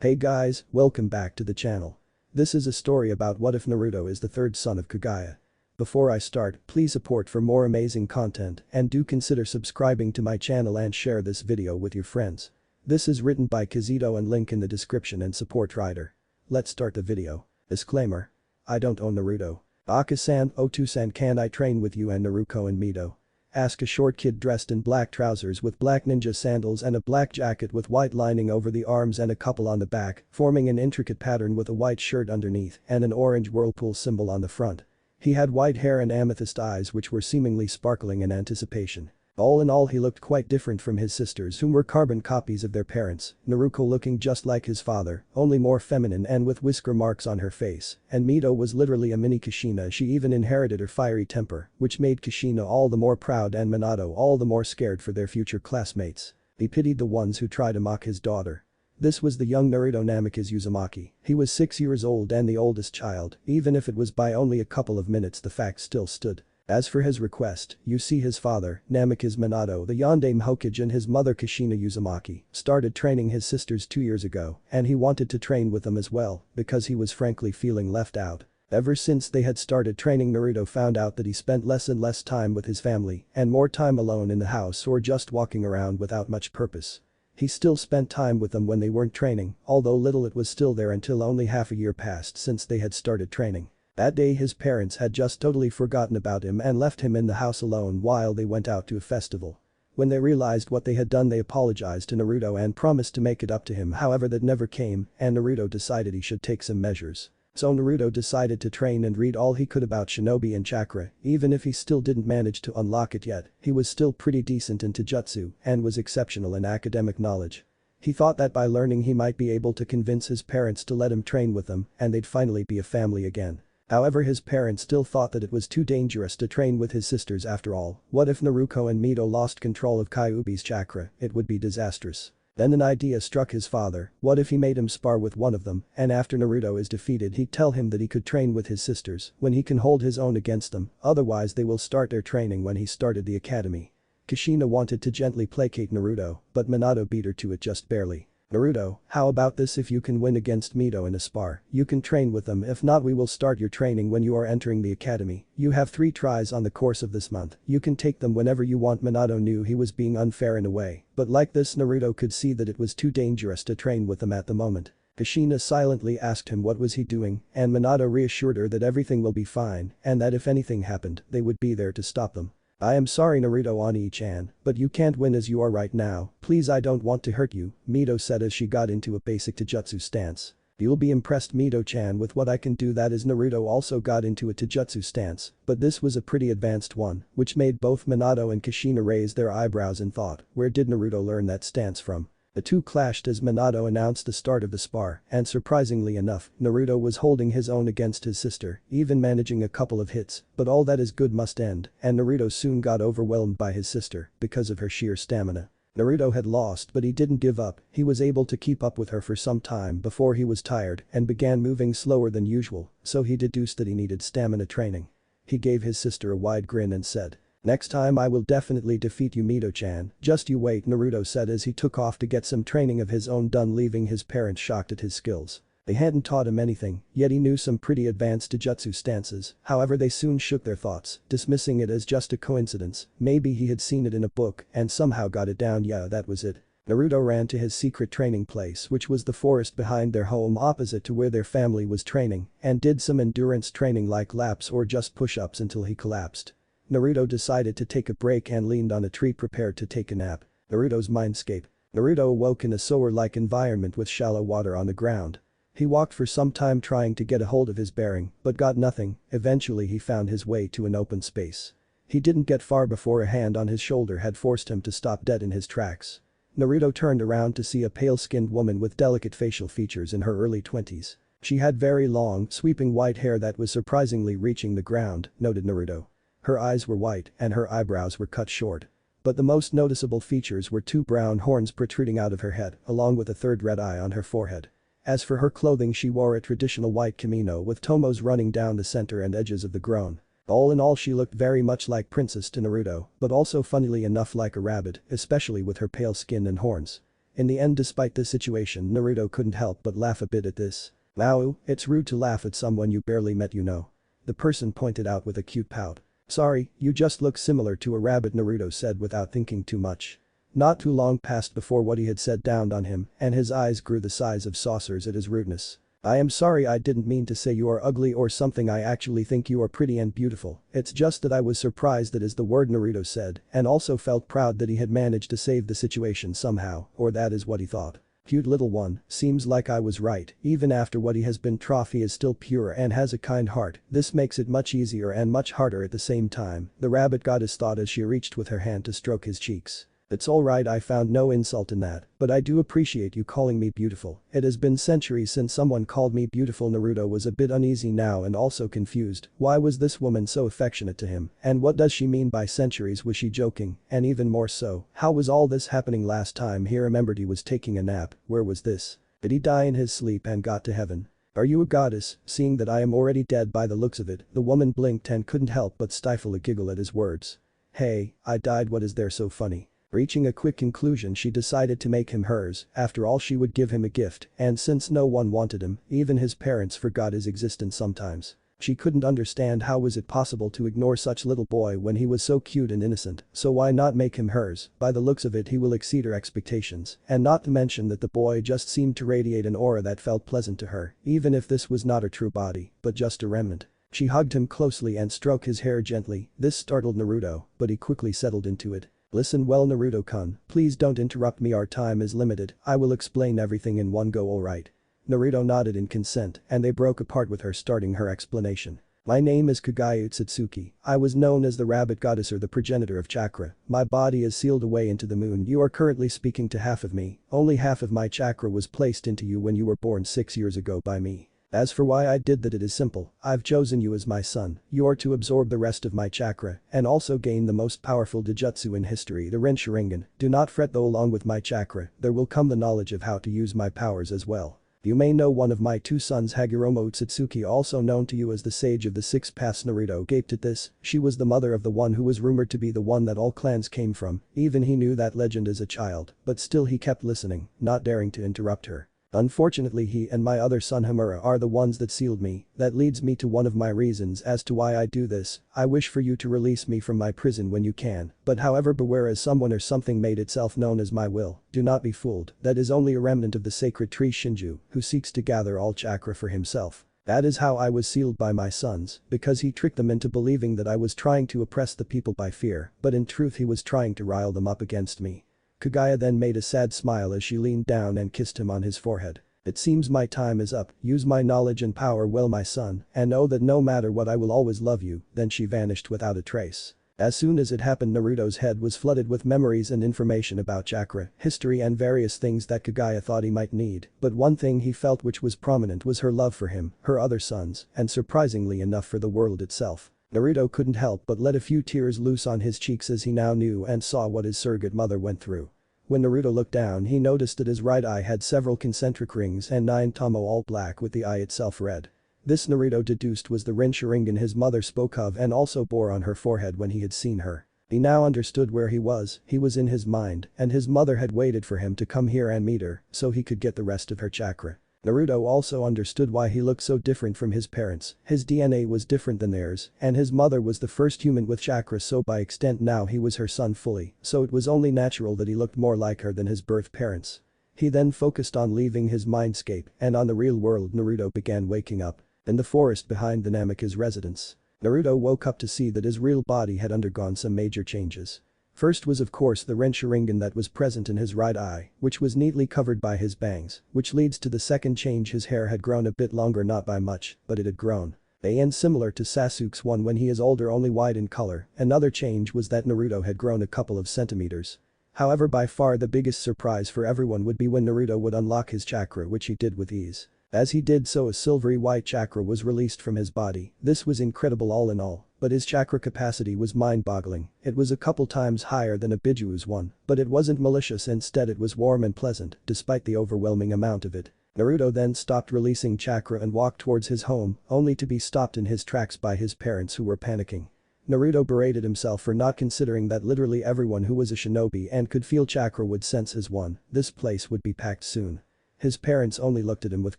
Hey guys, welcome back to the channel. This is a story about what if Naruto is the third son of Kaguya. Before I start, please support for more amazing content and do consider subscribing to my channel and share this video with your friends. This is written by Kazito and link in the description and support writer. Let's start the video. Disclaimer. I don't own Naruto. Aka-san, Otu-san, can I train with you and Naruto and Mito? Asked a short kid dressed in black trousers with black ninja sandals and a black jacket with white lining over the arms and a couple on the back, forming an intricate pattern with a white shirt underneath and an orange whirlpool symbol on the front. He had white hair and amethyst eyes which were seemingly sparkling in anticipation. All in all, he looked quite different from his sisters whom were carbon copies of their parents, Naruto looking just like his father, only more feminine and with whisker marks on her face, and Mito was literally a mini Kushina. She even inherited her fiery temper, which made Kushina all the more proud and Minato all the more scared for their future classmates. He pitied the ones who tried to mock his daughter. This was the young Naruto Namikaze Uzumaki. He was 6 years old and the oldest child, even if it was by only a couple of minutes the fact still stood. As for his request, you see his father, Namikaze Minato the Yondaime Hokage and his mother Kushina Uzumaki, started training his sisters 2 years ago and he wanted to train with them as well because he was frankly feeling left out. Ever since they had started training, Naruto found out that he spent less and less time with his family and more time alone in the house or just walking around without much purpose. He still spent time with them when they weren't training, although little it was still there until only half a year passed since they had started training. That day his parents had just totally forgotten about him and left him in the house alone while they went out to a festival. When they realized what they had done, they apologized to Naruto and promised to make it up to him, however that never came and Naruto decided he should take some measures. So Naruto decided to train and read all he could about shinobi and chakra. Even if he still didn't manage to unlock it yet, he was still pretty decent in taijutsu and was exceptional in academic knowledge. He thought that by learning he might be able to convince his parents to let him train with them and they'd finally be a family again. However, his parents still thought that it was too dangerous to train with his sisters after all. What if Naruto and Mito lost control of Kyuubi's chakra? It would be disastrous. Then an idea struck his father. What if he made him spar with one of them and after Naruto is defeated he'd tell him that he could train with his sisters when he can hold his own against them, otherwise they will start their training when he started the academy. Kushina wanted to gently placate Naruto, but Minato beat her to it just barely. Naruto, how about this? If you can win against Mito in a spar, you can train with them. If not, we will start your training when you are entering the academy. You have 3 tries on the course of this month. You can take them whenever you want. Minato knew he was being unfair in a way, but like this Naruto could see that it was too dangerous to train with them at the moment. Kushina silently asked him what was he doing and Minato reassured her that everything will be fine and that if anything happened, they would be there to stop them. I am sorry Naruto Oni-chan, but you can't win as you are right now. Please, I don't want to hurt you, Mito said as she got into a basic taijutsu stance. You'll be impressed Mito-chan with what I can do. That is, Naruto also got into a taijutsu stance, but this was a pretty advanced one, which made both Minato and Kushina raise their eyebrows in thought. Where did Naruto learn that stance from? The two clashed as Minato announced the start of the spar and surprisingly enough, Naruto was holding his own against his sister, even managing a couple of hits, but all that is good must end and Naruto soon got overwhelmed by his sister because of her sheer stamina. Naruto had lost but he didn't give up. He was able to keep up with her for some time before he was tired and began moving slower than usual, so he deduced that he needed stamina training. He gave his sister a wide grin and said, "Next time I will definitely defeat you Mito-chan, just you wait," Naruto said as he took off to get some training of his own done, leaving his parents shocked at his skills. They hadn't taught him anything, yet he knew some pretty advanced taijutsu stances. However, they soon shook their thoughts, dismissing it as just a coincidence. Maybe he had seen it in a book and somehow got it down. Yeah, that was it. Naruto ran to his secret training place, which was the forest behind their home opposite to where their family was training, and did some endurance training like laps or just push-ups until he collapsed. Naruto decided to take a break and leaned on a tree prepared to take a nap. Naruto's mindscape. Naruto awoke in a sewer-like environment with shallow water on the ground. He walked for some time trying to get a hold of his bearing, but got nothing. Eventually he found his way to an open space. He didn't get far before a hand on his shoulder had forced him to stop dead in his tracks. Naruto turned around to see a pale-skinned woman with delicate facial features in her early 20s. She had very long, sweeping white hair that was surprisingly reaching the ground, noted Naruto. Her eyes were white and her eyebrows were cut short. But the most noticeable features were 2 brown horns protruding out of her head, along with a 3rd red eye on her forehead. As for her clothing, she wore a traditional white kimono with tomos running down the center and edges of the groin. All in all, she looked very much like Princess to Naruto, but also funnily enough like a rabbit, especially with her pale skin and horns. In the end, despite this situation, Naruto couldn't help but laugh a bit at this. "Wow, it's rude to laugh at someone you barely met, you know," the person pointed out with a cute pout. "Sorry, you just look similar to a rabbit," Naruto said without thinking too much. Not too long passed before what he had said dawned on him, and his eyes grew the size of saucers at his rudeness. "I am sorry, I didn't mean to say you are ugly or something, I actually think you are pretty and beautiful, it's just that I was surprised that is the word," Naruto said, and also felt proud that he had managed to save the situation somehow, or that is what he thought. "Cute little one, seems like I was right, even after what he has been through he is still pure and has a kind heart, this makes it much easier and much harder at the same time," the rabbit goddess thought as she reached with her hand to stroke his cheeks. "It's alright, I found no insult in that, but I do appreciate you calling me beautiful. It has been centuries since someone called me beautiful." Naruto was a bit uneasy now and also confused. Why was this woman so affectionate to him, and what does she mean by centuries? Was she joking? And even more so, how was all this happening last time he remembered he was taking a nap? Where was this? Did he die in his sleep and got to heaven? "Are you a goddess, seeing that I am already dead by the looks of it?" The woman blinked and couldn't help but stifle a giggle at his words. "Hey, I died, what is there so funny?" Reaching a quick conclusion, she decided to make him hers. After all, she would give him a gift, and since no one wanted him, even his parents forgot his existence sometimes. She couldn't understand how was it possible to ignore such little boy when he was so cute and innocent, so why not make him hers? By the looks of it, he will exceed her expectations, and not to mention that the boy just seemed to radiate an aura that felt pleasant to her, even if this was not her true body, but just a remnant. She hugged him closely and stroked his hair gently. This startled Naruto, but he quickly settled into it. "Listen well, Naruto-kun, please don't interrupt me, our time is limited, I will explain everything in one go, alright?" Naruto nodded in consent and they broke apart with her starting her explanation. "My name is Kaguya Utsutsuki. I was known as the rabbit goddess or the progenitor of chakra. My body is sealed away into the moon. You are currently speaking to half of me, only half of my chakra was placed into you when you were born 6 years ago by me. As for why I did that, it is simple, I've chosen you as my son, you are to absorb the rest of my chakra and also gain the most powerful Dijutsu in history, the Rin Sharingan. Do not fret though, along with my chakra, there will come the knowledge of how to use my powers as well. You may know one of my 2 sons, Hagoromo Utsutsuki, also known to you as the Sage of the 6 Paths." Naruto gaped at this. She was the mother of the one who was rumored to be the one that all clans came from, even he knew that legend as a child, but still he kept listening, not daring to interrupt her. "Unfortunately, he and my other son Hamura are the ones that sealed me. That leads me to one of my reasons as to why I do this. I wish for you to release me from my prison when you can, but however, beware, as someone or something made itself known as my will. Do not be fooled, that is only a remnant of the sacred tree Shinju, who seeks to gather all chakra for himself. That is how I was sealed by my sons, because he tricked them into believing that I was trying to oppress the people by fear, but in truth he was trying to rile them up against me." Kaguya then made a sad smile as she leaned down and kissed him on his forehead. "It seems my time is up, use my knowledge and power well, my son, and know that no matter what I will always love you." Then she vanished without a trace. As soon as it happened, Naruto's head was flooded with memories and information about chakra, history and various things that Kaguya thought he might need, but one thing he felt which was prominent was her love for him, her other sons, and surprisingly enough for the world itself. Naruto couldn't help but let a few tears loose on his cheeks as he now knew and saw what his surrogate mother went through. When Naruto looked down, he noticed that his right eye had several concentric rings and 9 tomo, all black with the eye itself red. This, Naruto deduced, was the Rin Sharingan his mother spoke of and also bore on her forehead when he had seen her. He now understood where he was in his mind, and his mother had waited for him to come here and meet her so he could get the rest of her chakra. Naruto also understood why he looked so different from his parents. His DNA was different than theirs, and his mother was the first human with chakra, so by extent now he was her son fully, so it was only natural that he looked more like her than his birth parents. He then focused on leaving his mindscape and on the real world. Naruto began waking up in the forest behind the Namika's residence. Naruto woke up to see that his real body had undergone some major changes. First was of course the Rin Sharingan that was present in his right eye, which was neatly covered by his bangs, which leads to the second change. His hair had grown a bit longer, not by much, but it had grown. And similar to Sasuke's one when he is older, only white in color. Another change was that Naruto had grown a couple of centimeters. However, by far the biggest surprise for everyone would be when Naruto would unlock his chakra, which he did with ease. As he did so, a silvery white chakra was released from his body. This was incredible all in all, but his chakra capacity was mind-boggling. It was a couple times higher than a Bijuu's one, but it wasn't malicious, instead it was warm and pleasant, despite the overwhelming amount of it. Naruto then stopped releasing chakra and walked towards his home, only to be stopped in his tracks by his parents who were panicking. Naruto berated himself for not considering that literally everyone who was a shinobi and could feel chakra would sense as one. This place would be packed soon. His parents only looked at him with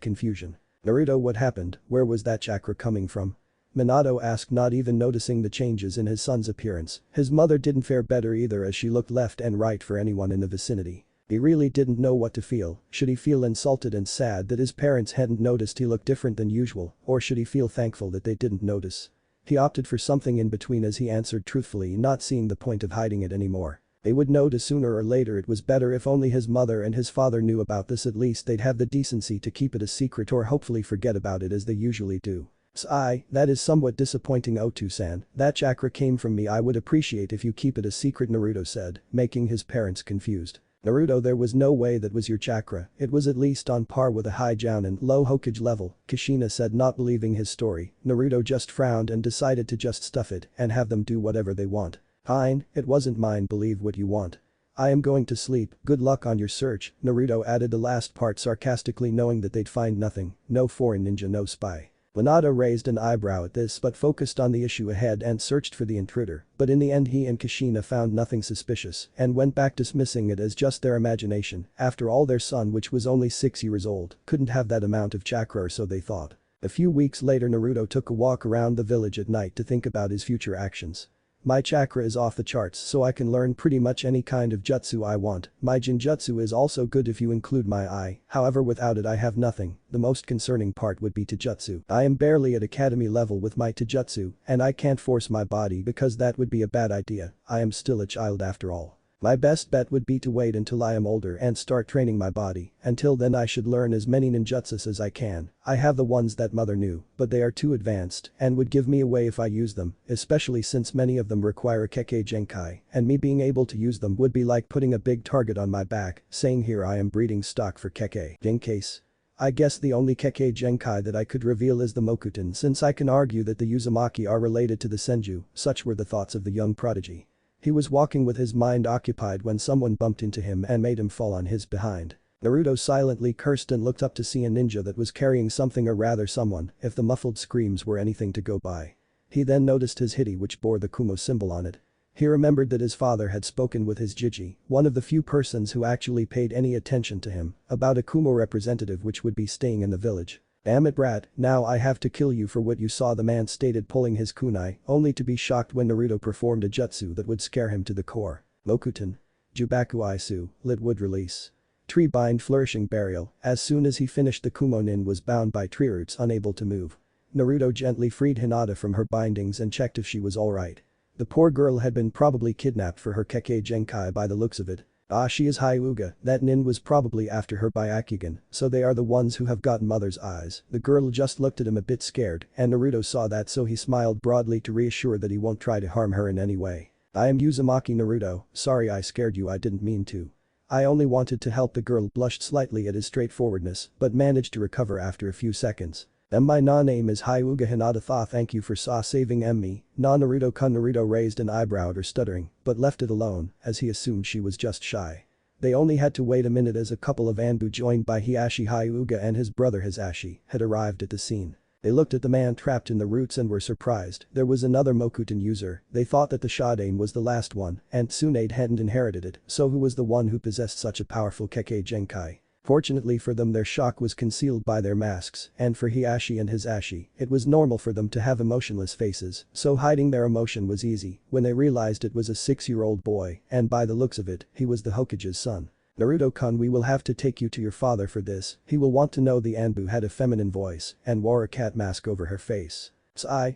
confusion. Naruto, what happened? Where was that chakra coming from? Minato asked, not even noticing the changes in his son's appearance. His mother didn't fare better either as she looked left and right for anyone in the vicinity. He really didn't know what to feel. Should he feel insulted and sad that his parents hadn't noticed he looked different than usual, or should he feel thankful that they didn't notice? He opted for something in between as he answered truthfully, not seeing the point of hiding it anymore. They would notice sooner or later. It was better if only his mother and his father knew about this. At least they'd have the decency to keep it a secret or hopefully forget about it as they usually do. That is somewhat disappointing, Otu-san. That chakra came from me. I would appreciate if you keep it a secret, Naruto said, making his parents confused. Naruto, there was no way that was your chakra. It was at least on par with a high Jounin low Hokage level, Kushina said, not believing his story. Naruto just frowned and decided to just stuff it and have them do whatever they want. Fine, it wasn't mine, believe what you want. I am going to sleep, good luck on your search, Naruto added the last part sarcastically, knowing that they'd find nothing. No foreign ninja, no spy. Minato raised an eyebrow at this but focused on the issue ahead and searched for the intruder, but in the end he and Kushina found nothing suspicious and went back dismissing it as just their imagination. After all, their son, which was only 6 years old, couldn't have that amount of chakra, or so they thought. A few weeks later, Naruto took a walk around the village at night to think about his future actions. My chakra is off the charts, so I can learn pretty much any kind of jutsu I want. My jinjutsu is also good if you include my eye, however without it I have nothing. The most concerning part would be taijutsu. I am barely at academy level with my taijutsu, and I can't force my body because that would be a bad idea. I am still a child after all. My best bet would be to wait until I am older and start training my body. Until then I should learn as many ninjutsus as I can. I have the ones that mother knew, but they are too advanced and would give me away if I use them, especially since many of them require a Kekkei Genkai, and me being able to use them would be like putting a big target on my back, saying here I am breeding stock for Kekkei. In case. I guess the only Kekkei Genkai that I could reveal is the Mokuton, since I can argue that the Uzumaki are related to the Senju. Such were the thoughts of the young prodigy. He was walking with his mind occupied when someone bumped into him and made him fall on his behind. Naruto silently cursed and looked up to see a ninja that was carrying something, or rather someone, if the muffled screams were anything to go by. He then noticed his hiti, which bore the Kumo symbol on it. He remembered that his father had spoken with his Jiji, one of the few persons who actually paid any attention to him, about a Kumo representative which would be staying in the village. Damn it, brat, now I have to kill you for what you saw, the man stated, pulling his kunai, only to be shocked when Naruto performed a jutsu that would scare him to the core. Mokuton. Jubaku Aisu, lit wood release. Tree bind, flourishing burial. As soon as he finished, the Kumo-nin was bound by tree roots, unable to move. Naruto gently freed Hinata from her bindings and checked if she was alright. The poor girl had been probably kidnapped for her Kekkei Genkai by the looks of it. She is Hyuga, that nin was probably after her Byakugan, so they are the ones who have gotten mother's eyes. The girl just looked at him a bit scared, and Naruto saw that, so he smiled broadly to reassure that he won't try to harm her in any way. I am Uzumaki, Naruto, sorry I scared you, I didn't mean to. I only wanted to help. The girl blushed slightly at his straightforwardness, but managed to recover after a few seconds. My name is Hyuga Hinata, thank you for saving me. Naruto-kun. Naruto raised an eyebrow at her stuttering, but left it alone, as he assumed she was just shy. They only had to wait a minute as a couple of Anbu joined by Hiashi Hyuga and his brother Hisashi had arrived at the scene. They looked at the man trapped in the roots and were surprised. There was another Mokuton user. They thought that the Shadane was the last one, and Tsunade hadn't inherited it, so who was the one who possessed such a powerful Kekkei Genkai? Fortunately for them, their shock was concealed by their masks, and for Hiashi and Hisashi, it was normal for them to have emotionless faces, so hiding their emotion was easy when they realized it was a 6-year-old boy, and by the looks of it, he was the Hokage's son. Naruto-kun, we will have to take you to your father for this, he will want to know. The Anbu had a feminine voice and wore a cat mask over her face.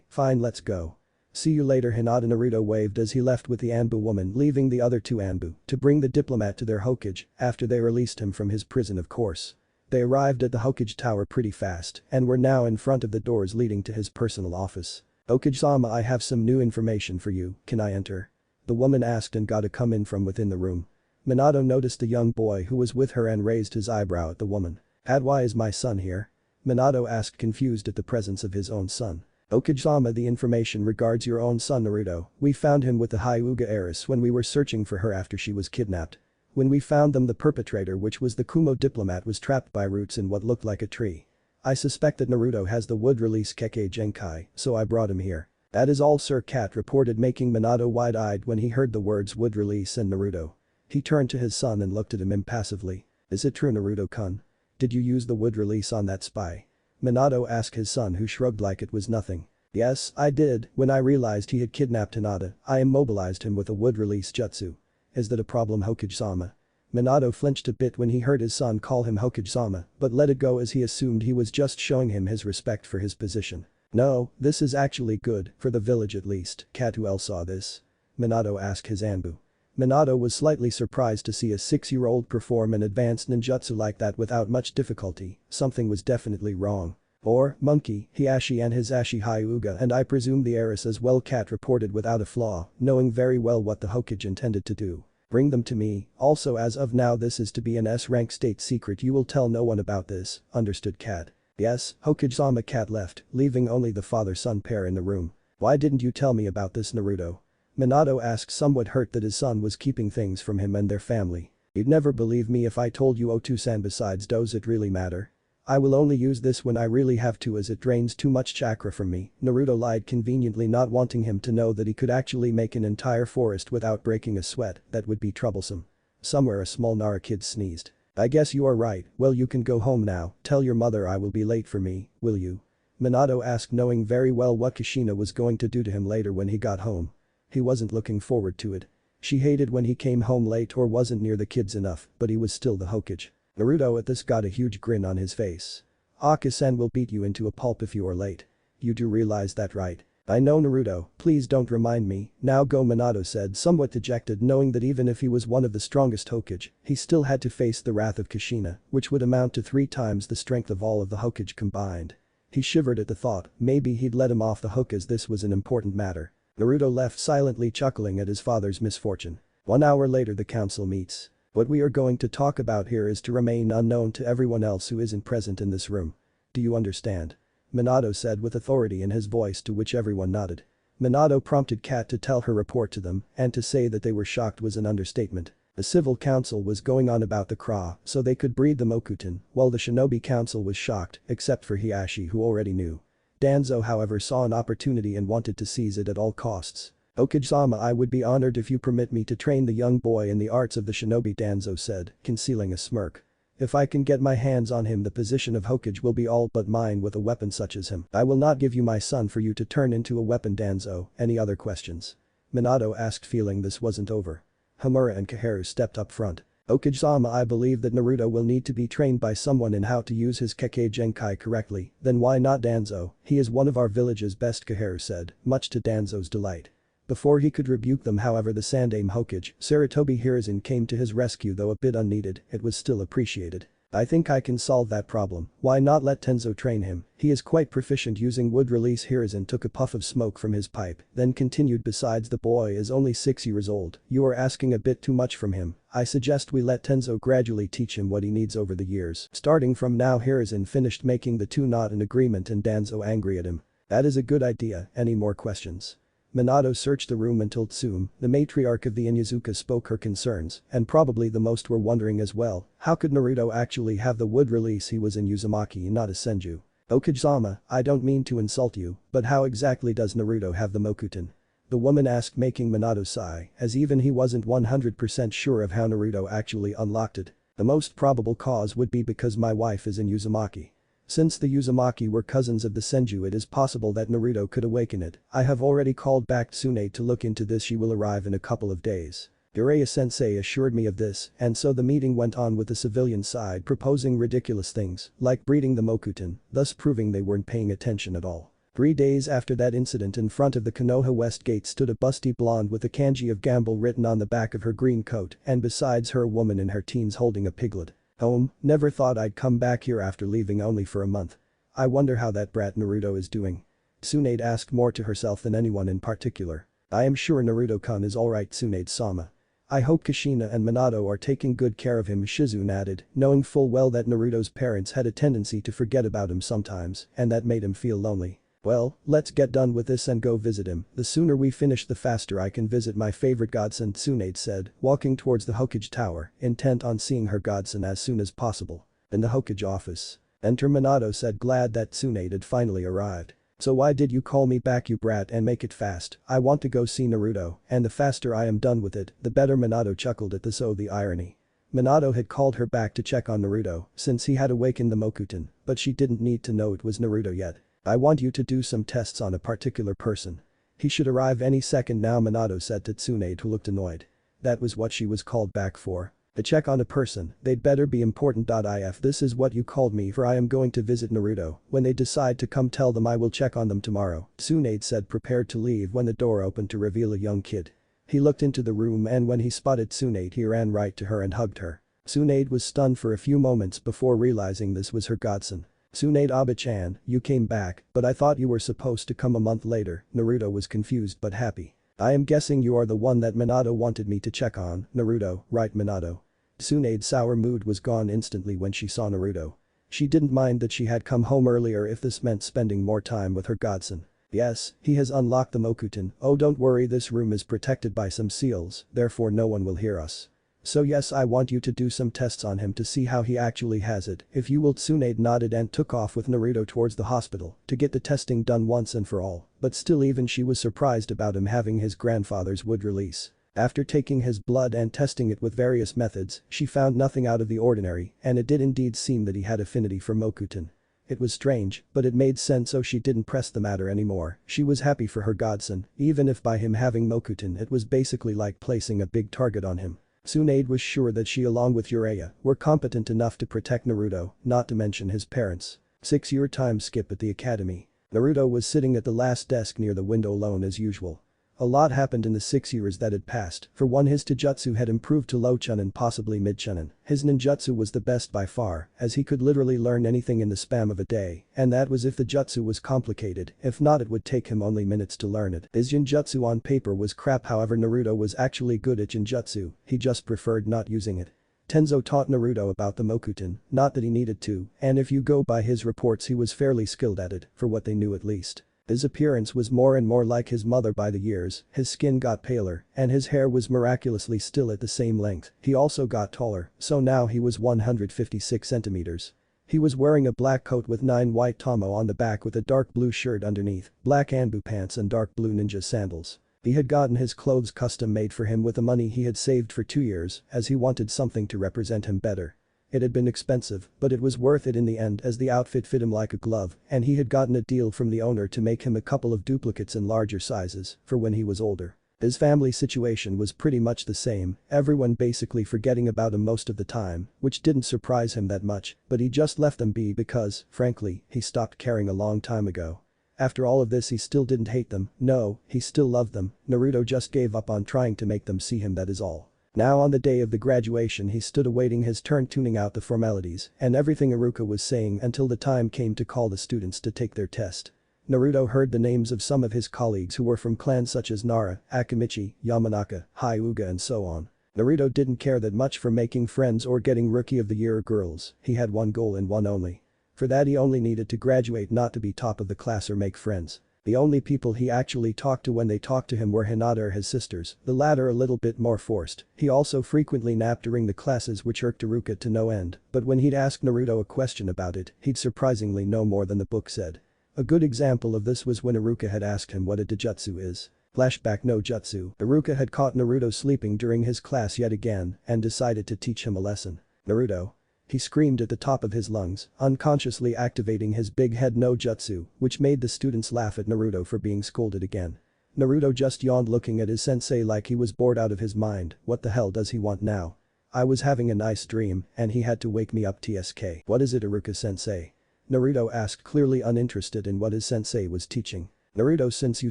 Fine, let's go. See you later, Hinata. Naruto waved as he left with the Anbu woman, leaving the other two Anbu to bring the diplomat to their Hokage after they released him from his prison, of course. They arrived at the Hokage tower pretty fast and were now in front of the doors leading to his personal office. Hokage-sama, I have some new information for you, can I enter? The woman asked and got to come in from within the room. Minato noticed the young boy who was with her and raised his eyebrow at the woman. Why is my son here? Minato asked, confused at the presence of his own son. Hokage-sama, the information regards your own son Naruto. We found him with the Hyuga heiress when we were searching for her after she was kidnapped. When we found them, the perpetrator, which was the Kumo diplomat, was trapped by roots in what looked like a tree. I suspect that Naruto has the wood release Kekkei Genkai, so I brought him here. That is all Sir Cat reported, making Minato wide-eyed when he heard the words would release and Naruto. He turned to his son and looked at him impassively. Is it true, Naruto-kun? Did you use the wood release on that spy? Minato asked his son, who shrugged like it was nothing. Yes, I did. When I realized he had kidnapped Hinata, I immobilized him with a wood release jutsu. Is that a problem, Hokage-sama? Minato flinched a bit when he heard his son call him Hokage-sama, but let it go as he assumed he was just showing him his respect for his position. No, this is actually good, for the village at least. Katuel saw this. Minato asked his Anbu. Minato was slightly surprised to see a 6-year-old perform an advanced ninjutsu like that without much difficulty. Something was definitely wrong. Or, monkey, Hiashi and his Ashi Hyuga, and I presume the heiress as well, Cat reported without a flaw, knowing very well what the Hokage intended to do. Bring them to me. Also, as of now this is to be an S-rank state secret. You will tell no one about this, understood Cat? Yes, Hokage-sama. Cat left, leaving only the father-son pair in the room. Why didn't you tell me about this, Naruto? Minato asked, somewhat hurt that his son was keeping things from him and their family. You'd never believe me if I told you, Otu-san. Besides, does it really matter? I will only use this when I really have to, as it drains too much chakra from me. Naruto lied, conveniently not wanting him to know that he could actually make an entire forest without breaking a sweat. That would be troublesome. Somewhere a small Nara kid sneezed. I guess you are right. Well, you can go home now. Tell your mother I will be late for me, will you? Minato asked, knowing very well what Kushina was going to do to him later when he got home. He wasn't looking forward to it. She hated when he came home late or wasn't near the kids enough, but he was still the Hokage. Naruto at this got a huge grin on his face. Aka-san will beat you into a pulp if you are late. You do realize that, right? I know, Naruto, please don't remind me. Now go, Minato said, somewhat dejected, knowing that even if he was one of the strongest Hokage, he still had to face the wrath of Kushina, which would amount to 3 times the strength of all of the Hokage combined. He shivered at the thought, maybe he'd let him off the hook as this was an important matter. Naruto left silently chuckling at his father's misfortune. 1 hour later the council meets. What we are going to talk about here is to remain unknown to everyone else who isn't present in this room. Do you understand? Minato said with authority in his voice, to which everyone nodded. Minato prompted Kat to tell her report to them, and to say that they were shocked was an understatement. The civil council was going on about the Kra so they could breed the Mokuton, while the shinobi council was shocked, except for Hiashi, who already knew. Danzo, however, saw an opportunity and wanted to seize it at all costs. Hokage-sama, I would be honored if you permit me to train the young boy in the arts of the shinobi, Danzo said, concealing a smirk. If I can get my hands on him, the position of Hokage will be all but mine with a weapon such as him. I will not give you my son for you to turn into a weapon, Danzo. Any other questions? Minato asked, feeling this wasn't over. Homura and Kaharu stepped up front. Hokage-sama, I believe that Naruto will need to be trained by someone in how to use his Kekkei Genkai correctly. Then why not Danzo? He is one of our village's best, Kaharu said, much to Danzo's delight. Before he could rebuke them, however, the Sandaime Hokage, Sarutobi Hiruzen, came to his rescue. Though a bit unneeded, it was still appreciated. I think I can solve that problem. Why not let Tenzo train him? He is quite proficient using wood release. Hiruzen took a puff of smoke from his pipe, then continued, besides the boy is only 6 years old. You are asking a bit too much from him. I suggest we let Tenzo gradually teach him what he needs over the years. Starting from now. Hiruzen finished, making the two nod in agreement, and Danzo angry at him. That is a good idea. Any more questions? Minato searched the room until Tsume, the matriarch of the Inyazuka, spoke her concerns, and probably the most were wondering as well, how could Naruto actually have the wood release? He was in Uzumaki, not a Senju. Hokage-sama, I don't mean to insult you, but how exactly does Naruto have the Mokuton? The woman asked, making Minato sigh, as even he wasn't 100% sure of how Naruto actually unlocked it. The most probable cause would be because my wife is in Uzumaki. Since the Uzumaki were cousins of the Senju, it is possible that Naruto could awaken it. I have already called back Tsunade to look into this. She will arrive in a couple of days. Jiraiya-sensei assured me of this, and so the meeting went on, with the civilian side proposing ridiculous things, like breeding the Mokuton, thus proving they weren't paying attention at all. 3 days after that incident, in front of the Konoha West Gate stood a busty blonde with the kanji of gamble written on the back of her green coat, and besides her a woman in her teens holding a piglet. Home, never thought I'd come back here after leaving only for a month. I wonder how that brat Naruto is doing. Tsunade asked, more to herself than anyone in particular. I am sure Naruto-kun is alright, Tsunade-sama. I hope Kushina and Minato are taking good care of him, Shizune added, knowing full well that Naruto's parents had a tendency to forget about him sometimes, and that made him feel lonely. Well, let's get done with this and go visit him. The sooner we finish the faster I can visit my favorite godson, Tsunade said, walking towards the Hokage tower, intent on seeing her godson as soon as possible. In the Hokage office. Enter Minato said, glad that Tsunade had finally arrived. So why did you call me back, you brat, and make it fast? I want to go see Naruto, and the faster I am done with it, the better. Minato chuckled at this. Oh, the irony. Minato had called her back to check on Naruto since he had awakened the Mokuton, but she didn't need to know it was Naruto yet. I want you to do some tests on a particular person. He should arrive any second now, Minato said to Tsunade, who looked annoyed. That was what she was called back for. A check on a person, they'd better be important. If this is what you called me for, I am going to visit Naruto. When they decide to come, tell them I will check on them tomorrow, Tsunade said, prepared to leave when the door opened to reveal a young kid. He looked into the room, and when he spotted Tsunade, he ran right to her and hugged her. Tsunade was stunned for a few moments before realizing this was her godson. Tsunade, Aba-chan, you came back, but I thought you were supposed to come a month later. Naruto was confused but happy. I am guessing you are the one that Minato wanted me to check on, Naruto, right? Minato. Tsunade's sour mood was gone instantly when she saw Naruto. She didn't mind that she had come home earlier if this meant spending more time with her godson. Yes, he has unlocked the Mokuton. Oh, don't worry, this room is protected by some seals, therefore no one will hear us. So yes, I want you to do some tests on him to see how he actually has it, if you will. Tsunade nodded and took off with Naruto towards the hospital to get the testing done once and for all, but still even she was surprised about him having his grandfather's wood release. After taking his blood and testing it with various methods, she found nothing out of the ordinary, and it did indeed seem that he had affinity for Mokuton. It was strange, but it made sense, so she didn't press the matter anymore. She was happy for her godson, even if by him having Mokuton it was basically like placing a big target on him. Tsunade was sure that she along with Uraya were competent enough to protect Naruto, not to mention his parents. 6-year time skip at the academy. Naruto was sitting at the last desk near the window alone as usual. A lot happened in the 6 years that had passed. For one, his Taijutsu had improved to low chunin, possibly mid chunin. His ninjutsu was the best by far, as he could literally learn anything in the span of a day, and that was if the jutsu was complicated. If not, it would take him only minutes to learn it. His ninjutsu on paper was crap, however Naruto was actually good at ninjutsu, he just preferred not using it. Tenzo taught Naruto about the Mokuton, not that he needed to, and if you go by his reports he was fairly skilled at it, for what they knew at least. His appearance was more and more like his mother by the years, his skin got paler, and his hair was miraculously still at the same length. He also got taller, so now he was 156 centimeters. He was wearing a black coat with 9 white tomo on the back with a dark blue shirt underneath, black anbu pants and dark blue ninja sandals. He had gotten his clothes custom made for him with the money he had saved for 2 years, as he wanted something to represent him better. It had been expensive, but it was worth it in the end, as the outfit fit him like a glove, and he had gotten a deal from the owner to make him a couple of duplicates in larger sizes for when he was older. His family situation was pretty much the same, everyone basically forgetting about him most of the time, which didn't surprise him that much, but he just left them be because, frankly, he stopped caring a long time ago. After all of this, he still didn't hate them. No, he still loved them. Naruto just gave up on trying to make them see him, that is all. Now on the day of the graduation, he stood awaiting his turn, tuning out the formalities and everything Iruka was saying until the time came to call the students to take their test. Naruto heard the names of some of his colleagues who were from clans such as Nara, Akimichi, Yamanaka, Hyuga and so on. Naruto didn't care that much for making friends or getting Rookie of the Year girls, he had one goal and one only. For that he only needed to graduate, not to be top of the class or make friends. The only people he actually talked to when they talked to him were Hinata or his sisters, the latter a little bit more forced. He also frequently napped during the classes, which irked Iruka to no end, but when he'd ask Naruto a question about it, he'd surprisingly know more than the book said. A good example of this was when Iruka had asked him what a taijutsu is. Flashback: no jutsu. Iruka had caught Naruto sleeping during his class yet again and decided to teach him a lesson. Naruto. He screamed at the top of his lungs, unconsciously activating his big head no jutsu, which made the students laugh at Naruto for being scolded again. Naruto just yawned, looking at his sensei like he was bored out of his mind. What the hell does he want now? I was having a nice dream and he had to wake me up. TSK. What is it, Iruka-sensei? Naruto asked, clearly uninterested in what his sensei was teaching. Naruto, since you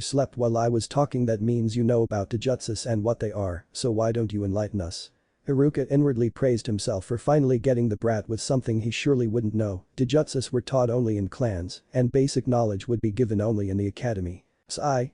slept while I was talking, that means you know about taijutsus and what they are, so why don't you enlighten us? Iruka inwardly praised himself for finally getting the brat with something he surely wouldn't know. Taijutsus were taught only in clans, and basic knowledge would be given only in the academy.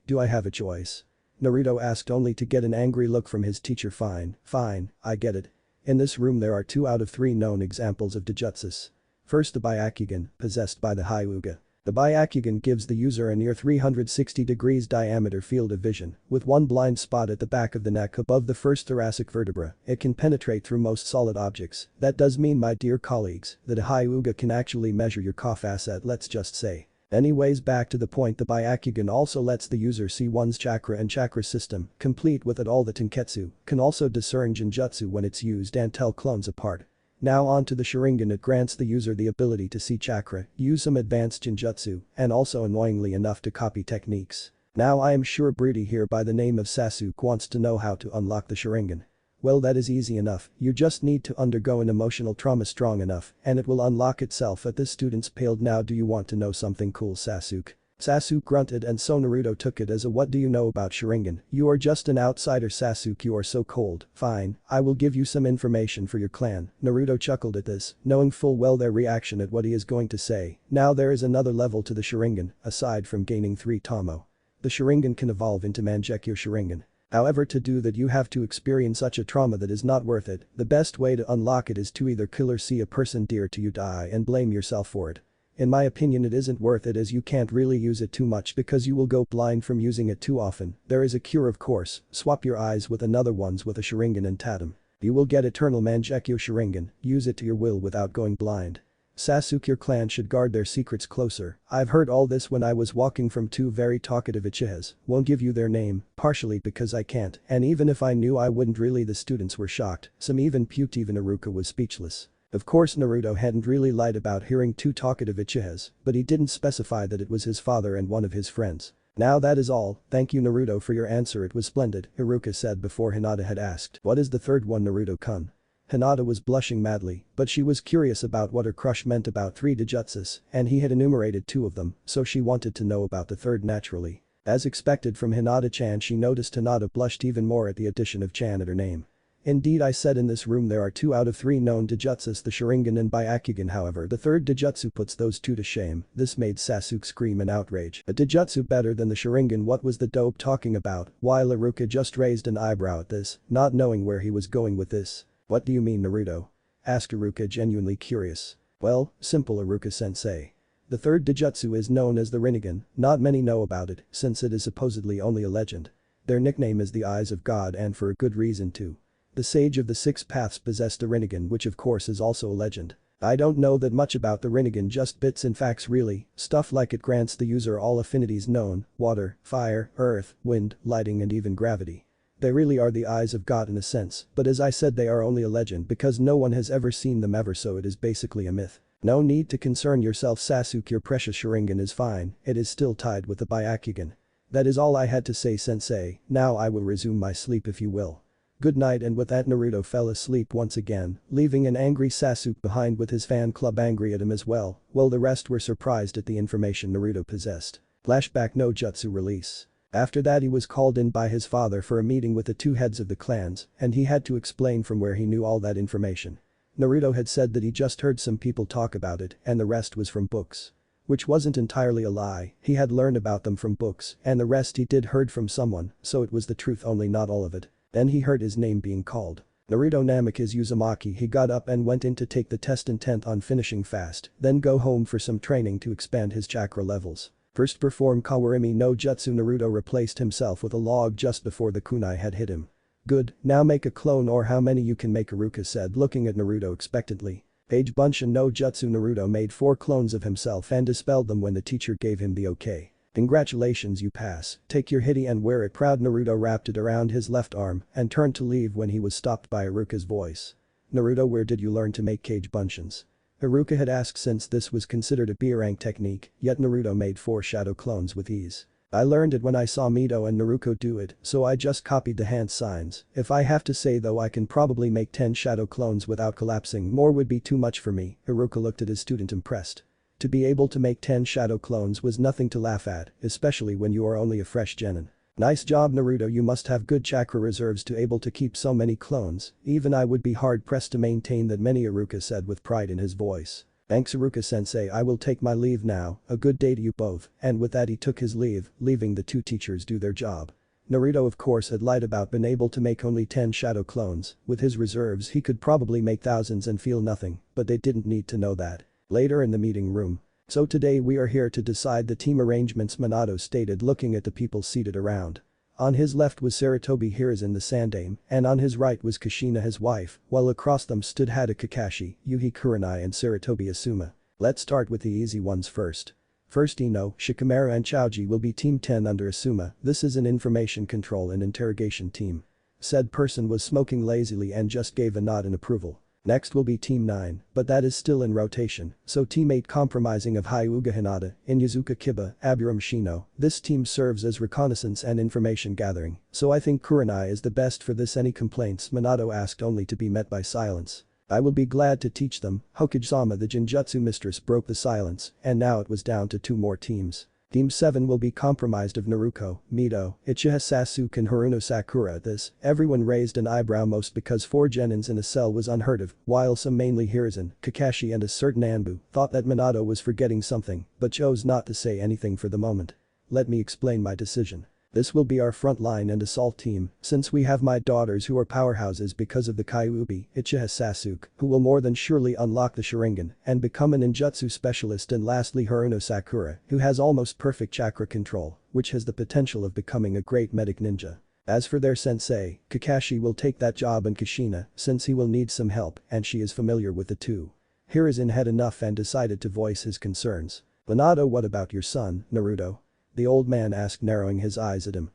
Do I have a choice? Naruto asked, only to get an angry look from his teacher. Fine, I get it. In this room there are 2 out of 3 known examples of taijutsus. First, the Byakugan, possessed by the Hyuga. The Byakugan gives the user a near 360 degrees diameter field of vision, with one blind spot at the back of the neck above the first thoracic vertebra. It can penetrate through most solid objects. That does mean, my dear colleagues, that a Hyuga can actually measure your cough asset, let's just say. Anyways, back to the point, the Byakugan also lets the user see one's chakra and chakra system, complete with it all. The Tenketsu can also discern Genjutsu when it's used and tell clones apart. Now on to the Sharingan. It grants the user the ability to see chakra, use some advanced Genjutsu, and also annoyingly enough to copy techniques. Now I am sure Broody here by the name of Sasuke wants to know how to unlock the Sharingan. Well, that is easy enough, you just need to undergo an emotional trauma strong enough and it will unlock itself. At this student's paled. Now do you want to know something cool, Sasuke? Sasuke grunted, and so Naruto took it as a what do you know about Sharingan? You are just an outsider, Sasuke, you are so cold. Fine, I will give you some information for your clan. Naruto chuckled at this, knowing full well their reaction at what he is going to say. Now there is another level to the Sharingan, aside from gaining 3 Tamo. The Sharingan can evolve into Mangekyo Sharingan. However, to do that you have to experience such a trauma that is not worth it. The best way to unlock it is to either kill or see a person dear to you die and blame yourself for it. In my opinion, it isn't worth it as you can't really use it too much because you will go blind from using it too often. There is a cure, of course, swap your eyes with another one's with a Sharingan and Tatum. You will get eternal Mangekyo Sharingan, use it to your will without going blind. Sasuke, your clan should guard their secrets closer. I've heard all this when I was walking from 2 very talkative Uchihas. Won't give you their name, partially because I can't, and even if I knew I wouldn't really. The students were shocked, some even puked. Even Iruka was speechless. Of course Naruto hadn't really lied about hearing 2 talkative Uchihas, but he didn't specify that it was his father and one of his friends. Now that is all, thank you Naruto for your answer, it was splendid, Iruka said before Hinata had asked. What is the third one, Naruto-kun? Hinata was blushing madly, but she was curious about what her crush meant about 3 Dijutsus, and he had enumerated 2 of them, so she wanted to know about the third naturally. As expected from Hinata-chan, she noticed Hinata blushed even more at the addition of Chan at her name. Indeed, I said in this room there are 2 out of 3 known Dijutsus, the Sharingan and Byakugan. However, the third Dijutsu puts those 2 to shame. This made Sasuke scream in outrage. A Dijutsu better than the Sharingan? What was the dope talking about? While Iruka just raised an eyebrow at this, not knowing where he was going with this. What do you mean, Naruto? Asked Iruka, genuinely curious. Well, simple, Iruka-sensei. The third Dijutsu is known as the Rinnegan. Not many know about it, since it is supposedly only a legend. Their nickname is the Eyes of God, and for a good reason too. The Sage of the 6 Paths possessed a Rinnegan, which of course is also a legend. I don't know that much about the Rinnegan, just bits and facts really, stuff like it grants the user all affinities known, water, fire, earth, wind, lighting and even gravity. They really are the eyes of God in a sense, but as I said, they are only a legend because no one has ever seen them ever, so it is basically a myth. No need to concern yourself, Sasuke, your precious Sharingan is fine, it is still tied with the Byakugan. That is all I had to say, sensei, now I will resume my sleep if you will. Good night. And with that Naruto fell asleep once again, leaving an angry Sasuke behind with his fan club angry at him as well, while the rest were surprised at the information Naruto possessed. Flashback: no jutsu release. After that he was called in by his father for a meeting with the 2 heads of the clans, and he had to explain from where he knew all that information. Naruto had said that he just heard some people talk about it and the rest was from books. Which wasn't entirely a lie, he had learned about them from books and the rest he did heard from someone, so it was the truth, only not all of it. Then he heard his name being called. Naruto Namek is Uzumaki. He got up and went in to take the test, intent on finishing fast, then go home for some training to expand his chakra levels. First perform Kawarimi no Jutsu. Naruto replaced himself with a log just before the kunai had hit him. Good, now make a clone, or how many you can make, Iruka said, looking at Naruto expectantly. Page Bunshin no Jutsu. Naruto made 4 clones of himself and dispelled them when the teacher gave him the okay. Congratulations, you pass, take your hitty and wear it proud. Naruto wrapped it around his left arm and turned to leave when he was stopped by Iruka's voice. Naruto, where did you learn to make Kage Bunshins? Iruka had asked. Since this was considered a B-rank technique, yet Naruto made 4 shadow clones with ease. I learned it when I saw Mito and Naruto do it, so I just copied the hand signs. If I have to say though, I can probably make 10 shadow clones without collapsing. More would be too much for me. Iruka looked at his student impressed. To be able to make 10 shadow clones was nothing to laugh at, especially when you are only a fresh genin. Nice job, Naruto, you must have good chakra reserves to able to keep so many clones. Even I would be hard pressed to maintain that many, Iruka said with pride in his voice. Thanks, Iruka-sensei, I will take my leave now, a good day to you both, and with that he took his leave, leaving the 2 teachers do their job. Naruto of course had lied about being able to make only 10 shadow clones. With his reserves he could probably make thousands and feel nothing, but they didn't need to know that. Later in the meeting room. So today we are here to decide the team arrangements, Minato stated, looking at the people seated around. On his left was Sarutobi Hiruzen the Sandame, and on his right was Kushina his wife, while across them stood Hada Kakashi, Yuhi Kurenai and Sarutobi Asuma. Let's start with the easy ones first. First Ino, Shikamaru and Chaoji will be Team 10 under Asuma, this is an information control and interrogation team. Said person was smoking lazily and just gave a nod in approval. Next will be Team 9, but that is still in rotation, so Team 8 comprising of Hyuga Hinata, Inyazuka Kiba, Aburam Shino, this team serves as reconnaissance and information gathering, so I think Kurenai is the best for this. Any complaints? Minato asked only to be met by silence. I will be glad to teach them. Hokage-sama the Genjutsu mistress broke the silence, and now it was down to 2 more teams. Team 7 will be comprised of Naruto, Mito, Uchiha Sasuke and Haruno Sakura. At this, everyone raised an eyebrow, most because 4 genins in a cell was unheard of, while some, mainly Hiruzen, Kakashi and a certain Anbu, thought that Minato was forgetting something, but chose not to say anything for the moment. Let me explain my decision. This will be our front line and assault team, since we have my daughters who are powerhouses because of the Kyuubi, Uchiha Sasuke, who will more than surely unlock the Sharingan and become a ninjutsu specialist, and lastly Haruno Sakura, who has almost perfect chakra control, which has the potential of becoming a great medic ninja. As for their sensei, Kakashi will take that job, and Kushina, since he will need some help and she is familiar with the two. Hiruzen had enough and decided to voice his concerns. Minato, what about your son, Naruto? The old man asked, narrowing his eyes at him.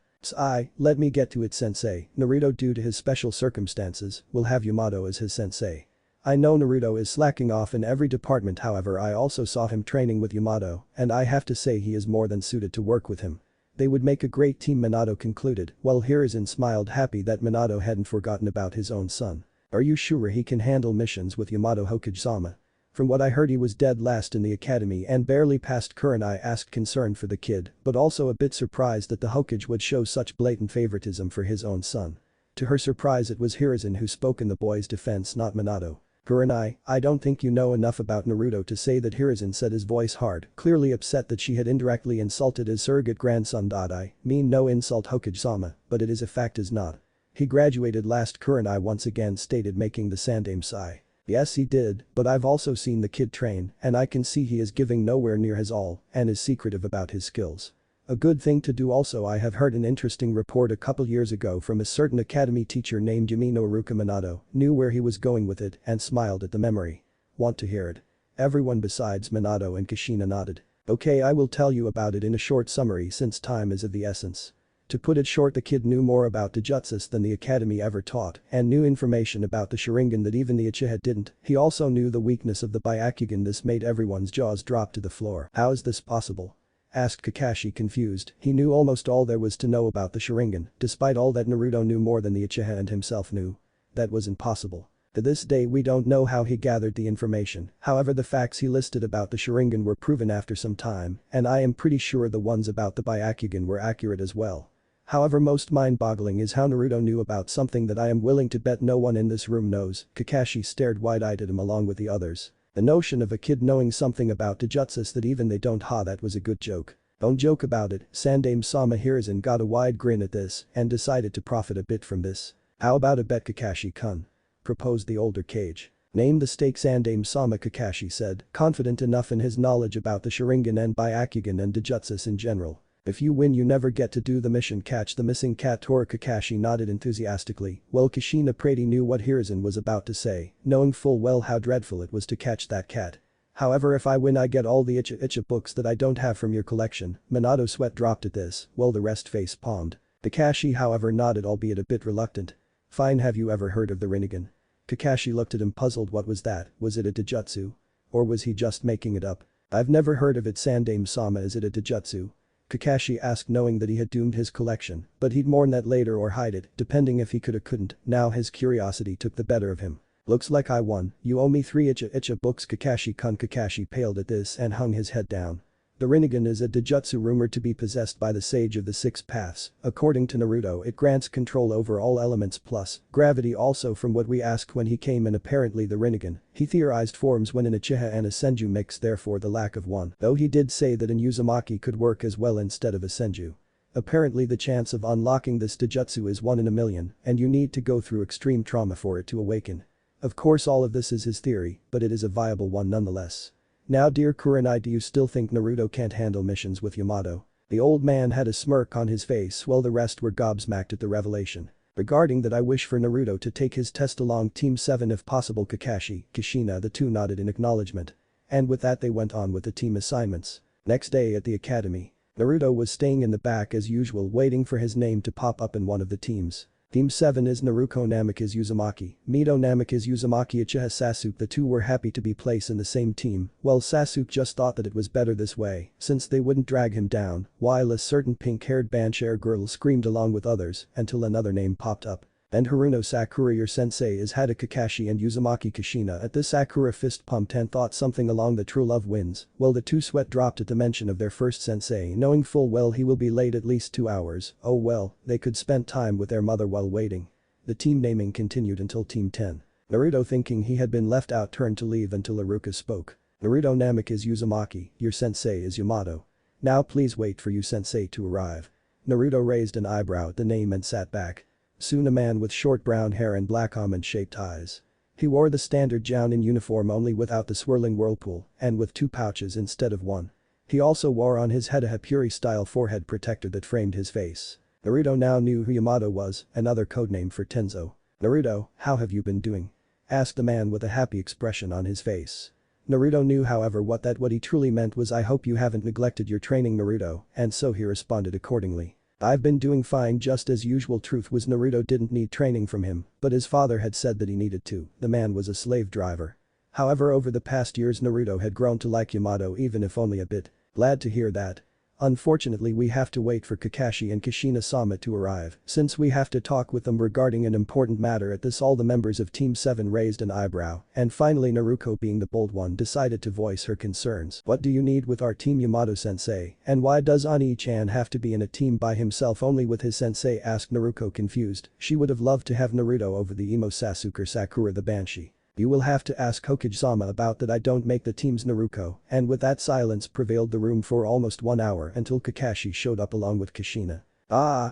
Let me get to it, sensei. Naruto, due to his special circumstances, will have Yamato as his sensei. I know Naruto is slacking off in every department, however I also saw him training with Yamato, and I have to say he is more than suited to work with him. They would make a great team, Minato concluded, while Hiruzen smiled, happy that Minato hadn't forgotten about his own son. Are you sure he can handle missions with Yamato, Hokage-sama? From what I heard he was dead last in the academy and barely passed. Kurenai asked, concerned for the kid, but also a bit surprised that the Hokage would show such blatant favoritism for his own son. To her surprise, it was Hiruzen who spoke in the boy's defense, not Minato. Kurenai, I don't think you know enough about Naruto to say that. Hiruzen said, his voice hard, clearly upset that she had indirectly insulted his surrogate grandson. I mean no insult, Hokage-sama, but it is a fact, is not. He graduated last, Kurenai once again stated, making the Sandaime sigh. Yes, he did, but I've also seen the kid train, and I can see he is giving nowhere near his all and is secretive about his skills. A good thing to do. Also, I have heard an interesting report a couple years ago from a certain academy teacher named Yamino Iruka. Minato knew where he was going with it and smiled at the memory. Want to hear it? Everyone besides Minato and Kushina nodded. Okay, I will tell you about it in a short summary since time is of the essence. To put it short, the kid knew more about Jujutsu than the academy ever taught and knew information about the Sharingan that even the Uchiha didn't. He also knew the weakness of the Byakugan. This made everyone's jaws drop to the floor. How is this possible? Asked Kakashi, confused. He knew almost all there was to know about the Sharingan, despite all that Naruto knew more than the Uchiha and himself knew. That was impossible. To this day we don't know how he gathered the information, however the facts he listed about the Sharingan were proven after some time, and I am pretty sure the ones about the Byakugan were accurate as well. However, most mind-boggling is how Naruto knew about something that I am willing to bet no one in this room knows. Kakashi stared wide-eyed at him along with the others. The notion of a kid knowing something about Jujutsu that even they don't, that was a good joke. Don't joke about it. Sandaime-sama. Hiruzen got a wide grin at this and decided to profit a bit from this. How about a bet, Kakashi-kun? Proposed the older Kage. Name the stakes, Sandaime-sama. Kakashi said, confident enough in his knowledge about the Sharingan and Byakugan and Jujutsu in general. If you win, you never get to do the mission, catch the missing cat. Tora. Kakashi nodded enthusiastically, while Kushina Prady knew what Hiruzen was about to say, knowing full well how dreadful it was to catch that cat. However, if I win, I get all the Icha books that I don't have from your collection. Minato sweat dropped at this, while the rest face palmed. Kakashi, however, nodded, albeit a bit reluctant. Fine, have you ever heard of the Rinnegan? Kakashi looked at him, puzzled. What was that? Was it a Jujutsu? Or was he just making it up? I've never heard of it, Sandaime-sama. Is it a Jujutsu? Kakashi asked, knowing that he had doomed his collection, but he'd mourn that later or hide it, depending if he could or couldn't. Now his curiosity took the better of him. Looks like I won. You owe me 3 Icha books, Kakashi-kun. Kakashi paled at this and hung his head down. The Rinnegan is a Jujutsu rumored to be possessed by the Sage of the Six Paths. According to Naruto, it grants control over all elements plus gravity. Also, from what we asked when he came in, apparently the Rinnegan, he theorized, forms when an Uchiha and a Senju mix, therefore the lack of one. Though he did say that an Uzumaki could work as well instead of a Senju. Apparently the chance of unlocking this Jujutsu is 1 in a million, and you need to go through extreme trauma for it to awaken. Of course, all of this is his theory, but it is a viable one nonetheless. Now, dear Kurenai, do you still think Naruto can't handle missions with Yamato? The old man had a smirk on his face while the rest were gobsmacked at the revelation. Regarding that, I wish for Naruto to take his test along Team 7 if possible. Kakashi, Kushina, the two nodded in acknowledgement. And with that they went on with the team assignments. Next day at the academy. Naruto was staying in the back as usual waiting for his name to pop up in one of the teams. Team 7 is Naruto Namikaze Uzumaki, Mito Namikaze Uzumaki Uchiha Sasuke. The two were happy to be placed in the same team, well Sasuke just thought that it was better this way, since they wouldn't drag him down, while a certain pink-haired banshare girl screamed along with others until another name popped up. And Haruno Sakura, your sensei is Hada Kakashi and Uzumaki Kushina. At this Sakura fist pumped and thought something along the true love wins, well the two sweat dropped at the mention of their first sensei knowing full well he will be late at least 2 hours, oh well, they could spend time with their mother while waiting. The team naming continued until Team 10. Naruto thinking he had been left out turned to leave until Iruka spoke. Naruto Namikaze Uzumaki, your sensei is Yamato. Now please wait for you sensei to arrive. Naruto raised an eyebrow at the name and sat back. Soon a man with short brown hair and black almond-shaped eyes. He wore the standard Jounin uniform only without the swirling whirlpool and with 2 pouches instead of 1. He also wore on his head a Hapuri-style forehead protector that framed his face. Naruto now knew who Yamato was, another codename for Tenzo. Naruto, how have you been doing? Asked the man with a happy expression on his face. Naruto knew however what he truly meant was I hope you haven't neglected your training Naruto, and so he responded accordingly. I've been doing fine just as usual. Truth was Naruto didn't need training from him, but his father had said that he needed to. The man was a slave driver. However over the past years Naruto had grown to like Yamato even if only a bit. Glad to hear that. Unfortunately we have to wait for Kakashi and Kushina-sama to arrive, since we have to talk with them regarding an important matter. At this all the members of Team 7 raised an eyebrow, and finally Naruto being the bold one decided to voice her concerns. What do you need with our team Yamato-sensei, and why does Ani-chan have to be in a team by himself only with his sensei asked Naruto confused. She would have loved to have Naruto over the emo Sasuke or Sakura the Banshee. You will have to ask Hokage-sama about that. I don't make the teams Naruto, and with that silence prevailed the room for almost 1 hour until Kakashi showed up along with Kushina.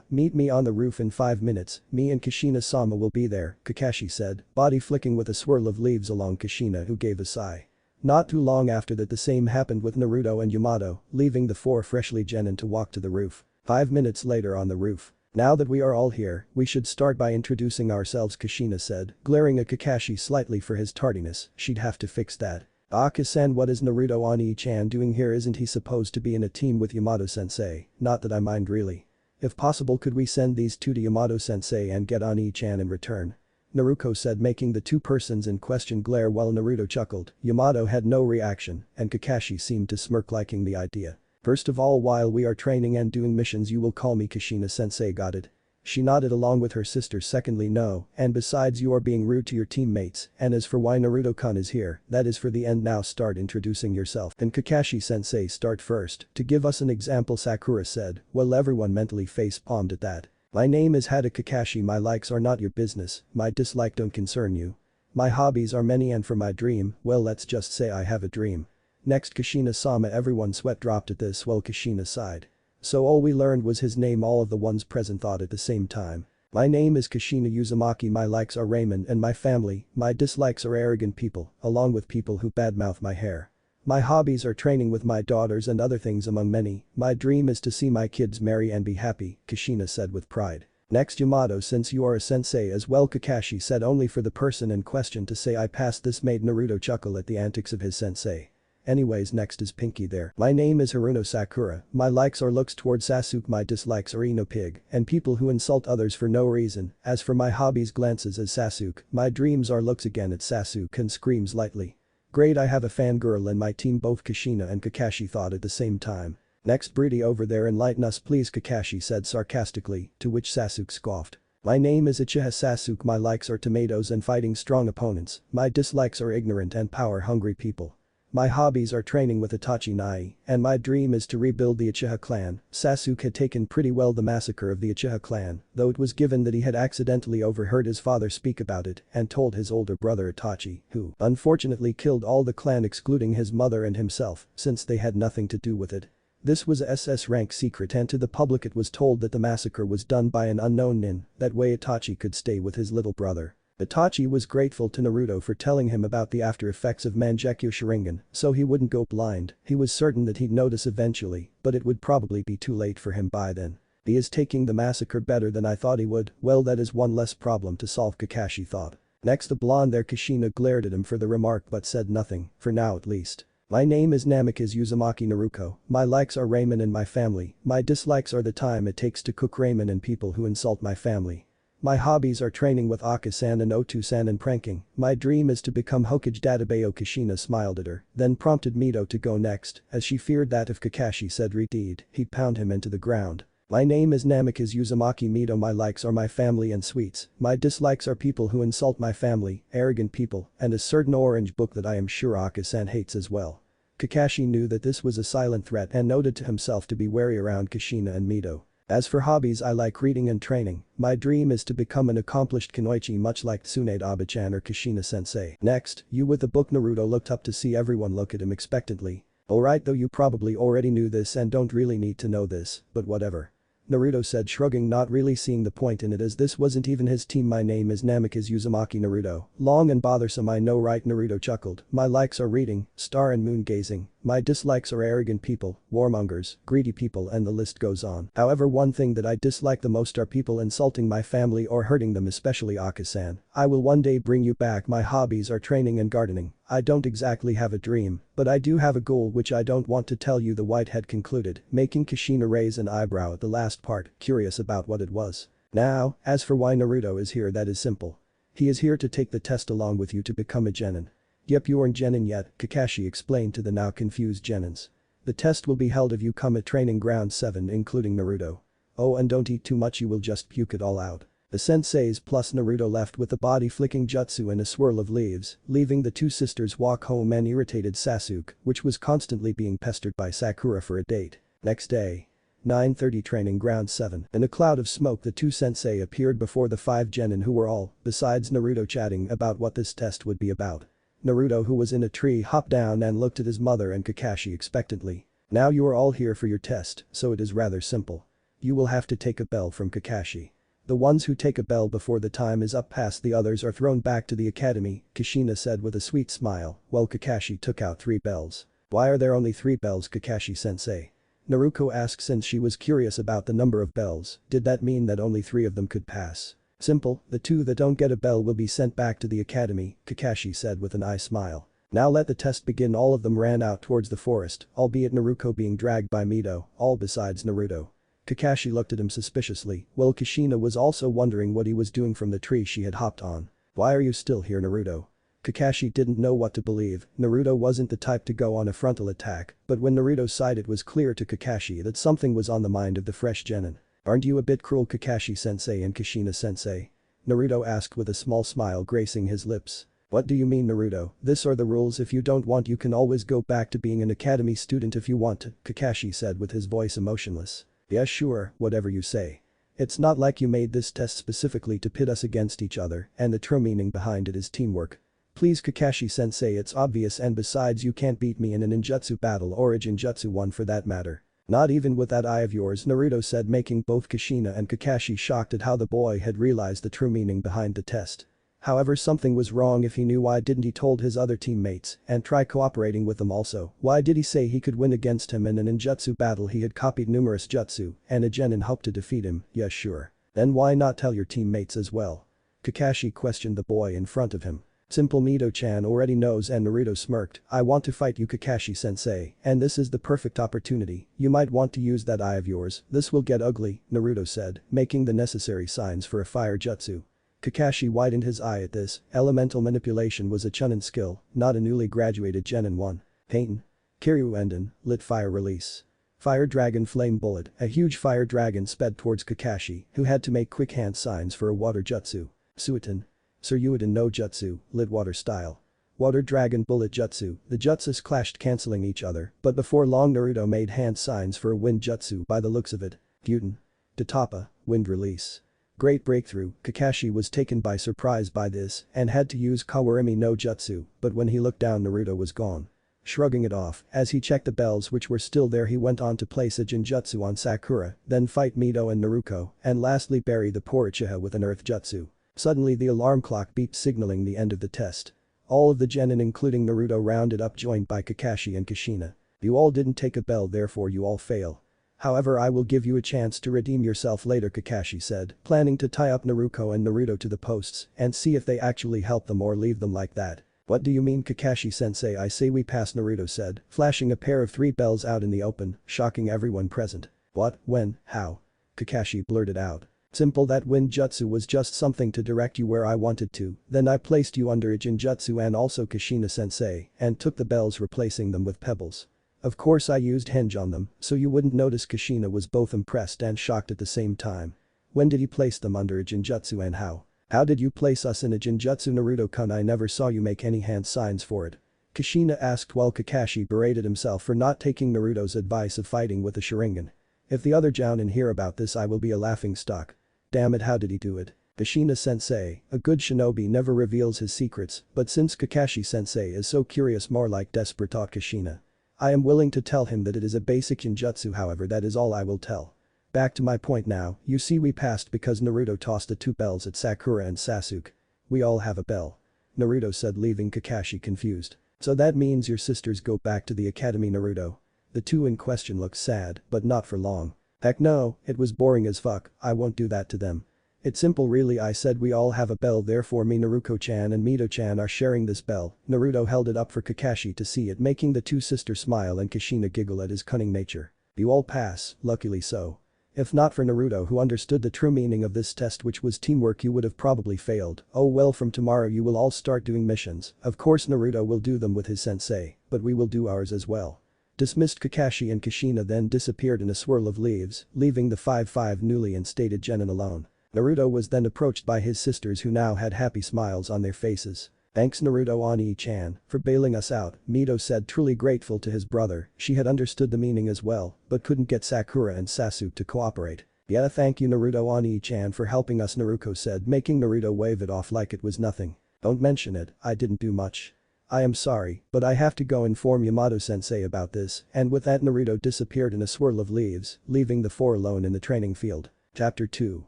Meet me on the roof in 5 minutes, me and Kushina-sama will be there, Kakashi said, body flicking with a swirl of leaves along Kushina who gave a sigh. Not too long after that the same happened with Naruto and Yamato, leaving the 4 freshly genin to walk to the roof. 5 minutes later on the roof. Now that we are all here, we should start by introducing ourselves Kushina said, glaring at Kakashi slightly for his tardiness. She'd have to fix that. Aka-san, what is Naruto Ani-chan doing here? Isn't he supposed to be in a team with Yamato-sensei? Not that I mind really. If possible could we send these two to Yamato-sensei and get Ani-chan in return? Naruto said making the 2 persons in question glare while Naruto chuckled. Yamato had no reaction and Kakashi seemed to smirk liking the idea. First of all while we are training and doing missions you will call me Kushina-sensei, got it? She nodded along with her sister. Secondly no, and besides you are being rude to your teammates, and as for why Naruto-kun is here, that is for the end. Now start introducing yourself. And Kakashi-sensei start first, to give us an example Sakura said, well everyone mentally face-palmed at that. My name is Hada Kakashi, my likes are not your business, my dislike don't concern you. My hobbies are many and for my dream, well let's just say I have a dream. Next Kushina-sama, everyone sweat dropped at this while Kushina sighed. So all we learned was his name. All of the ones present thought at the same time. My name is Kushina Uzumaki, my likes are ramen and my family, my dislikes are arrogant people, along with people who badmouth my hair. My hobbies are training with my daughters and other things among many, my dream is to see my kids marry and be happy, Kushina said with pride. Next Yamato, since you are a sensei as well, Kakashi said only for the person in question to say I passed. This made Naruto chuckle at the antics of his sensei. Anyways next is Pinky there. My name is Haruno Sakura, my likes are looks toward Sasuke, my dislikes are Ino Pig and people who insult others for no reason. As for my hobbies, glances at Sasuke, my dreams are looks again at Sasuke and screams lightly. Great, I have a fangirl in my team. Both Kushina and Kakashi thought at the same time. Next Breedy over there, enlighten us please, Kakashi said sarcastically, to which Sasuke scoffed. My name is Uchiha Sasuke, my likes are tomatoes and fighting strong opponents, my dislikes are ignorant and power-hungry people. My hobbies are training with Itachi Nai, and my dream is to rebuild the Uchiha clan. Sasuke had taken pretty well the massacre of the Uchiha clan, though it was given that he had accidentally overheard his father speak about it and told his older brother Itachi, who unfortunately killed all the clan excluding his mother and himself, since they had nothing to do with it. This was a SS rank secret and to the public it was told that the massacre was done by an unknown nin, that way Itachi could stay with his little brother. Itachi was grateful to Naruto for telling him about the after effects of Mangekyo Sharingan, so he wouldn't go blind. He was certain that he'd notice eventually, but it would probably be too late for him by then. He is taking the massacre better than I thought he would. Well, that is one less problem to solve, Kakashi thought. Next the blonde there, Kushina glared at him for the remark but said nothing, for now at least. My name is Namikaze Uzumaki Naruto. My likes are ramen and my family. My dislikes are the time it takes to cook ramen and people who insult my family. My hobbies are training with Aka-san and Otu-san and pranking. My dream is to become Hokage Databeo. Kushina smiled at her, then prompted Mito to go next, as she feared that if Kakashi said redeed, he'd pound him into the ground. My name is Namikaze Uzumaki Mito. My likes are my family and sweets. My dislikes are people who insult my family, arrogant people, and a certain orange book that I am sure Aka-san hates as well. Kakashi knew that this was a silent threat and noted to himself to be wary around Kushina and Mito. As for hobbies, I like reading and training. My dream is to become an accomplished kunoichi much like Tsunade Abe-chan or Kushina-sensei. Next, you with the book. Naruto looked up to see everyone look at him expectantly. Alright, though you probably already knew this and don't really need to know this, but whatever. Naruto said, shrugging, not really seeing the point in it as this wasn't even his team. My name is Namikaze Uzumaki Naruto. Long and bothersome, I know, right? Naruto chuckled. My likes are reading, star and moon gazing. My dislikes are arrogant people, warmongers, greedy people, and the list goes on. However, one thing that I dislike the most are people insulting my family or hurting them, especially Aka-san. I will one day bring you back. My hobbies are training and gardening. I don't exactly have a dream, but I do have a goal which I don't want to tell you, the whitehead concluded, making Kushina raise an eyebrow at the last part, curious about what it was. Now, as for why Naruto is here, that is simple. He is here to take the test along with you to become a genin. Yep, you aren't genin yet, Kakashi explained to the now confused genins. The test will be held if you come at training ground 7 including Naruto. Oh, and don't eat too much, you will just puke it all out. The senseis plus Naruto left with the body flicking jutsu and a swirl of leaves, leaving the two sisters walk home and irritated Sasuke, which was constantly being pestered by Sakura for a date. Next day. 9:30 training ground 7. In a cloud of smoke, the two sensei appeared before the 5 genin who were all, besides Naruto, chatting about what this test would be about. Naruto, who was in a tree, hopped down and looked at his mother and Kakashi expectantly. Now you are all here for your test, so it is rather simple. You will have to take a bell from Kakashi. The ones who take a bell before the time is up past the others are thrown back to the academy, Kushina said with a sweet smile, while Kakashi took out 3 bells. Why are there only 3 bells, Kakashi-sensei? Naruto asked since she was curious about the number of bells. Did that mean that only 3 of them could pass? Simple, the 2 that don't get a bell will be sent back to the academy, Kakashi said with an eye smile. Now let the test begin. All of them ran out towards the forest, albeit Naruto being dragged by Mito, all besides Naruto. Kakashi looked at him suspiciously, while Kushina was also wondering what he was doing from the tree she had hopped on. Why are you still here, Naruto? Kakashi didn't know what to believe. Naruto wasn't the type to go on a frontal attack, but when Naruto's side, it was clear to Kakashi that something was on the mind of the fresh genin. Aren't you a bit cruel, Kakashi-sensei and Kushina-sensei? Naruto asked with a small smile gracing his lips. What do you mean, Naruto? This are the rules. If you don't want, you can always go back to being an academy student if you want to, Kakashi said with his voice emotionless. Yeah, sure, whatever you say. It's not like you made this test specifically to pit us against each other, and the true meaning behind it is teamwork. Please, Kakashi-sensei, it's obvious, and besides, you can't beat me in a ninjutsu battle or a genjutsu one for that matter. Not even with that eye of yours, Naruto said, making both Kushina and Kakashi shocked at how the boy had realized the true meaning behind the test. However, something was wrong. If he knew, why didn't he told his other teammates and try cooperating with them also? Why did he say he could win against him in a ninjutsu battle? He had copied numerous jutsu and a genin hoped to defeat him. Yeah, sure. Then why not tell your teammates as well? Kakashi questioned the boy in front of him. Simple, Mito-chan already knows, and Naruto smirked. I want to fight you, Kakashi-sensei, and this is the perfect opportunity. You might want to use that eye of yours. This will get ugly, Naruto said, making the necessary signs for a fire jutsu. Kakashi widened his eye at this. Elemental manipulation was a chunin skill, not a newly graduated genin one. Pain. Kiryu Enden, lit fire release. Fire dragon flame bullet. A huge fire dragon sped towards Kakashi, who had to make quick hand signs for a water jutsu. Suiton. Suryuiden no jutsu, lit water style. Water dragon bullet jutsu. The jutsus clashed, cancelling each other, but before long Naruto made hand signs for a wind jutsu by the looks of it. Gyuten. Tatapa, wind release. Great breakthrough. Kakashi was taken by surprise by this and had to use Kawarimi no jutsu, but when he looked down, Naruto was gone. Shrugging it off, as he checked the bells which were still there, he went on to place a genjutsu on Sakura, then fight Mito and Naruto, and lastly bury the poor Uchiha with an earth jutsu. Suddenly the alarm clock beeped, signaling the end of the test. All of the genin including Naruto rounded up, joined by Kakashi and Kushina. You all didn't take a bell, therefore you all fail. However, I will give you a chance to redeem yourself later, Kakashi said, planning to tie up Naruto and Naruto to the posts and see if they actually help them or leave them like that. What do you mean Kakashi-sensei? I say we pass, Naruto said, flashing a pair of 3 bells out in the open, shocking everyone present. What, when, how? Kakashi blurted out. Simple, that wind jutsu was just something to direct you where I wanted to, then I placed you under a Jinjutsu and also Kushina-sensei, and took the bells replacing them with pebbles. Of course I used henge on them, so you wouldn't notice. Kushina was both impressed and shocked at the same time. When did he place them under a Jinjutsu and how? How did you place us in a Jinjutsu, Naruto-kun? I never saw you make any hand signs for it. Kushina asked while Kakashi berated himself for not taking Naruto's advice of fighting with a Sharingan. If the other Jounin hear about this, I will be a laughingstock. Damn it, how did he do it? Kushina-sensei, a good shinobi never reveals his secrets, but since Kakashi-sensei is so curious, more like desperate, thought Kushina. I am willing to tell him that it is a basic Jinjutsu, however that is all I will tell. Back to my point now, you see we passed because Naruto tossed the 2 bells at Sakura and Sasuke. We all have a bell. Naruto said, leaving Kakashi confused. So that means your sisters go back to the academy, Naruto? The 2 in question looked sad, but not for long. Heck no, it was boring as fuck, I won't do that to them. It's simple really, I said we all have a bell, therefore me, Naruto-chan and Mito-chan are sharing this bell. Naruto held it up for Kakashi to see it, making the 2 sisters smile and Kushina giggle at his cunning nature. You all pass, luckily so. If not for Naruto, who understood the true meaning of this test, which was teamwork, you would have probably failed. Oh well, from tomorrow you will all start doing missions. Of course Naruto will do them with his sensei, but we will do ours as well. Dismissed. Kakashi and Kushina then disappeared in a swirl of leaves, leaving the 5 newly instated genin alone. Naruto was then approached by his sisters, who now had happy smiles on their faces. Thanks Naruto Oni-chan for bailing us out, Mito said, truly grateful to his brother. She had understood the meaning as well, but couldn't get Sakura and Sasuke to cooperate. Yeah, thank you Naruto Oni-chan for helping us, Naruto said, making Naruto wave it off like it was nothing. Don't mention it, I didn't do much. I am sorry, but I have to go inform Yamato-sensei about this, and with that Naruto disappeared in a swirl of leaves, leaving the 4 alone in the training field. Chapter 2.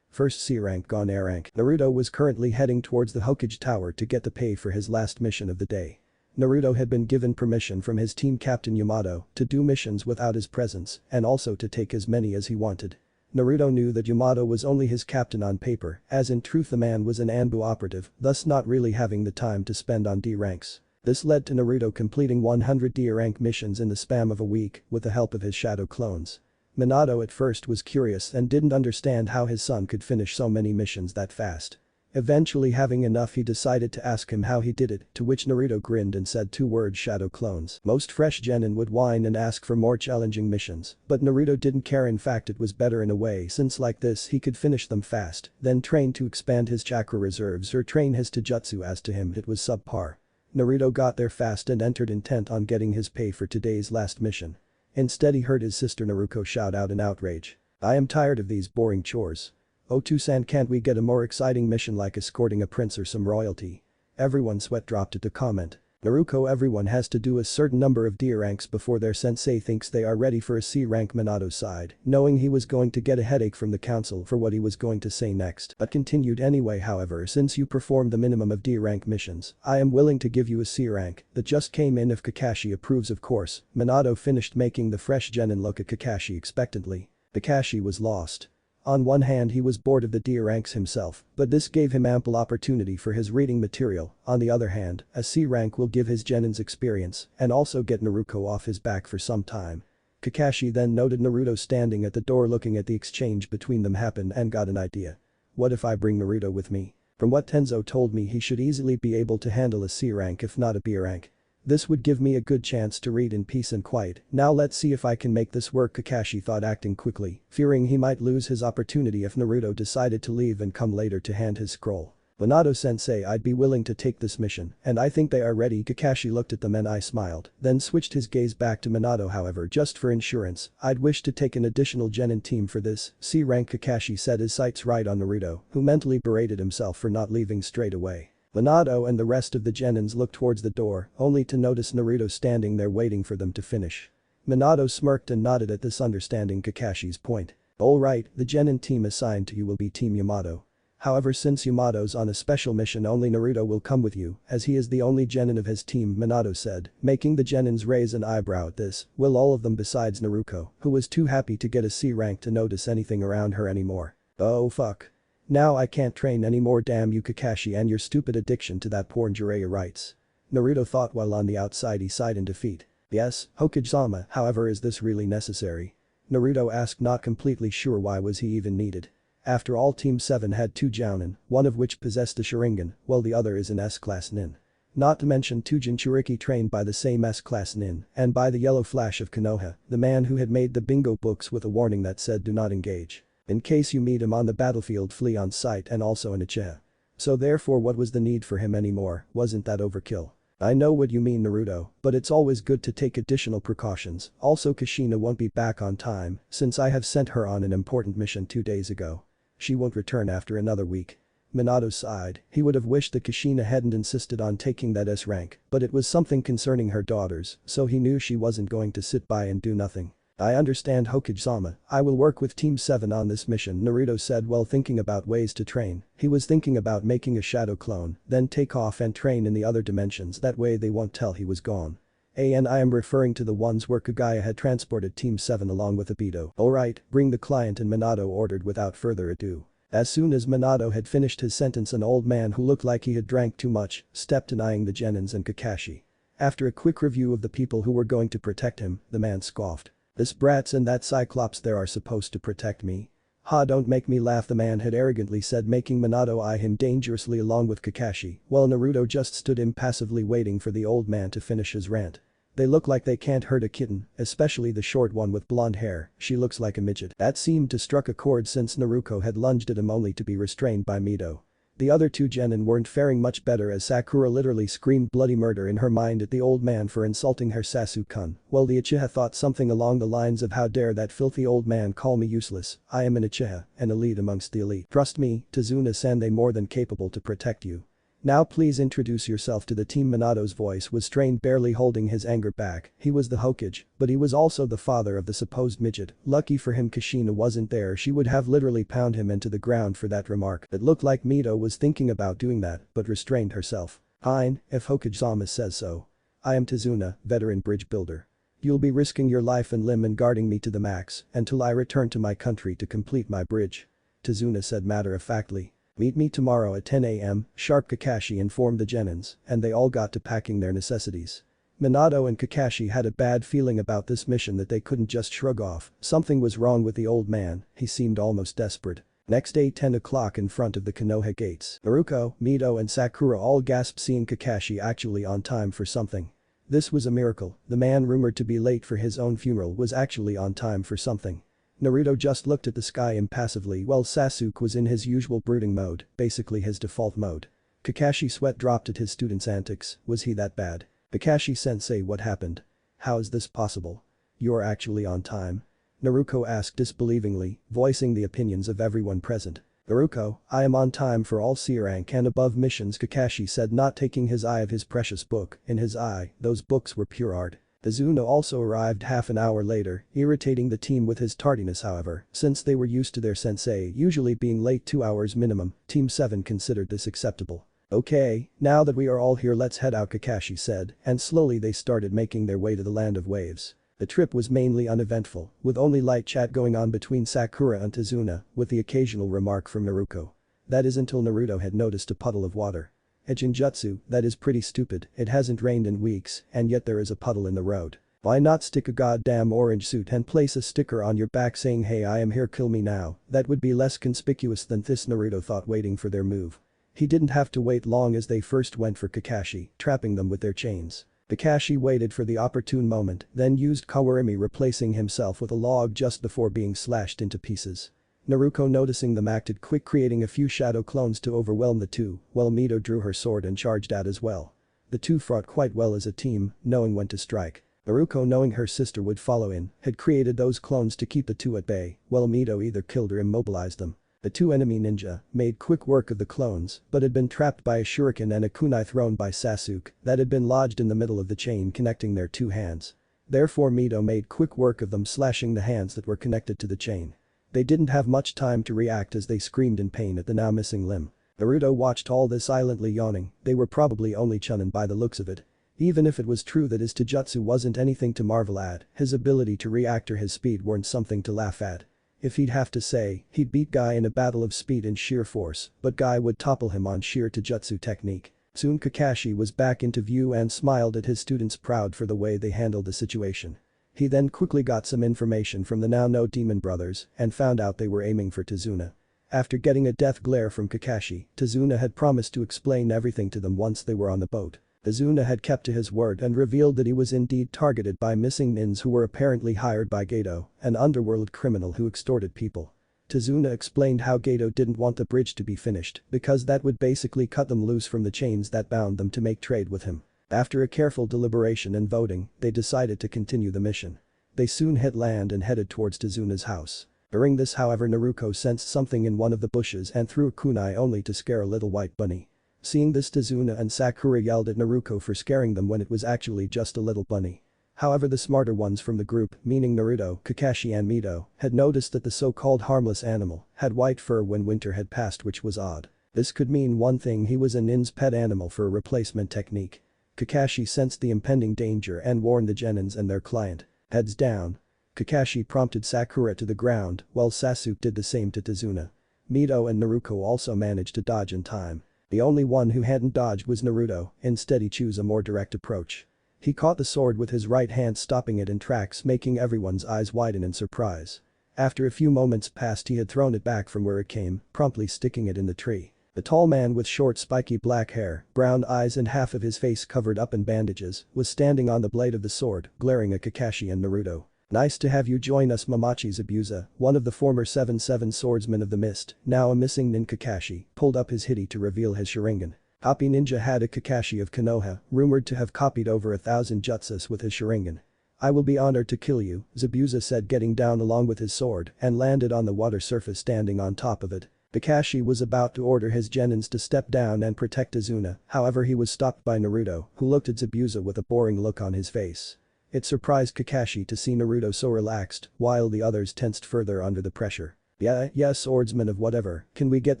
First C rank gone A rank. Naruto was currently heading towards the Hokage Tower to get the pay for his last mission of the day. Naruto had been given permission from his team captain Yamato to do missions without his presence and also to take as many as he wanted. Naruto knew that Yamato was only his captain on paper, as in truth the man was an Anbu operative, thus not really having the time to spend on D ranks. This led to Naruto completing 100 D rank missions in the span of a week with the help of his shadow clones. Minato at first was curious and didn't understand how his son could finish so many missions that fast. Eventually, having enough, he decided to ask him how he did it, to which Naruto grinned and said 2 words: shadow clones. Most fresh genin would whine and ask for more challenging missions, but Naruto didn't care. In fact, it was better in a way, since like this he could finish them fast, then train to expand his chakra reserves or train his taijutsu. As to him, it was subpar. Naruto got there fast and entered intent on getting his pay for today's last mission. Instead, he heard his sister Naruko shout out in outrage. I am tired of these boring chores. Otu-san, can't we get a more exciting mission like escorting a prince or some royalty? Everyone sweat dropped at the comment. Naruko, everyone has to do a certain number of D ranks before their sensei thinks they are ready for a C rank. Minato sighed, knowing he was going to get a headache from the council for what he was going to say next, but continued anyway. However, since you performed the minimum of D rank missions, I am willing to give you a C rank that just came in if Kakashi approves, of course. Minato finished making the fresh genin look at Kakashi expectantly. Kakashi was lost. On one hand, he was bored of the D ranks himself, but this gave him ample opportunity for his reading material. On the other hand, a C rank will give his genin's experience and also get Naruto off his back for some time. Kakashi then noted Naruto standing at the door looking at the exchange between them happen and got an idea. What if I bring Naruto with me? From what Tenzo told me, he should easily be able to handle a C rank if not a B rank. This would give me a good chance to read in peace and quiet. Now let's see if I can make this work, Kakashi thought, acting quickly, fearing he might lose his opportunity if Naruto decided to leave and come later to hand his scroll. Minato-sensei, I'd be willing to take this mission, and I think they are ready. Kakashi looked at them and I smiled, then switched his gaze back to Minato. However, just for insurance, I'd wish to take an additional genin team for this C rank. Kakashi set his sights right on Naruto, who mentally berated himself for not leaving straight away. Minato and the rest of the genins looked towards the door, only to notice Naruto standing there waiting for them to finish. Minato smirked and nodded at this, understanding Kakashi's point. Alright, the genin team assigned to you will be Team Yamato. However, since Yamato's on a special mission, only Naruto will come with you, as he is the only genin of his team, Minato said, making the genins raise an eyebrow at this. Will all of them besides Naruto, who was too happy to get a C rank to notice anything around her anymore. Oh fuck. Now I can't train anymore, damn you Kakashi and your stupid addiction to that porn, Jiraiya writes. Naruto thought while on the outside he sighed in defeat. Yes, Hokage-sama, however is this really necessary? Naruto asked, not completely sure why was he even needed. After all, Team 7 had 2 Jounin, one of which possessed a Sharingan, while the other is an S-class nin. Not to mention 2 Jinchuriki trained by the same S-class nin and by the yellow flash of Konoha, the man who had made the bingo books with a warning that said do not engage. In case you meet him on the battlefield, flee on sight, and also an Uchiha. So therefore, what was the need for him anymore? Wasn't that overkill? I know what you mean, Naruto, but it's always good to take additional precautions. Also, Kushina won't be back on time since I have sent her on an important mission 2 days ago. She won't return after another week. Minato sighed. He would have wished that Kushina hadn't insisted on taking that S rank, but it was something concerning her daughters, so he knew she wasn't going to sit by and do nothing. I understand, Hokage-sama. I will work with Team 7 on this mission, Naruto said while thinking about ways to train. He was thinking about making a shadow clone, then take off and train in the other dimensions, that way they won't tell he was gone. And I am referring to the ones where Kaguya had transported Team 7 along with Obito. Alright, bring the client, and Minato ordered without further ado. As soon as Minato had finished his sentence, an old man who looked like he had drank too much stepped in, eyeing the Genins and Kakashi. After a quick review of the people who were going to protect him, the man scoffed. This brats and that Cyclops there are supposed to protect me? Ha, don't make me laugh, the man had arrogantly said, making Minato eye him dangerously along with Kakashi, while Naruto just stood impassively waiting for the old man to finish his rant. They look like they can't hurt a kitten, especially the short one with blonde hair, she looks like a midget. That seemed to struck a chord since Naruto had lunged at him only to be restrained by Mito. The other 2 genin weren't faring much better as Sakura literally screamed bloody murder in her mind at the old man for insulting her Sasuke-kun, while the Uchiha thought something along the lines of how dare that filthy old man call me useless, I am an Uchiha, an elite amongst the elite. Trust me, Tazuna-san, they more than capable to protect you. Now please introduce yourself to the team. Minato's voice was strained, barely holding his anger back. He was the Hokage, but he was also the father of the supposed midget. Lucky for him Kushina wasn't there, she would have literally pounded him into the ground for that remark. It looked like Mito was thinking about doing that, but restrained herself. Fine, if Hokage-sama says so. I am Tazuna, veteran bridge builder. You'll be risking your life and limb and guarding me to the max until I return to my country to complete my bridge. Tazuna said matter-of-factly. Meet me tomorrow at 10 a.m, sharp, Kakashi informed the Genins, and they all got to packing their necessities. Minato and Kakashi had a bad feeling about this mission that they couldn't just shrug off. Something was wrong with the old man, he seemed almost desperate. Next day, 10 o'clock, in front of the Konoha gates. Naruto, Mito and Sakura all gasped seeing Kakashi actually on time for something. This was a miracle. The man rumored to be late for his own funeral was actually on time for something. Naruto just looked at the sky impassively while Sasuke was in his usual brooding mode, basically his default mode. Kakashi sweat dropped at his student's antics. Was he that bad? Kakashi-sensei, what happened? How is this possible? You're actually on time? Naruto asked disbelievingly, voicing the opinions of everyone present. Naruto, I am on time for all C rank and above missions, Kakashi said, not taking his eye of his precious book. In his eye, those books were pure art. Tazuna also arrived half an hour later, irritating the team with his tardiness. However, since they were used to their sensei usually being late 2 hours minimum, Team 7 considered this acceptable. Okay, now that we are all here, let's head out, Kakashi said, and slowly they started making their way to the land of waves. The trip was mainly uneventful, with only light chat going on between Sakura and Tazuna, with the occasional remark from Naruto. That is until Naruto had noticed a puddle of water. A Jinjutsu, that is pretty stupid, it hasn't rained in weeks and yet there is a puddle in the road. Why not stick a goddamn orange suit and place a sticker on your back saying hey I am here, kill me now? That would be less conspicuous than this, Naruto thought, waiting for their move. He didn't have to wait long as they first went for Kakashi, trapping them with their chains. Kakashi waited for the opportune moment, then used Kawarimi, replacing himself with a log just before being slashed into pieces. Naruto, noticing them, acted quick, creating a few shadow clones to overwhelm the two, while Mito drew her sword and charged out as well. The two fought quite well as a team, knowing when to strike. Naruto, knowing her sister would follow in, had created those clones to keep the two at bay, while Mito either killed or immobilized them. The two enemy ninja made quick work of the clones but had been trapped by a shuriken and a kunai thrown by Sasuke that had been lodged in the middle of the chain connecting their two hands. Therefore Mito made quick work of them, slashing the hands that were connected to the chain. They didn't have much time to react as they screamed in pain at the now missing limb. Naruto watched all this silently, yawning. They were probably only chunin by the looks of it. Even if it was true that his taijutsu wasn't anything to marvel at, his ability to react or his speed weren't something to laugh at. If he'd have to say, he'd beat Guy in a battle of speed and sheer force, but Guy would topple him on sheer taijutsu technique. Soon Kakashi was back into view and smiled at his students, proud for the way they handled the situation. He then quickly got some information from the now-no Demon Brothers and found out they were aiming for Tazuna. After getting a death glare from Kakashi, Tazuna had promised to explain everything to them once they were on the boat. Tazuna had kept to his word and revealed that he was indeed targeted by missing nins who were apparently hired by Gato, an underworld criminal who extorted people. Tazuna explained how Gato didn't want the bridge to be finished because that would basically cut them loose from the chains that bound them to make trade with him. After a careful deliberation and voting, they decided to continue the mission. They soon hit land and headed towards Tazuna's house. During this, however, Naruto sensed something in one of the bushes and threw a kunai only to scare a little white bunny. Seeing this, Tazuna and Sakura yelled at Naruto for scaring them when it was actually just a little bunny. However, the smarter ones from the group, meaning Naruto, Kakashi and Mito, had noticed that the so-called harmless animal had white fur when winter had passed, which was odd. This could mean one thing: he was a nin's pet animal for a replacement technique. Kakashi sensed the impending danger and warned the genins and their client. Heads down. Kakashi prompted Sakura to the ground while Sasuke did the same to Tazuna. Mito and Naruto also managed to dodge in time. The only one who hadn't dodged was Naruto. Instead, he chose a more direct approach. He caught the sword with his right hand, stopping it in tracks, making everyone's eyes widen in surprise. After a few moments passed, he had thrown it back from where it came, promptly sticking it in the tree. The tall man with short spiky black hair, brown eyes and half of his face covered up in bandages was standing on the blade of the sword, glaring at Kakashi and Naruto. "Nice to have you join us, Mamachi." Zabuza, one of the former 7-7 swordsmen of the mist, now a missing nin Kakashi, pulled up his hitty to reveal his Sharingan. Happy Ninja had a Kakashi of Konoha, rumored to have copied over 1,000 jutsus with his Sharingan. "I will be honored to kill you," Zabuza said, getting down along with his sword and landed on the water surface, standing on top of it. Kakashi was about to order his genins to step down and protect Tazuna, however he was stopped by Naruto, who looked at Zabuza with a boring look on his face. It surprised Kakashi to see Naruto so relaxed, while the others tensed further under the pressure. Yes, swordsman of whatever, can we get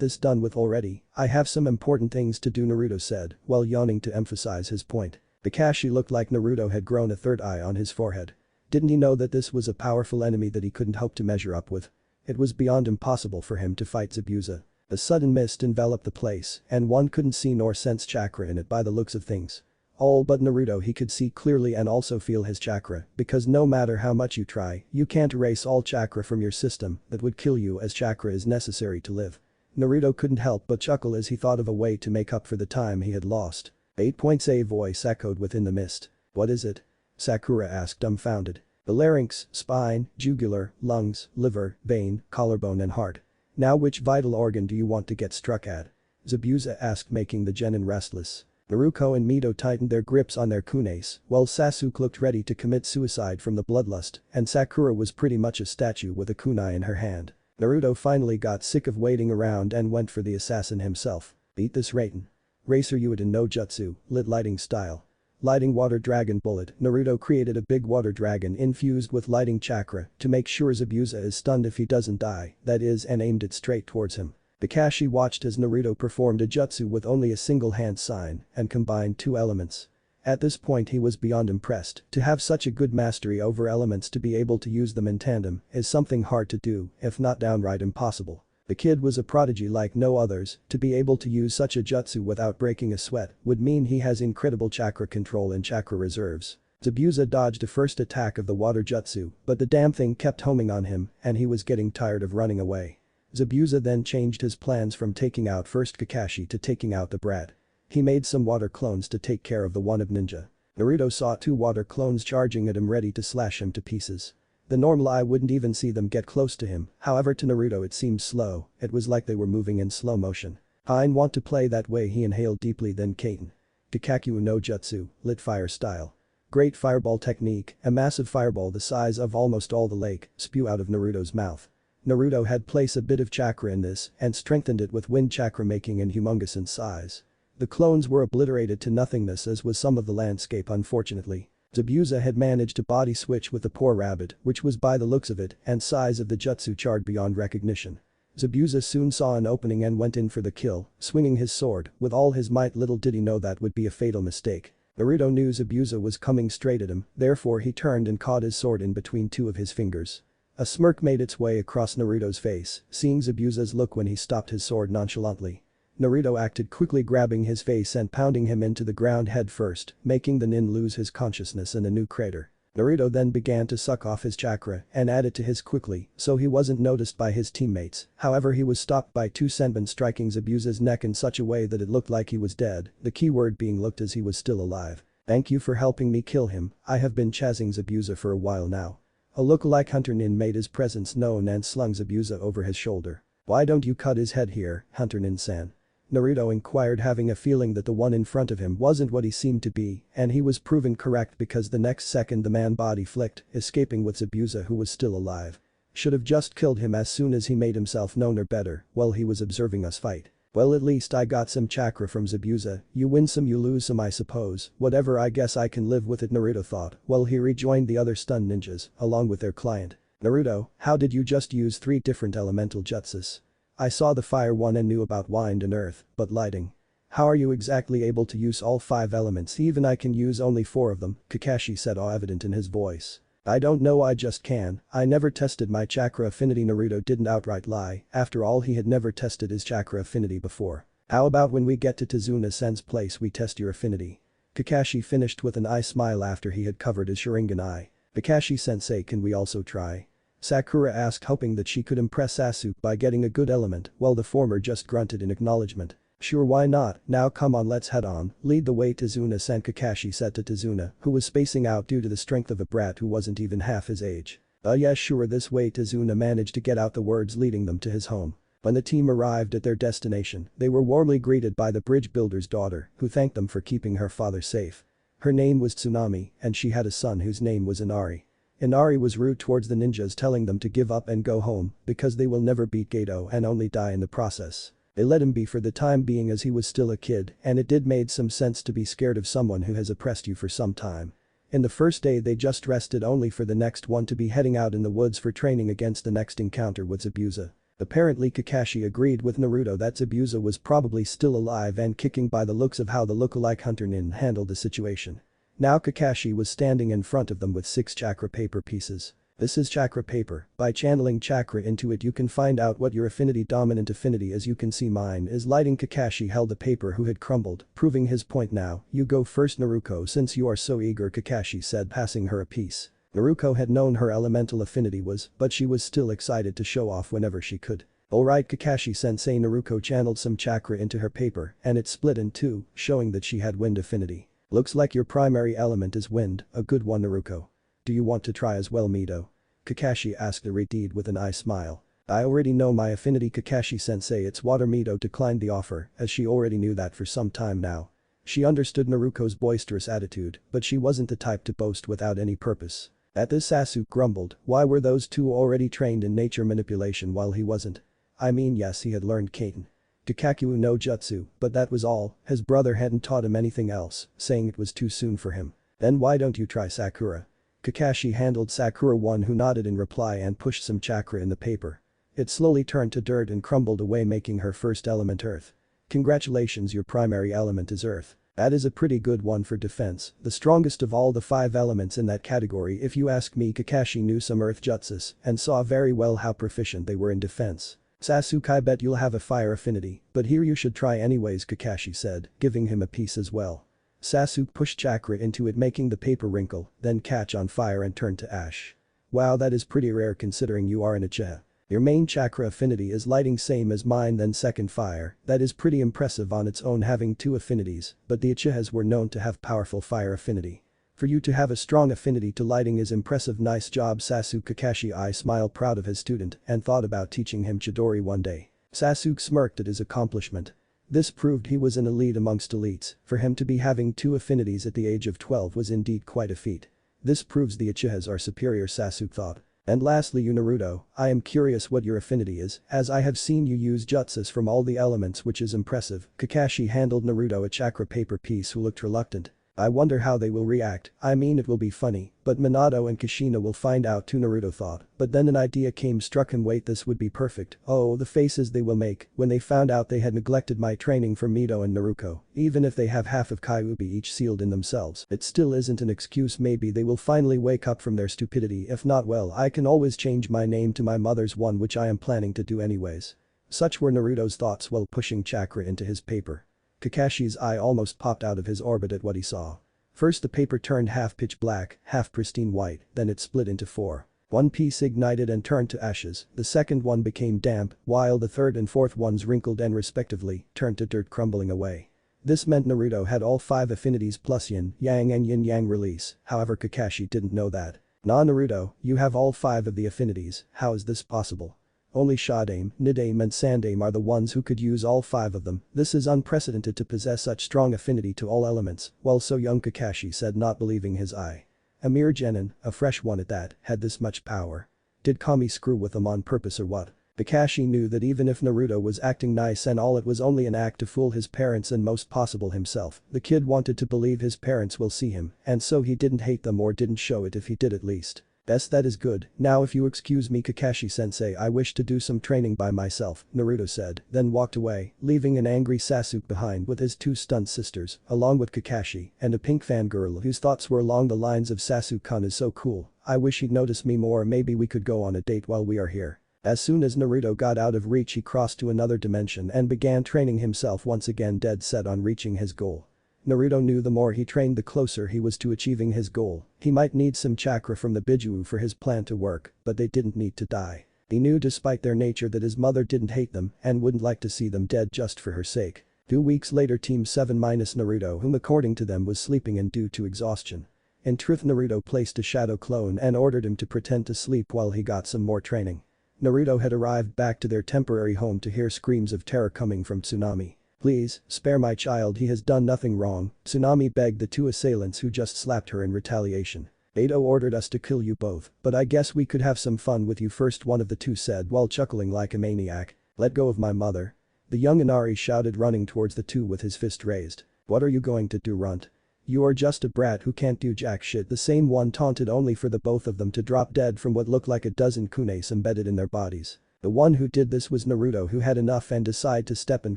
this done with already? I have some important things to do," Naruto said, while yawning to emphasize his point. Kakashi looked like Naruto had grown a third eye on his forehead. Didn't he know that this was a powerful enemy that he couldn't hope to measure up with? It was beyond impossible for him to fight Zabuza. A sudden mist enveloped the place, and one couldn't see nor sense chakra in it by the looks of things. All but Naruto he could see clearly and also feel his chakra, because no matter how much you try, you can't erase all chakra from your system. That would kill you, as chakra is necessary to live. Naruto couldn't help but chuckle as he thought of a way to make up for the time he had lost. 8 points. A voice echoed within the mist. "What is it?" Sakura asked, dumbfounded. "The larynx, spine, jugular, lungs, liver, vein, collarbone and heart. Now which vital organ do you want to get struck at?" Zabuza asked, making the genin restless. Naruto and Mito tightened their grips on their kunais, while Sasuke looked ready to commit suicide from the bloodlust, and Sakura was pretty much a statue with a kunai in her hand. Naruto finally got sick of waiting around and went for the assassin himself. "Beat this Raiden. Racer Uiden no Jutsu, lit lighting style." Lighting water dragon bullet, Naruto created a big water dragon infused with lighting chakra to make sure Zabuza is stunned if he doesn't die, that is, and aimed it straight towards him. Kakashi watched as Naruto performed a jutsu with only a single hand sign and combined two elements. At this point he was beyond impressed. To have such a good mastery over elements to be able to use them in tandem is something hard to do, if not downright impossible. The kid was a prodigy like no others. To be able to use such a jutsu without breaking a sweat would mean he has incredible chakra control and chakra reserves. Zabuza dodged the first attack of the water jutsu, but the damn thing kept homing on him and he was getting tired of running away. Zabuza then changed his plans from taking out first Kakashi to taking out the brat. He made some water clones to take care of the one of ninja. Naruto saw 2 water clones charging at him, ready to slash him to pieces. The normal eye wouldn't even see them get close to him, however to Naruto it seemed slow, it was like they were moving in slow motion. "I want to play that way," he inhaled deeply, then Kaiten. Kikaku no Jutsu, lit fire style. Great fireball technique, a massive fireball the size of almost all the lake, spew out of Naruto's mouth. Naruto had placed a bit of chakra in this and strengthened it with wind chakra, making it humongous in size. The clones were obliterated to nothingness, as was some of the landscape, unfortunately. Zabuza had managed to body switch with the poor rabbit, which was by the looks of it and size of the jutsu charred beyond recognition. Zabuza soon saw an opening and went in for the kill, swinging his sword with all his might. Little did he know that would be a fatal mistake. Naruto knew Zabuza was coming straight at him, therefore he turned and caught his sword in between 2 of his fingers. A smirk made its way across Naruto's face, seeing Zabuza's look when he stopped his sword nonchalantly. Naruto acted quickly, grabbing his face and pounding him into the ground head first, making the nin lose his consciousness in a new crater. Naruto then began to suck off his chakra and add it to his quickly, so he wasn't noticed by his teammates. However, he was stopped by two senbon striking Zabuza's neck in such a way that it looked like he was dead, the key word being looked, as he was still alive. "Thank you for helping me kill him. I have been chasing Zabuza for a while now." A lookalike hunter nin made his presence known and slung Zabuza over his shoulder. "Why don't you cut his head here, Hunter Nin-san?" Naruto inquired, having a feeling that the one in front of him wasn't what he seemed to be, and he was proven correct because the next second the man body flicked, escaping with Zabuza, who was still alive. "Should have just killed him as soon as he made himself known, or better, while he was observing us fight. Well, at least I got some chakra from Zabuza. You win some, you lose some, I suppose. Whatever, I guess I can live with it," Naruto thought, while he rejoined the other stunned ninjas, along with their client. "Naruto, how did you just use 3 different elemental jutsus? I saw the fire one and knew about wind and earth, but lighting. How are you exactly able to use all 5 elements? Even I can use only 4 of them," Kakashi said, awe evident in his voice. "I don't know, I just can. I never tested my chakra affinity." Naruto didn't outright lie, after all he had never tested his chakra affinity before. "How about when we get to Tazuna-sen's place we test your affinity?" Kakashi finished with an eye smile after he had covered his Sharingan eye. "Kakashi-sensei, can we also try?" Sakura asked, hoping that she could impress Sasuke by getting a good element, while the former just grunted in acknowledgement. "Sure, why not? Now come on, let's head on. Lead the way, Tazuna-san," Kakashi said to Tazuna, who was spacing out due to the strength of a brat who wasn't even half his age. Yeah, sure, this way." Tazuna managed to get out the words, leading them to his home. When the team arrived at their destination, they were warmly greeted by the bridge builder's daughter, who thanked them for keeping her father safe. Her name was Tsunami, and she had a son whose name was Inari. Inari was rude towards the ninjas, telling them to give up and go home because they will never beat Gato and only die in the process. They let him be for the time being as he was still a kid, and it did made some sense to be scared of someone who has oppressed you for some time. In the first day they just rested, only for the next one to be heading out in the woods for training against the next encounter with Zabuza. Apparently Kakashi agreed with Naruto that Zabuza was probably still alive and kicking by the looks of how the lookalike hunter nin handled the situation. Now Kakashi was standing in front of them with 6 chakra paper pieces. "This is chakra paper. By channeling chakra into it you can find out what your affinity dominant affinity is. You can see mine is lighting." Kakashi held the paper who had crumbled, proving his point now. "You go first, Naruto, since you are so eager," Kakashi said, passing her a piece. Naruto had known her elemental affinity was, but she was still excited to show off whenever she could. "Alright, Kakashi-sensei." Naruto channeled some chakra into her paper and it split in 2, showing that she had wind affinity. "Looks like your primary element is wind, a good one, Naruto. Do you want to try as well, Mito?" Kakashi asked the redeed with an eye smile. "I already know my affinity, Kakashi-sensei, it's water." Mito declined the offer, as she already knew that for some time now. She understood Naruto's boisterous attitude, but she wasn't the type to boast without any purpose. At this Sasuke grumbled, why were those two already trained in nature manipulation while he wasn't? I mean, yes, he had learned Katen Kakakyu no Jutsu, but that was all. His brother hadn't taught him anything else, saying it was too soon for him. "Then why don't you try, Sakura?" Kakashi handled Sakura one, who nodded in reply and pushed some chakra in the paper. It slowly turned to dirt and crumbled away, making her first element earth. "Congratulations, your primary element is earth. That is a pretty good one for defense, the strongest of all the 5 elements in that category if you ask me." Kakashi knew some earth jutsus and saw very well how proficient they were in defense. "Sasuke, I bet you'll have a fire affinity, but here you should try anyways," Kakashi said, giving him a piece as well. Sasuke pushed chakra into it, making the paper wrinkle, then catch on fire and turn to ash. "Wow, that is pretty rare considering you are an Uchiha. Your main chakra affinity is lighting, same as mine, then second fire. That is pretty impressive on its own, having 2 affinities, but the Uchihas were known to have powerful fire affinity. For you to have a strong affinity to lighting is impressive. Nice job, Sasuke." Kakashi I smiled, proud of his student, and thought about teaching him Chidori one day. Sasuke smirked at his accomplishment. This proved he was an elite amongst elites. For him to be having 2 affinities at the age of 12 was indeed quite a feat. This proves the Uchihas are superior, Sasuke thought. "And lastly, you Naruto, I am curious what your affinity is, as I have seen you use jutsus from all the elements, which is impressive." Kakashi handled Naruto a chakra paper piece, who looked reluctant. "I wonder how they will react. I mean, it will be funny, but Minato and Kushina will find out too," Naruto thought, but then an idea struck him. "Wait, this would be perfect. Oh, the faces they will make when they found out they had neglected my training for Mito and Naruto. Even if they have half of Kyuubi each sealed in themselves, it still isn't an excuse. Maybe they will finally wake up from their stupidity. If not, well, I can always change my name to my mother's one, which I am planning to do anyways." Such were Naruto's thoughts while pushing chakra into his paper. Kakashi's eye almost popped out of his orbit at what he saw. First the paper turned half pitch black, half pristine white, then it split into four. One piece ignited and turned to ashes, the second one became damp, while the third and fourth ones wrinkled and respectively turned to dirt crumbling away. This meant Naruto had all 5 affinities plus yin, yang and yin-yang release, however Kakashi didn't know that. Nah Naruto, you have all 5 of the affinities, how is this possible? Only Shadame, Nidame and Sandame are the ones who could use all 5 of them, this is unprecedented to possess such strong affinity to all elements, while so young Kakashi said not believing his eye. A mere genin, a fresh one at that, had this much power. Did Kami screw with them on purpose or what? Kakashi knew that even if Naruto was acting nice and all it was only an act to fool his parents and most possible himself, the kid wanted to believe his parents will see him, and so he didn't hate them or didn't show it if he did at least. Best that is good, now if you excuse me Kakashi-sensei I wish to do some training by myself, Naruto said, then walked away, leaving an angry Sasuke behind with his 2 stunned sisters, along with Kakashi, and a pink fangirl whose thoughts were along the lines of Sasuke-kun is so cool, I wish he'd notice me more maybe we could go on a date while we are here. As soon as Naruto got out of reach he crossed to another dimension and began training himself once again dead set on reaching his goal. Naruto knew the more he trained the closer he was to achieving his goal, he might need some chakra from the Biju for his plan to work, but they didn't need to die. He knew despite their nature that his mother didn't hate them and wouldn't like to see them dead just for her sake. 2 weeks later Team 7 minus Naruto whom according to them was sleeping and due to exhaustion. In truth Naruto placed a shadow clone and ordered him to pretend to sleep while he got some more training. Naruto had arrived back to their temporary home to hear screams of terror coming from Tsunami. Please, spare my child he has done nothing wrong, Tsunami begged the 2 assailants who just slapped her in retaliation. Edo ordered us to kill you both, but I guess we could have some fun with you first one of the 2 said while chuckling like a maniac. Let go of my mother. The young Inari shouted running towards the 2 with his fist raised. What are you going to do runt? You are just a brat who can't do jack shit the same one taunted only for the both of them to drop dead from what looked like a dozen kunes embedded in their bodies. The one who did this was Naruto who had enough and decided to step in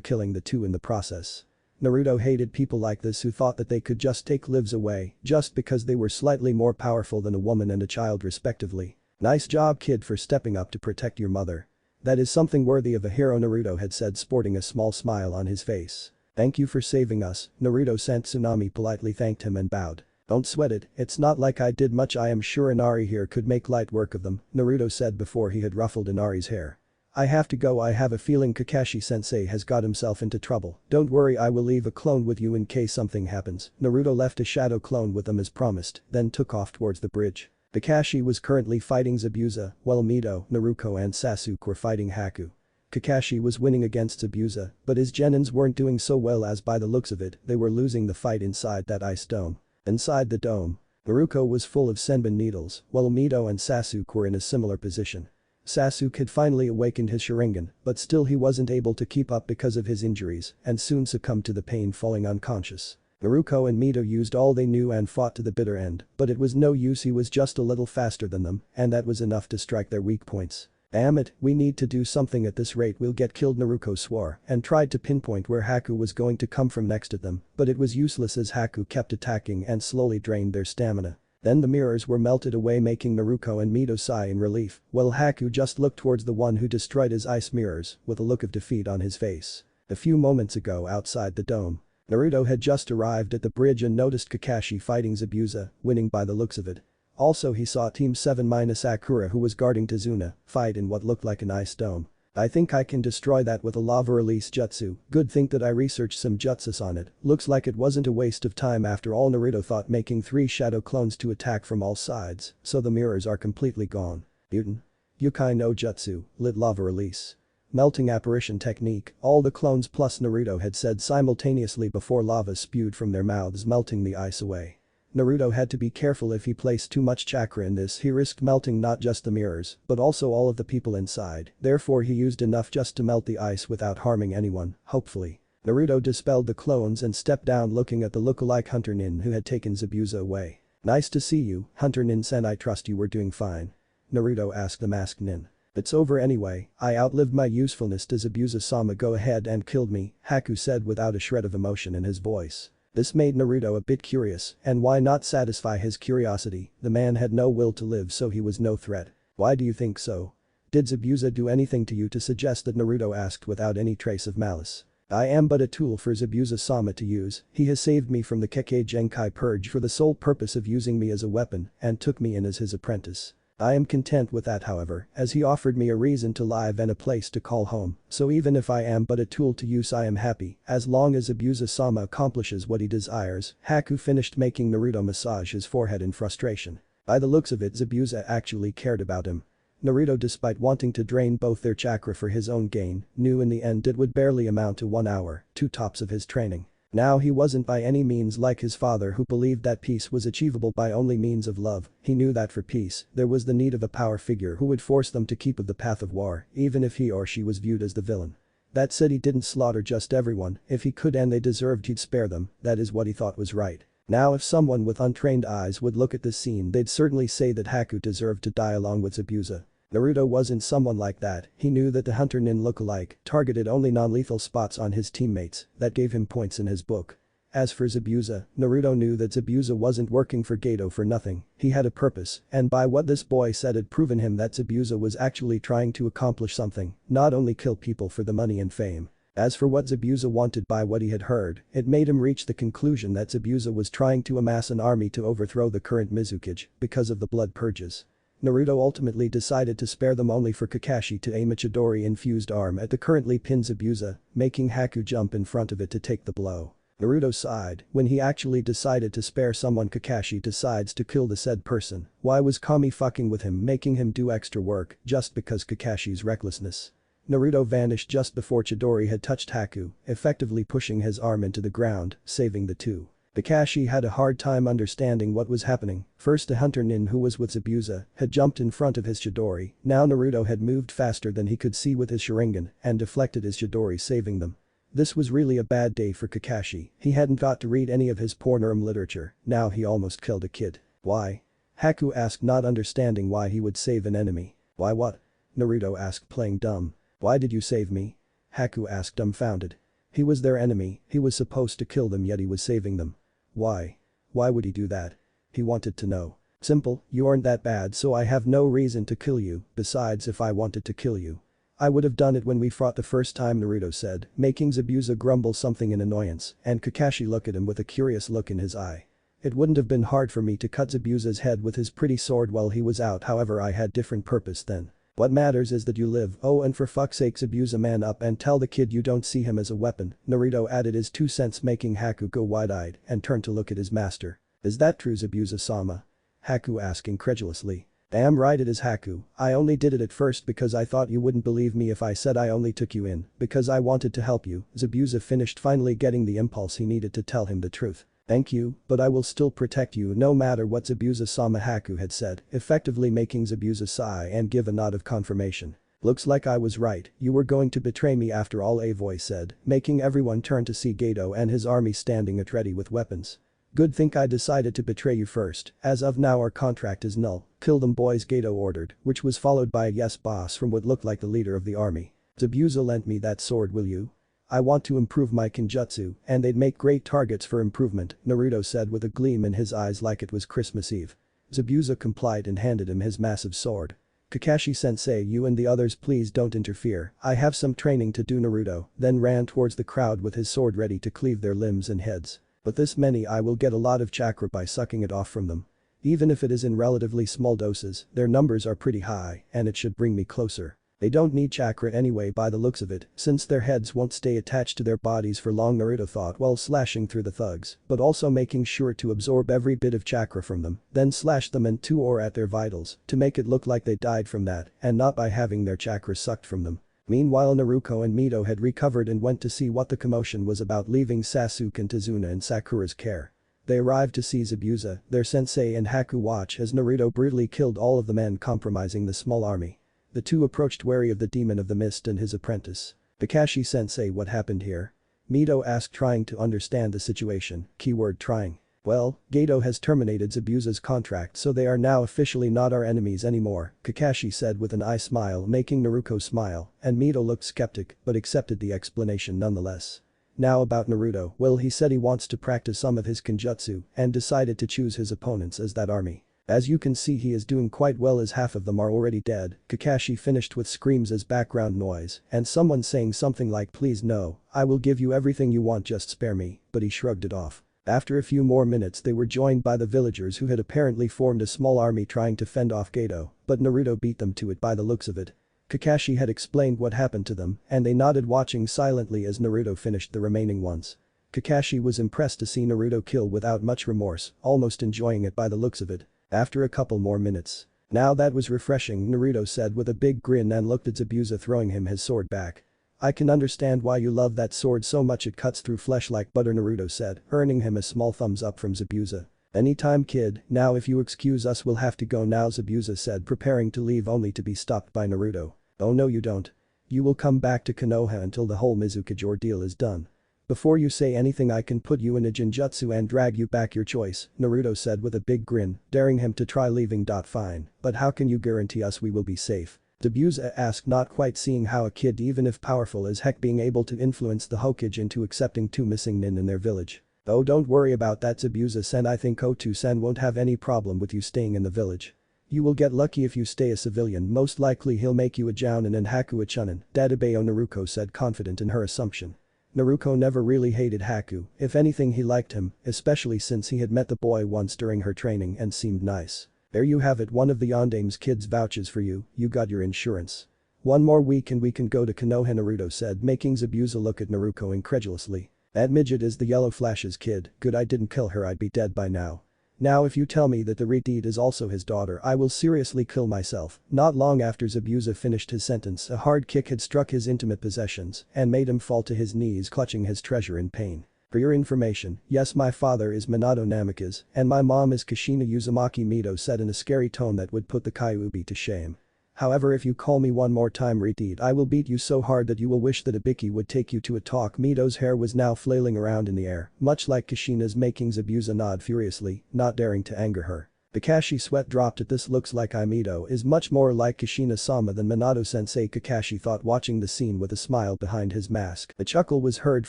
killing the 2 in the process. Naruto hated people like this who thought that they could just take lives away just because they were slightly more powerful than a woman and a child respectively. Nice job kid for stepping up to protect your mother. That is something worthy of a hero Naruto had said sporting a small smile on his face. Thank you for saving us, Naruto sent Tsunami politely thanked him and bowed. Don't sweat it, it's not like I did much I am sure Inari here could make light work of them, Naruto said before he had ruffled Inari's hair. I have to go I have a feeling Kakashi-sensei has got himself into trouble, don't worry I will leave a clone with you in case something happens, Naruto left a shadow clone with them as promised, then took off towards the bridge. Kakashi was currently fighting Zabuza, while Mito, Naruto and Sasuke were fighting Haku. Kakashi was winning against Zabuza, but his genins weren't doing so well as by the looks of it, they were losing the fight inside that ice dome. Inside the dome, Naruto was full of senbon needles, while Mito and Sasuke were in a similar position. Sasuke had finally awakened his Sharingan, but still he wasn't able to keep up because of his injuries and soon succumbed to the pain falling unconscious. Naruto and Mito used all they knew and fought to the bitter end, but it was no use he was just a little faster than them and that was enough to strike their weak points. Damn it, we need to do something at this rate we'll get killed Naruto swore and tried to pinpoint where Haku was going to come from next to them, but it was useless as Haku kept attacking and slowly drained their stamina. Then the mirrors were melted away making Naruto and Mito sigh in relief, while Haku just looked towards the one who destroyed his ice mirrors with a look of defeat on his face. A few moments ago outside the dome, Naruto had just arrived at the bridge and noticed Kakashi fighting Zabuza, winning by the looks of it. Also he saw Team 7 minus Sakura who was guarding Tazuna fight in what looked like an ice dome. I think I can destroy that with a lava release jutsu, good thing that I researched some jutsus on it, looks like it wasn't a waste of time after all Naruto thought making 3 shadow clones to attack from all sides, so the mirrors are completely gone. Mutant. Yukai no jutsu, lit lava release. Melting apparition technique, all the clones plus Naruto had said simultaneously before lava spewed from their mouths melting the ice away. Naruto had to be careful if he placed too much chakra in this he risked melting not just the mirrors but also all of the people inside, therefore he used enough just to melt the ice without harming anyone, hopefully. Naruto dispelled the clones and stepped down looking at the lookalike Hunter Nin who had taken Zabuza away. Nice to see you, Hunter Nin-sen I trust you were doing fine. Naruto asked the masked Nin. It's over anyway, I outlived my usefulness to Zabuza-sama go ahead and killed me, Haku said without a shred of emotion in his voice. This made Naruto a bit curious, and why not satisfy his curiosity, the man had no will to live so he was no threat. Why do you think so? Did Zabuza do anything to you to suggest that? Naruto asked without any trace of malice. I am but a tool for Zabuza-sama to use, he has saved me from the Kekkei Genkai purge for the sole purpose of using me as a weapon and took me in as his apprentice. I am content with that however, as he offered me a reason to live and a place to call home, so even if I am but a tool to use I am happy, as long as Zabuza-sama accomplishes what he desires. Haku finished making Naruto massage his forehead in frustration. By the looks of it Zabuza actually cared about him. Naruto, despite wanting to drain both their chakra for his own gain, knew in the end it would barely amount to 1 hour, 2 tops of his training. Now he wasn't by any means like his father who believed that peace was achievable by only means of love. He knew that for peace, there was the need of a power figure who would force them to keep of the path of war, even if he or she was viewed as the villain. That said, he didn't slaughter just everyone. If he could and they deserved, he'd spare them. That is what he thought was right. Now if someone with untrained eyes would look at this scene, they'd certainly say that Haku deserved to die along with Zabuza. Naruto wasn't someone like that. He knew that the Hunter Nin look-alike targeted only non-lethal spots on his teammates. That gave him points in his book. As for Zabuza, Naruto knew that Zabuza wasn't working for Gato for nothing. He had a purpose, and by what this boy said had proven him that Zabuza was actually trying to accomplish something, not only kill people for the money and fame. As for what Zabuza wanted, by what he had heard, it made him reach the conclusion that Zabuza was trying to amass an army to overthrow the current Mizukage because of the blood purges. Naruto ultimately decided to spare them only for Kakashi to aim a Chidori-infused arm at the currently pinned Zabuza, making Haku jump in front of it to take the blow. Naruto sighed. When he actually decided to spare someone, Kakashi decides to kill the said person. Why was Kami fucking with him, making him do extra work just because Kakashi's recklessness? Naruto vanished just before Chidori had touched Haku, effectively pushing his arm into the ground, saving the two. Kakashi had a hard time understanding what was happening. First, the Hunter Nin who was with Zabuza had jumped in front of his Chidori. Now Naruto had moved faster than he could see with his Sharingan and deflected his Chidori, saving them. This was really a bad day for Kakashi. He hadn't got to read any of his pornorum literature. Now he almost killed a kid. Why? Haku asked, not understanding why he would save an enemy. Why what? Naruto asked, playing dumb. Why did you save me? Haku asked, dumbfounded. He was their enemy. He was supposed to kill them, yet he was saving them. Why? Why would he do that? He wanted to know. Simple, you aren't that bad, so I have no reason to kill you. Besides, if I wanted to kill you, I would have done it when we fought the first time, Naruto said, making Zabuza grumble something in annoyance, and Kakashi look at him with a curious look in his eye. It wouldn't have been hard for me to cut Zabuza's head with his pretty sword while he was out, however I had different purpose then. What matters is that you live. Oh, and for fuck's sake, Zabuza, man up and tell the kid you don't see him as a weapon. Naruto added his 2 cents, making Haku go wide-eyed and turn to look at his master. Is that true, Zabuza-sama? Haku asked incredulously. Damn right it is, Haku. I only did it at first because I thought you wouldn't believe me if I said I only took you in because I wanted to help you. Zabuza finished, finally getting the impulse he needed to tell him the truth. Thank you, but I will still protect you no matter what, Zabuza-sama, Haku had said, effectively making Zabuza sigh and give a nod of confirmation. Looks like I was right, you were going to betray me after all, a voice said, making everyone turn to see Gato and his army standing at ready with weapons. Good thing I decided to betray you first. As of now our contract is null. Kill them boys, Gato ordered, which was followed by a yes boss from what looked like the leader of the army. Zabuza, lend me that sword, will you? I want to improve my Kenjutsu, and they'd make great targets for improvement, Naruto said with a gleam in his eyes like it was Christmas Eve. Zabuza complied and handed him his massive sword. Kakashi-sensei, you and the others please don't interfere, I have some training to do, Naruto then ran towards the crowd with his sword ready to cleave their limbs and heads. But this many I will get a lot of chakra by sucking it off from them. Even if it is in relatively small doses, their numbers are pretty high and it should bring me closer. They don't need chakra anyway by the looks of it, since their heads won't stay attached to their bodies for long, Naruto thought while slashing through the thugs, but also making sure to absorb every bit of chakra from them, then slash them in two or at their vitals to make it look like they died from that and not by having their chakra sucked from them. Meanwhile, Naruto and Mito had recovered and went to see what the commotion was about, leaving Sasuke and Tazuna in Sakura's care. They arrived to see Zabuza, their sensei, and Haku watch as Naruto brutally killed all of the men, compromising the small army. The two approached wary of the demon of the mist and his apprentice. Kakashi-sensei, what happened here? Mito asked, trying to understand the situation, keyword trying. Well, Gato has terminated Zabuza's contract, so they are now officially not our enemies anymore, Kakashi said with an eye smile, making Naruto smile, and Mito looked skeptic but accepted the explanation nonetheless. Now about Naruto, well, he said he wants to practice some of his Kenjutsu and decided to choose his opponents as that army. As you can see, he is doing quite well as half of them are already dead. Kakashi finished with screams as background noise and someone saying something like, please no, I will give you everything you want, just spare me, but he shrugged it off. After a few more minutes they were joined by the villagers who had apparently formed a small army trying to fend off Gato, but Naruto beat them to it by the looks of it. Kakashi had explained what happened to them and they nodded, watching silently as Naruto finished the remaining ones. Kakashi was impressed to see Naruto kill without much remorse, almost enjoying it by the looks of it. After a couple more minutes. Now that was refreshing, Naruto said with a big grin and looked at Zabuza, throwing him his sword back. I can understand why you love that sword so much, it cuts through flesh like butter, Naruto said, earning him a small thumbs up from Zabuza. Anytime, kid, now if you excuse us we'll have to go now, Zabuza said, preparing to leave only to be stopped by Naruto. Oh no you don't. You will come back to Konoha until the whole Mizukage ordeal is done. Before you say anything I can put you in a genjutsu and drag you back, your choice, Naruto said with a big grin, daring him to try leaving. Fine, but how can you guarantee us we will be safe? Zabuza asked, not quite seeing how a kid even if powerful as heck being able to influence the Hokage into accepting 2 missing nin in their village. Oh don't worry about that, Zabuza-sen, I think Otu-sen won't have any problem with you staying in the village. You will get lucky if you stay a civilian, most likely he'll make you a jounin and Haku a chunin, Dadabeo, Naruto said, confident in her assumption. Naruto never really hated Haku, if anything he liked him, especially since he had met the boy once during her training and seemed nice. There you have it, one of the Yondame's kids vouches for you, you got your insurance. One more week and we can go to Konoha, Naruto said, making Zabuza look at Naruto incredulously. That midget is the Yellow Flash's kid, good I didn't kill her, I'd be dead by now. Now if you tell me that the Redeed is also his daughter I will seriously kill myself. Not long after Zabuza finished his sentence, a hard kick had struck his intimate possessions and made him fall to his knees, clutching his treasure in pain. For your information, yes, my father is Minato Namikaze and my mom is Kushina Uzumaki, Mito said in a scary tone that would put the Kyuubi to shame. However, if you call me one more time Redeed I will beat you so hard that you will wish that Ibiki would take you to a talk. Mito's hair was now flailing around in the air, much like Kushina's, making Zabuza nod furiously, not daring to anger her. Kakashi sweat dropped at this. Looks like Mito is much more like Kushina-sama than Minato-sensei, Kakashi thought, watching the scene with a smile behind his mask. A chuckle was heard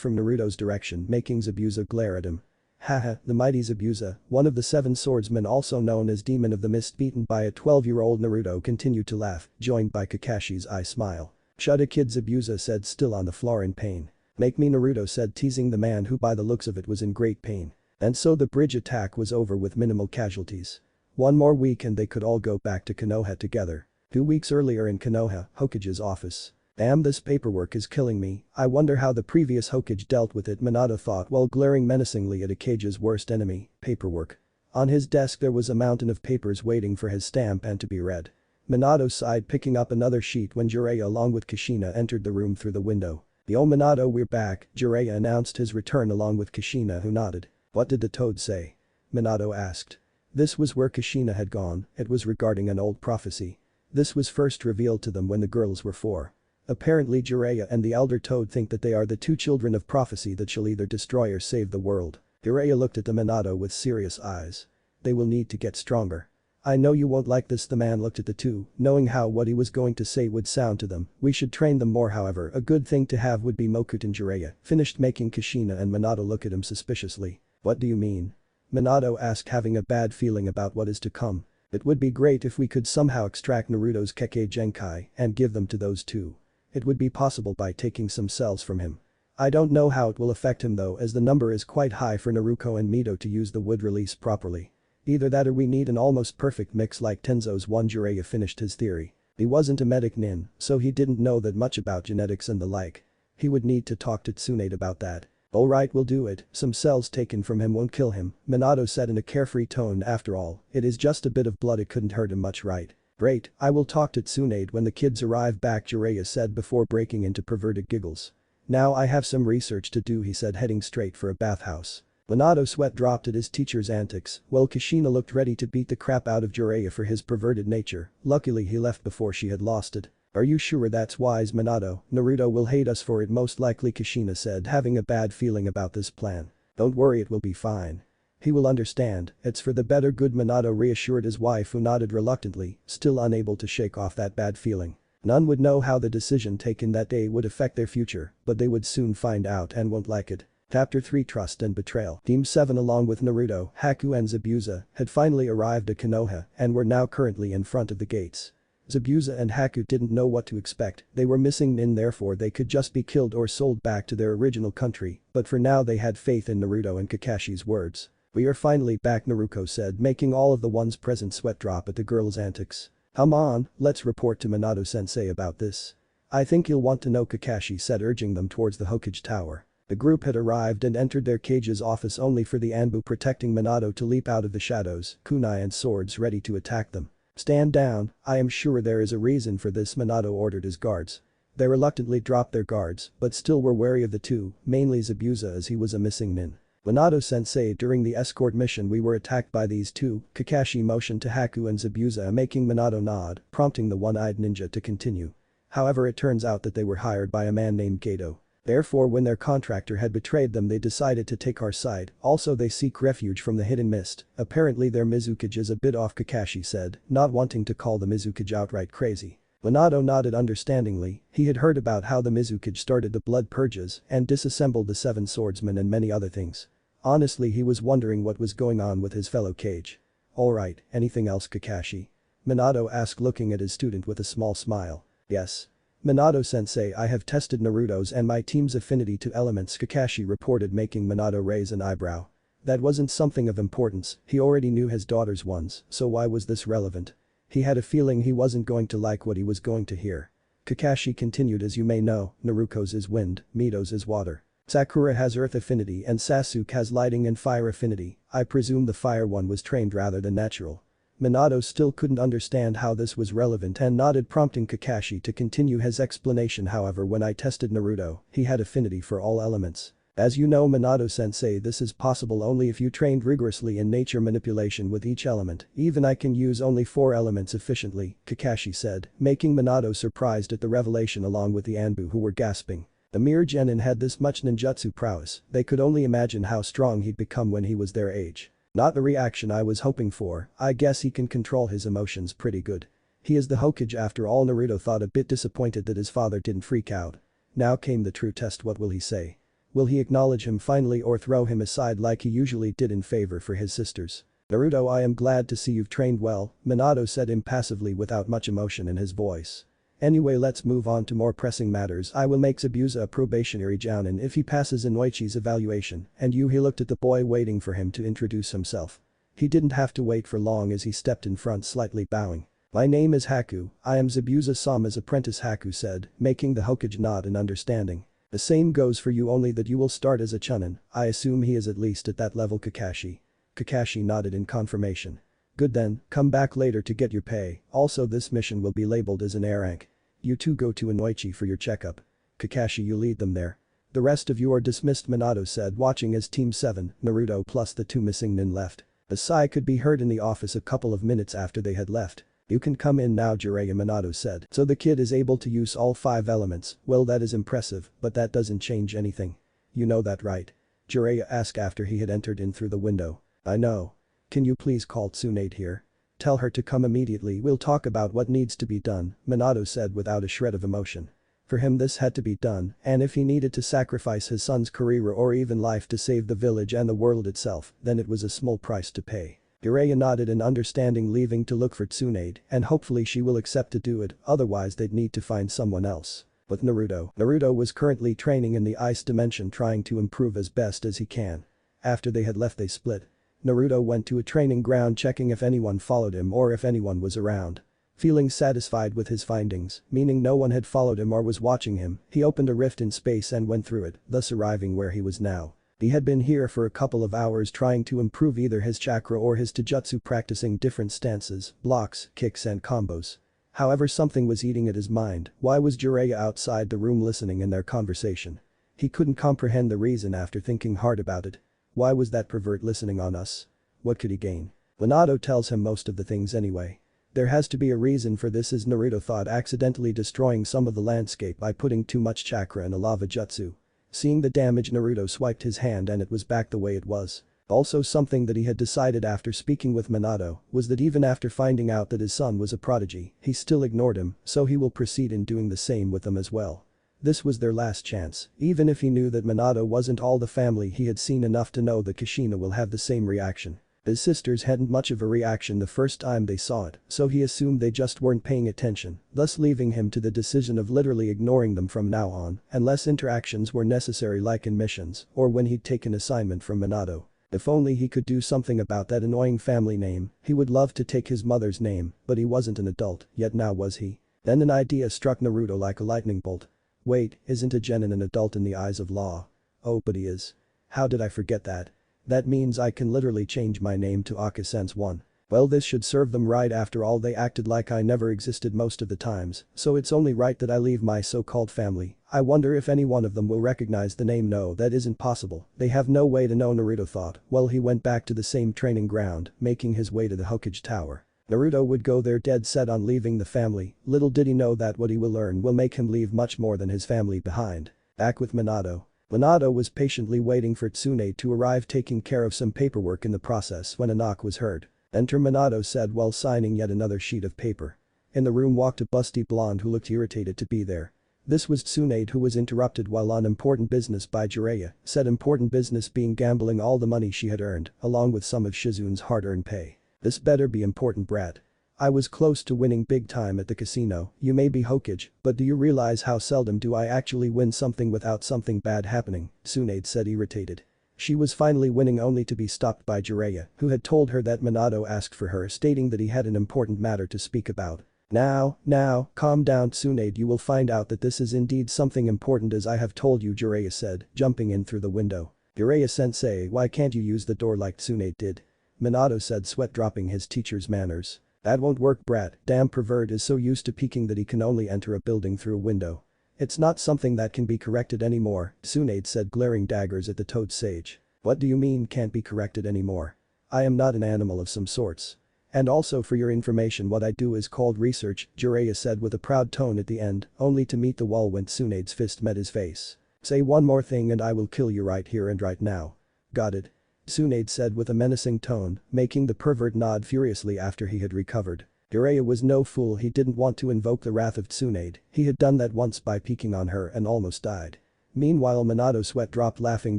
from Naruto's direction, making Zabuza glare at him. Haha, the mighty Zabuza, one of the 7 swordsmen also known as Demon of the Mist, beaten by a 12-year-old. Naruto continued to laugh, joined by Kakashi's eye smile. Shut a kid, Zabuza said, still on the floor in pain. Make me, Naruto said, teasing the man who by the looks of it was in great pain. And so the bridge attack was over with minimal casualties. One more week and they could all go back to Konoha together. 2 weeks earlier in Konoha, Hokage's office. Damn, this paperwork is killing me, I wonder how the previous Hokage dealt with it, Minato thought while glaring menacingly at Akage's worst enemy, paperwork. On his desk there was a mountain of papers waiting for his stamp and to be read. Minato sighed, picking up another sheet when Jiraiya along with Kushina entered the room through the window. Yo Minato, we're back, Jiraiya announced his return along with Kushina, who nodded. What did the toad say? Minato asked. This was where Kushina had gone, it was regarding an old prophecy. This was first revealed to them when the girls were 4. Apparently Jiraiya and the elder toad think that they are the 2 children of prophecy that shall either destroy or save the world. Jiraiya looked at the Minato with serious eyes. They will need to get stronger. I know you won't like this, the man looked at the 2, knowing how what he was going to say would sound to them. We should train them more, however a good thing to have would be Mokuton. Jiraiya finished, making Kushina and Minato look at him suspiciously. What do you mean? Minato asked, having a bad feeling about what is to come. It would be great if we could somehow extract Naruto's Kekkei Genkai and give them to those 2. It would be possible by taking some cells from him. I don't know how it will affect him though, as the number is quite high for Naruto and Mito to use the wood release properly. Either that or we need an almost perfect mix like Tenzo's one. Jiraiya finished his theory. He wasn't a medic nin, so he didn't know that much about genetics and the like. He would need to talk to Tsunade about that. Alright, we'll do it, some cells taken from him won't kill him, Minato said in a carefree tone. After all, it is just a bit of blood, it couldn't hurt him much, right? Great, I will talk to Tsunade when the kids arrive back, Jiraiya said before breaking into perverted giggles. Now I have some research to do, he said, heading straight for a bathhouse. Minato's sweat dropped at his teacher's antics, while Kushina looked ready to beat the crap out of Jiraiya for his perverted nature. Luckily he left before she had lost it. Are you sure that's wise, Minato? Naruto will hate us for it most likely, Kushina said, having a bad feeling about this plan. Don't worry, it will be fine. He will understand, it's for the better good, Minato reassured his wife, who nodded reluctantly, still unable to shake off that bad feeling. None would know how the decision taken that day would affect their future, but they would soon find out and won't like it. Chapter 3 Trust and Betrayal. Team 7 along with Naruto, Haku and Zabuza had finally arrived at Konoha and were now currently in front of the gates. Zabuza and Haku didn't know what to expect, they were missing Nin, therefore they could just be killed or sold back to their original country, but for now they had faith in Naruto and Kakashi's words. "We are finally back," Naruto said, making all of the ones present sweat drop at the girl's antics. "Come on, let's report to Minato-sensei about this. I think you'll want to know," Kakashi said, urging them towards the Hokage tower. The group had arrived and entered their cage's office only for the Anbu protecting Minato to leap out of the shadows, kunai and swords ready to attack them. "Stand down, I am sure there is a reason for this," Minato ordered his guards. They reluctantly dropped their guards, but still were wary of the two, mainly Zabuza as he was a missing nin. "Minato-sensei, during the escort mission we were attacked by these two," Kakashi motioned to Haku and Zabuza, making Minato nod, prompting the one-eyed ninja to continue. "However, it turns out that they were hired by a man named Gato. Therefore when their contractor had betrayed them they decided to take our side, also they seek refuge from the hidden mist, apparently their Mizukage is a bit off," Kakashi said, not wanting to call the Mizukage outright crazy. Minato nodded understandingly, he had heard about how the Mizukage started the blood purges and disassembled the 7 swordsmen and many other things. Honestly, he was wondering what was going on with his fellow Kage. "Alright, anything else, Kakashi?" Minato asked, looking at his student with a small smile. "Yes. Minato-sensei, I have tested Naruto's and my team's affinity to elements," Kakashi reported, making Minato raise an eyebrow. That wasn't something of importance, he already knew his daughter's ones, so why was this relevant? He had a feeling he wasn't going to like what he was going to hear. Kakashi continued, "As you may know, Naruto's is wind, Mito's is water. Sakura has earth affinity and Sasuke has lighting and fire affinity. I presume the fire one was trained rather than natural." Minato still couldn't understand how this was relevant and nodded, prompting Kakashi to continue his explanation. "However, when I tested Naruto, he had affinity for all elements. As you know, Minato-sensei, this is possible only if you trained rigorously in nature manipulation with each element. Even I can use only 4 elements efficiently," Kakashi said, making Minato surprised at the revelation along with the Anbu who were gasping. The mere genin had this much ninjutsu prowess, they could only imagine how strong he'd become when he was their age. "Not the reaction I was hoping for, I guess he can control his emotions pretty good. He is the Hokage after all." Naruto thought, a bit disappointed that his father didn't freak out. Now came the true test. What will he say? Will he acknowledge him finally or throw him aside like he usually did in favor for his sisters? "Naruto, I am glad to see you've trained well," Minato said impassively without much emotion in his voice. "Anyway, let's move on to more pressing matters. I will make Zabuza a probationary jounin if he passes Inoichi's evaluation, and you." He looked at the boy waiting for him to introduce himself. He didn't have to wait for long as he stepped in front, slightly bowing. "My name is Haku, I am Zabuza-sama's apprentice," Haku said, making the Hokage nod in understanding. "The same goes for you, only that you will start as a chunin. I assume he is at least at that level, Kakashi." Kakashi nodded in confirmation. "Good then, come back later to get your pay, also this mission will be labeled as an A rank. You two go to Inoichi for your checkup. Kakashi, you lead them there. The rest of you are dismissed," Minato said, watching as Team 7, Naruto plus the 2 missing nin left. A sigh could be heard in the office a couple of minutes after they had left. "You can come in now, Jiraiya," Minato said. "So the kid is able to use all 5 elements, well that is impressive, but that doesn't change anything. You know that, right?" Jiraiya asked after he had entered in through the window. "I know. Can you please call Tsunade here? Tell her to come immediately, we'll talk about what needs to be done," Minato said without a shred of emotion. For him this had to be done, and if he needed to sacrifice his son's career or even life to save the village and the world itself, then it was a small price to pay. Jiraiya nodded in understanding, leaving to look for Tsunade, and hopefully she will accept to do it, otherwise they'd need to find someone else. With Naruto was currently training in the ice dimension, trying to improve as best as he can. After they had left they split. Naruto went to a training ground, checking if anyone followed him or if anyone was around. Feeling satisfied with his findings, meaning no one had followed him or was watching him, he opened a rift in space and went through it, thus arriving where he was now. He had been here for a couple of hours trying to improve either his chakra or his taijutsu, practicing different stances, blocks, kicks and combos. However, something was eating at his mind. Why was Jiraiya outside the room listening in their conversation? He couldn't comprehend the reason after thinking hard about it. Why was that pervert listening on us? What could he gain? Minato tells him most of the things anyway. There has to be a reason for this, as Naruto thought, accidentally destroying some of the landscape by putting too much chakra in a lava jutsu. Seeing the damage, Naruto swiped his hand and it was back the way it was. Also, something that he had decided after speaking with Minato was that even after finding out that his son was a prodigy, he still ignored him, so he will proceed in doing the same with them as well. This was their last chance, even if he knew that Minato wasn't all the family he had seen enough to know that Kushina will have the same reaction. His sisters hadn't much of a reaction the first time they saw it, so he assumed they just weren't paying attention, thus leaving him to the decision of literally ignoring them from now on, unless interactions were necessary like in missions, or when he'd take an assignment from Minato. If only he could do something about that annoying family name, he would love to take his mother's name, but he wasn't an adult, yet now was he? Then an idea struck Naruto like a lightning bolt. Wait, isn't a genin an adult in the eyes of law? Oh, but he is. How did I forget that? That means I can literally change my name to Aka-sense 1. Well, this should serve them right. After all, they acted like I never existed most of the times, so it's only right that I leave my so-called family. I wonder if any one of them will recognize the name. No, that isn't possible. They have no way to know, Naruto thought. Well, he went back to the same training ground, making his way to the Hokage Tower. Naruto would go there dead set on leaving the family. Little did he know that what he will learn will make him leave much more than his family behind. Back with Minato. Minato was patiently waiting for Tsunade to arrive, taking care of some paperwork in the process, when a knock was heard. Enter, Minato said while signing yet another sheet of paper. In the room walked a busty blonde who looked irritated to be there. This was Tsunade, who was interrupted while on important business by Jiraiya, said important business being gambling all the money she had earned, along with some of Shizun's hard-earned pay. This better be important, brat. I was close to winning big time at the casino. You may be Hokage, but do you realize how seldom do I actually win something without something bad happening? Tsunade said, irritated. She was finally winning, only to be stopped by Jiraiya, who had told her that Minato asked for her, stating that he had an important matter to speak about. Now, calm down, Tsunade, you will find out that this is indeed something important as I have told you, Jiraiya said, jumping in through the window. Jiraiya-sensei, why can't you use the door like Tsunade did? Minato said, sweat dropping his teacher's manners. That won't work, brat. Damn pervert is so used to peeking that he can only enter a building through a window. It's not something that can be corrected anymore, Tsunade said, glaring daggers at the toad sage. What do you mean can't be corrected anymore? I am not an animal of some sorts. And also, for your information, what I do is called research, Jiraiya said with a proud tone at the end, only to meet the wall when Tsunade's fist met his face. Say one more thing and I will kill you right here and right now. Got it? Tsunade said with a menacing tone, making the pervert nod furiously after he had recovered. Jiraiya was no fool, he didn't want to invoke the wrath of Tsunade. He had done that once by peeking on her and almost died. Meanwhile, Minato sweat dropped, laughing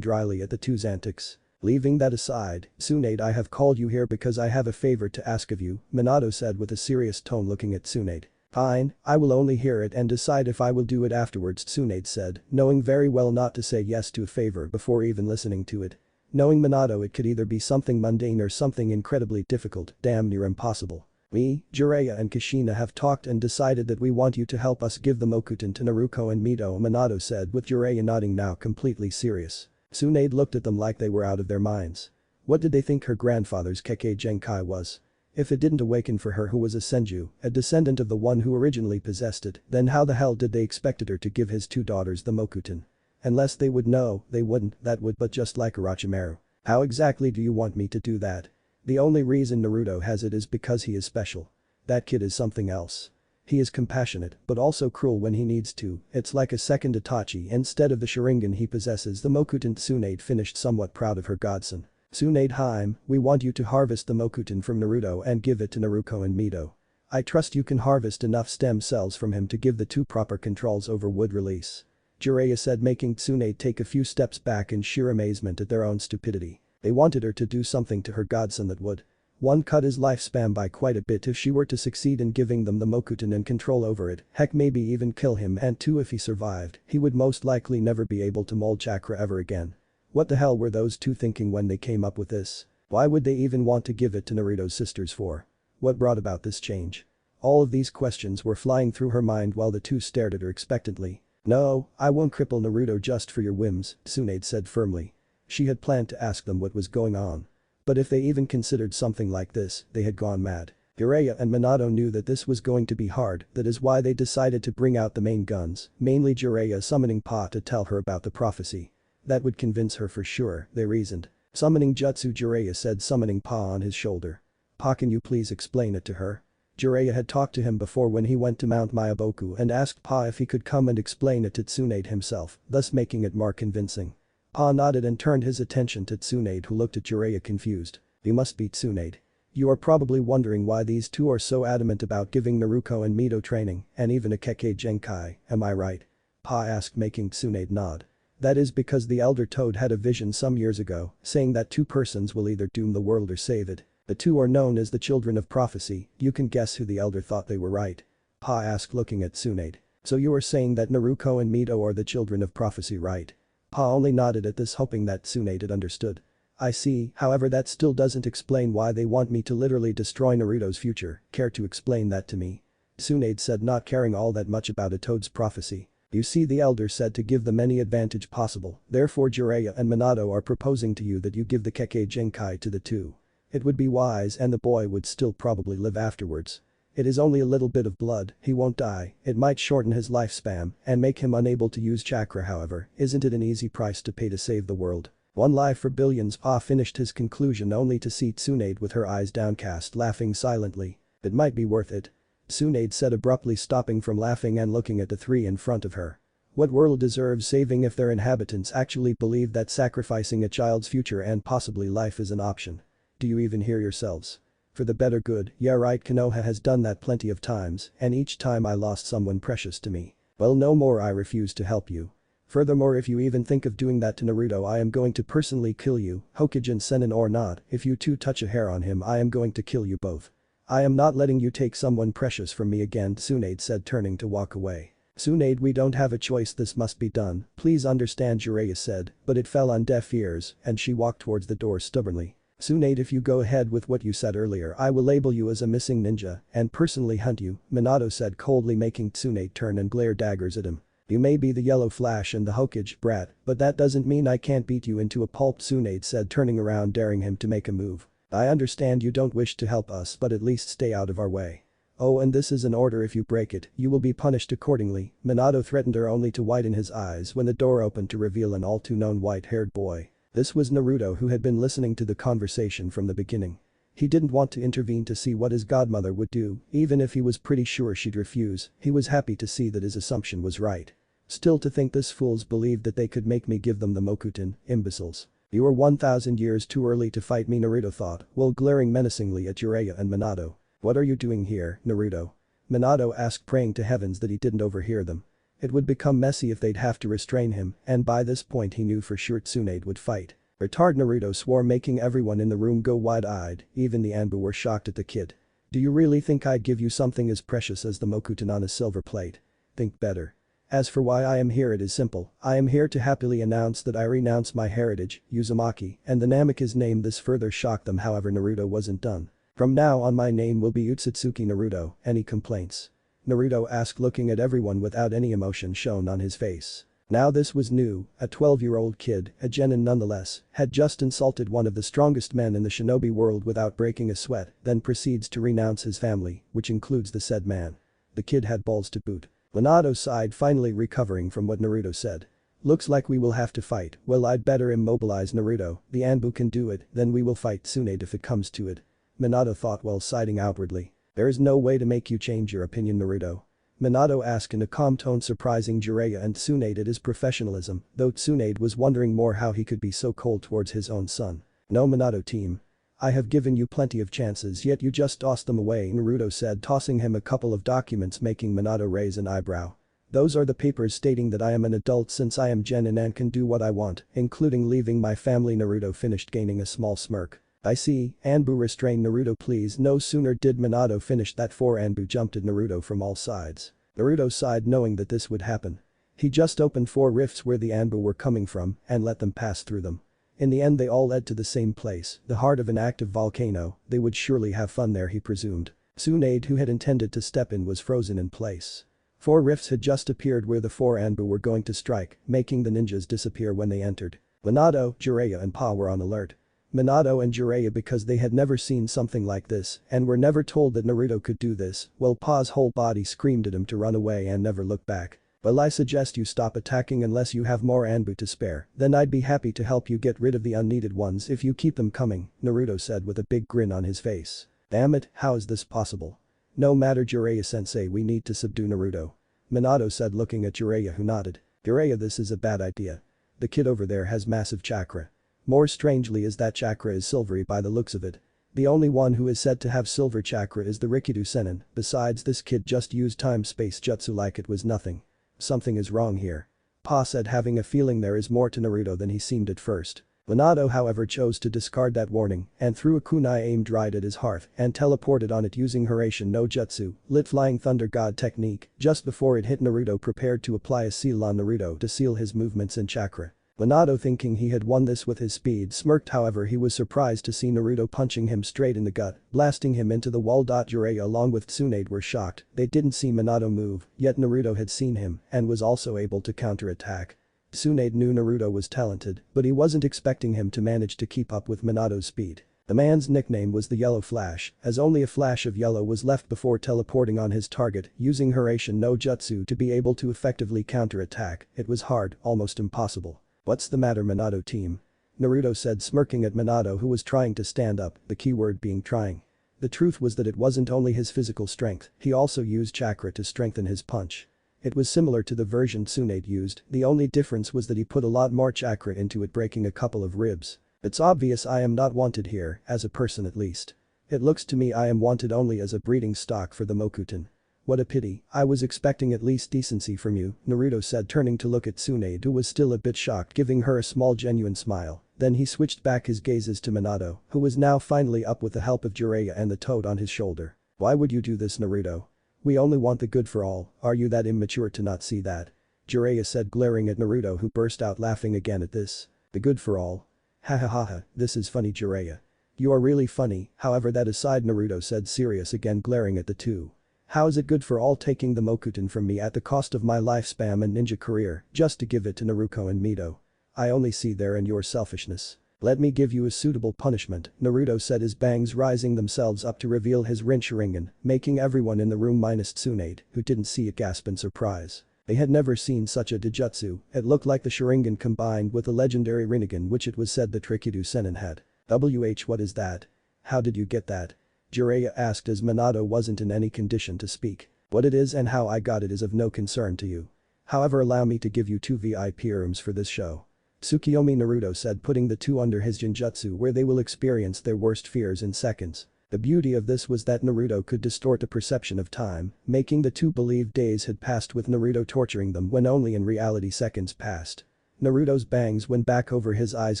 dryly at the two's antics. Leaving that aside, Tsunade, I have called you here because I have a favor to ask of you, Minato said with a serious tone, looking at Tsunade. Fine, I will only hear it and decide if I will do it afterwards, Tsunade said, knowing very well not to say yes to a favor before even listening to it. Knowing Minato, it could either be something mundane or something incredibly difficult, damn near impossible. We, Jiraiya and Kushina have talked and decided that we want you to help us give the Mokuton to Naruto and Mito, Minato said with Jiraiya nodding, now completely serious. Tsunade looked at them like they were out of their minds. What did they think her grandfather's Kekkei Genkai was? If it didn't awaken for her, who was a Senju, a descendant of the one who originally possessed it, then how the hell did they expected her to give his two daughters the Mokuton? Unless they would know, they wouldn't, that would, but just like Orochimaru. How exactly do you want me to do that? The only reason Naruto has it is because he is special. That kid is something else. He is compassionate, but also cruel when he needs to. It's like a second Itachi instead of the Sharingan he possesses, the Mokuton. Tsunade finished, somewhat proud of her godson. Tsunade Haim, we want you to harvest the Mokuton from Naruto and give it to Naruto and Mito. I trust you can harvest enough stem cells from him to give the two proper controls over wood release. Jiraiya said, making Tsunade take a few steps back in sheer amazement at their own stupidity. They wanted her to do something to her godson that would, 1. Cut his lifespan by quite a bit if she were to succeed in giving them the Mokuton and control over it, heck maybe even kill him, and 2. If he survived, he would most likely never be able to mold chakra ever again. What the hell were those two thinking when they came up with this? Why would they even want to give it to Naruto's sisters for? What brought about this change? All of these questions were flying through her mind while the two stared at her expectantly. No, I won't cripple Naruto just for your whims, Tsunade said firmly. She had planned to ask them what was going on. But if they even considered something like this, they had gone mad. Jiraiya and Minato knew that this was going to be hard, that is why they decided to bring out the main guns, mainly Jiraiya summoning Pa to tell her about the prophecy. That would convince her for sure, they reasoned. Summoning jutsu, Jiraiya said, summoning Pa on his shoulder. Pa, can you please explain it to her? Jiraiya had talked to him before when he went to Mount Myaboku and asked Pa if he could come and explain it to Tsunade himself, thus making it more convincing. Pa nodded and turned his attention to Tsunade, who looked at Jiraiya confused. You must be Tsunade. You are probably wondering why these two are so adamant about giving Naruto and Mito training, and even a Kekkei Genkai, am I right? Pa asked, making Tsunade nod. That is because the Elder Toad had a vision some years ago, saying that two persons will either doom the world or save it. The two are known as the Children of Prophecy. You can guess who the Elder thought they were, right? Pa asked, looking at Tsunade. So you are saying that Naruto and Mito are the Children of Prophecy, right? Pa only nodded at this, hoping that Tsunade had understood. I see, however that still doesn't explain why they want me to literally destroy Naruto's future. Care to explain that to me? Tsunade said, not caring all that much about a Toad's prophecy. You see, the Elder said to give them any advantage possible, therefore Jiraiya and Minato are proposing to you that you give the Kekkei Genkai to the two. It would be wise and the boy would still probably live afterwards. It is only a little bit of blood, he won't die, it might shorten his lifespan and make him unable to use chakra, however, isn't it an easy price to pay to save the world? One life for billions. Pa finished his conclusion only to see Tsunade with her eyes downcast, laughing silently. It might be worth it. Tsunade said, abruptly stopping from laughing and looking at the three in front of her. What world deserves saving if their inhabitants actually believe that sacrificing a child's future and possibly life is an option? Do you even hear yourselves? For the better good, yeah right, Konoha has done that plenty of times and each time I lost someone precious to me. Well, no more, I refuse to help you. Furthermore, if you even think of doing that to Naruto, I am going to personally kill you, Hokage Sennin or not. If you two touch a hair on him, I am going to kill you both. I am not letting you take someone precious from me again, Tsunade said, turning to walk away. Tsunade, we don't have a choice, this must be done, please understand, Jiraiya said, but it fell on deaf ears and she walked towards the door stubbornly. Tsunade, if you go ahead with what you said earlier, I will label you as a missing ninja and personally hunt you, Minato said coldly, making Tsunade turn and glare daggers at him. You may be the Yellow Flash and the Hokage brat, but that doesn't mean I can't beat you into a pulp, Tsunade said, turning around, daring him to make a move. I understand you don't wish to help us, but at least stay out of our way. Oh, and this is an order, if you break it, you will be punished accordingly, Minato threatened her, only to widen his eyes when the door opened to reveal an all-too-known white-haired boy. This was Naruto, who had been listening to the conversation from the beginning. He didn't want to intervene to see what his godmother would do, even if he was pretty sure she'd refuse. He was happy to see that his assumption was right. Still, to think this fools believed that they could make me give them the Mokuton, imbeciles. You are 1,000 years too early to fight me, Naruto thought, while glaring menacingly at Jiraiya and Minato. What are you doing here, Naruto? Minato asked, praying to heavens that he didn't overhear them. It would become messy if they'd have to restrain him, and by this point he knew for sure Tsunade would fight. Retard, Naruto swore, making everyone in the room go wide-eyed, even the Anbu were shocked at the kid. Do you really think I'd give you something as precious as the Mokuton on a silver plate? Think better. As for why I am here, it is simple. I am here to happily announce that I renounce my heritage, Uzumaki, and the Namika's name. This further shocked them, however Naruto wasn't done. From now on my name will be Utsutsuki Naruto, any complaints? Naruto asked, looking at everyone without any emotion shown on his face. Now this was new, a 12-year-old kid, a genin nonetheless, had just insulted one of the strongest men in the shinobi world without breaking a sweat, then proceeds to renounce his family, which includes the said man. The kid had balls to boot. Minato sighed, finally recovering from what Naruto said. Looks like we will have to fight. Well, I'd better immobilize Naruto, the Anbu can do it, then we will fight Tsunade if it comes to it. Minato thought while siding outwardly. There is no way to make you change your opinion, Naruto. Minato asked in a calm tone, surprising Jiraiya and Tsunade at his professionalism, though Tsunade was wondering more how he could be so cold towards his own son. No, Minato team. I have given you plenty of chances, yet you just tossed them away, Naruto said, tossing him a couple of documents, making Minato raise an eyebrow. Those are the papers stating that I am an adult since I am genin and can do what I want, including leaving my family, Naruto finished, gaining a small smirk. I see, Anbu restrain Naruto please. No sooner did Minato finish that, four Anbu jumped at Naruto from all sides. Naruto sighed, knowing that this would happen. He just opened 4 rifts where the Anbu were coming from and let them pass through them. In the end they all led to the same place, the heart of an active volcano. They would surely have fun there, he presumed. Tsunade, who had intended to step in, was frozen in place. 4 rifts had just appeared where the 4 Anbu were going to strike, making the ninjas disappear when they entered. Minato, Jiraiya and Pa were on alert. Minato and Jiraiya because they had never seen something like this and were never told that Naruto could do this, while Pa's whole body screamed at him to run away and never look back. Well, I suggest you stop attacking unless you have more Anbu to spare, then I'd be happy to help you get rid of the unneeded ones if you keep them coming, Naruto said with a big grin on his face. Damn it, how is this possible? No matter, Jiraiya-sensei, we need to subdue Naruto. Minato said, looking at Jiraiya, who nodded. Jiraiya, this is a bad idea. The kid over there has massive chakra. More strangely is that chakra is silvery by the looks of it. The only one who is said to have silver chakra is the Rikido Sennin. Besides, this kid just used time-space jutsu like it was nothing. Something is wrong here. Pa said, having a feeling there is more to Naruto than he seemed at first. Minato however chose to discard that warning and threw a kunai aimed right at his heart and teleported on it using Hiraishin no Jutsu, lit flying thunder god technique, just before it hit Naruto prepared to apply a seal on Naruto to seal his movements and chakra. Minato, thinking he had won this with his speed, smirked. However, he was surprised to see Naruto punching him straight in the gut, blasting him into the wall. Jiraiya along with Tsunade were shocked. They didn't see Minato move, yet Naruto had seen him and was also able to counterattack. Tsunade knew Naruto was talented, but he wasn't expecting him to manage to keep up with Minato's speed. The man's nickname was the Yellow Flash, as only a flash of yellow was left before teleporting on his target, using Hiraishin no Jutsu to be able to effectively counterattack. It was hard, almost impossible. "What's the matter, Minato team?" Naruto said, smirking at Minato, who was trying to stand up, the keyword being trying. The truth was that it wasn't only his physical strength, he also used chakra to strengthen his punch. It was similar to the version Tsunade used, the only difference was that he put a lot more chakra into it, breaking a couple of ribs. "It's obvious I am not wanted here, as a person at least. It looks to me I am wanted only as a breeding stock for the Mokuton. What a pity, I was expecting at least decency from you," Naruto said, turning to look at Tsunade, who was still a bit shocked, giving her a small genuine smile. Then he switched back his gazes to Minato, who was now finally up with the help of Jiraiya and the toad on his shoulder. "Why would you do this, Naruto? We only want the good for all, are you that immature to not see that?" Jiraiya said, glaring at Naruto, who burst out laughing again at this. "The good for all? Ha ha ha ha, this is funny, Jiraiya. You are really funny, however that aside," Naruto said, serious again, glaring at the two. "How is it good for all, taking the Mokuton from me at the cost of my lifespan and ninja career just to give it to Naruto and Mito? I only see therein your selfishness. Let me give you a suitable punishment," Naruto said, his bangs rising themselves up to reveal his Rin Sharingan, making everyone in the room minus Tsunade, who didn't see it, gasp in surprise. They had never seen such a Dijutsu. It looked like the Sharingan combined with the legendary Rinnegan, which it was said that Rikido Sennin had. What is that? How did you get that?" Jiraiya asked as Minato wasn't in any condition to speak. "What it is and how I got it is of no concern to you. However, allow me to give you 2 VIP rooms for this show." Tsukiyomi, Naruto said, putting the two under his Jinjutsu, where they will experience their worst fears in seconds. The beauty of this was that Naruto could distort the perception of time, making the two believe days had passed with Naruto torturing them when only in reality seconds passed. Naruto's bangs went back over his eyes,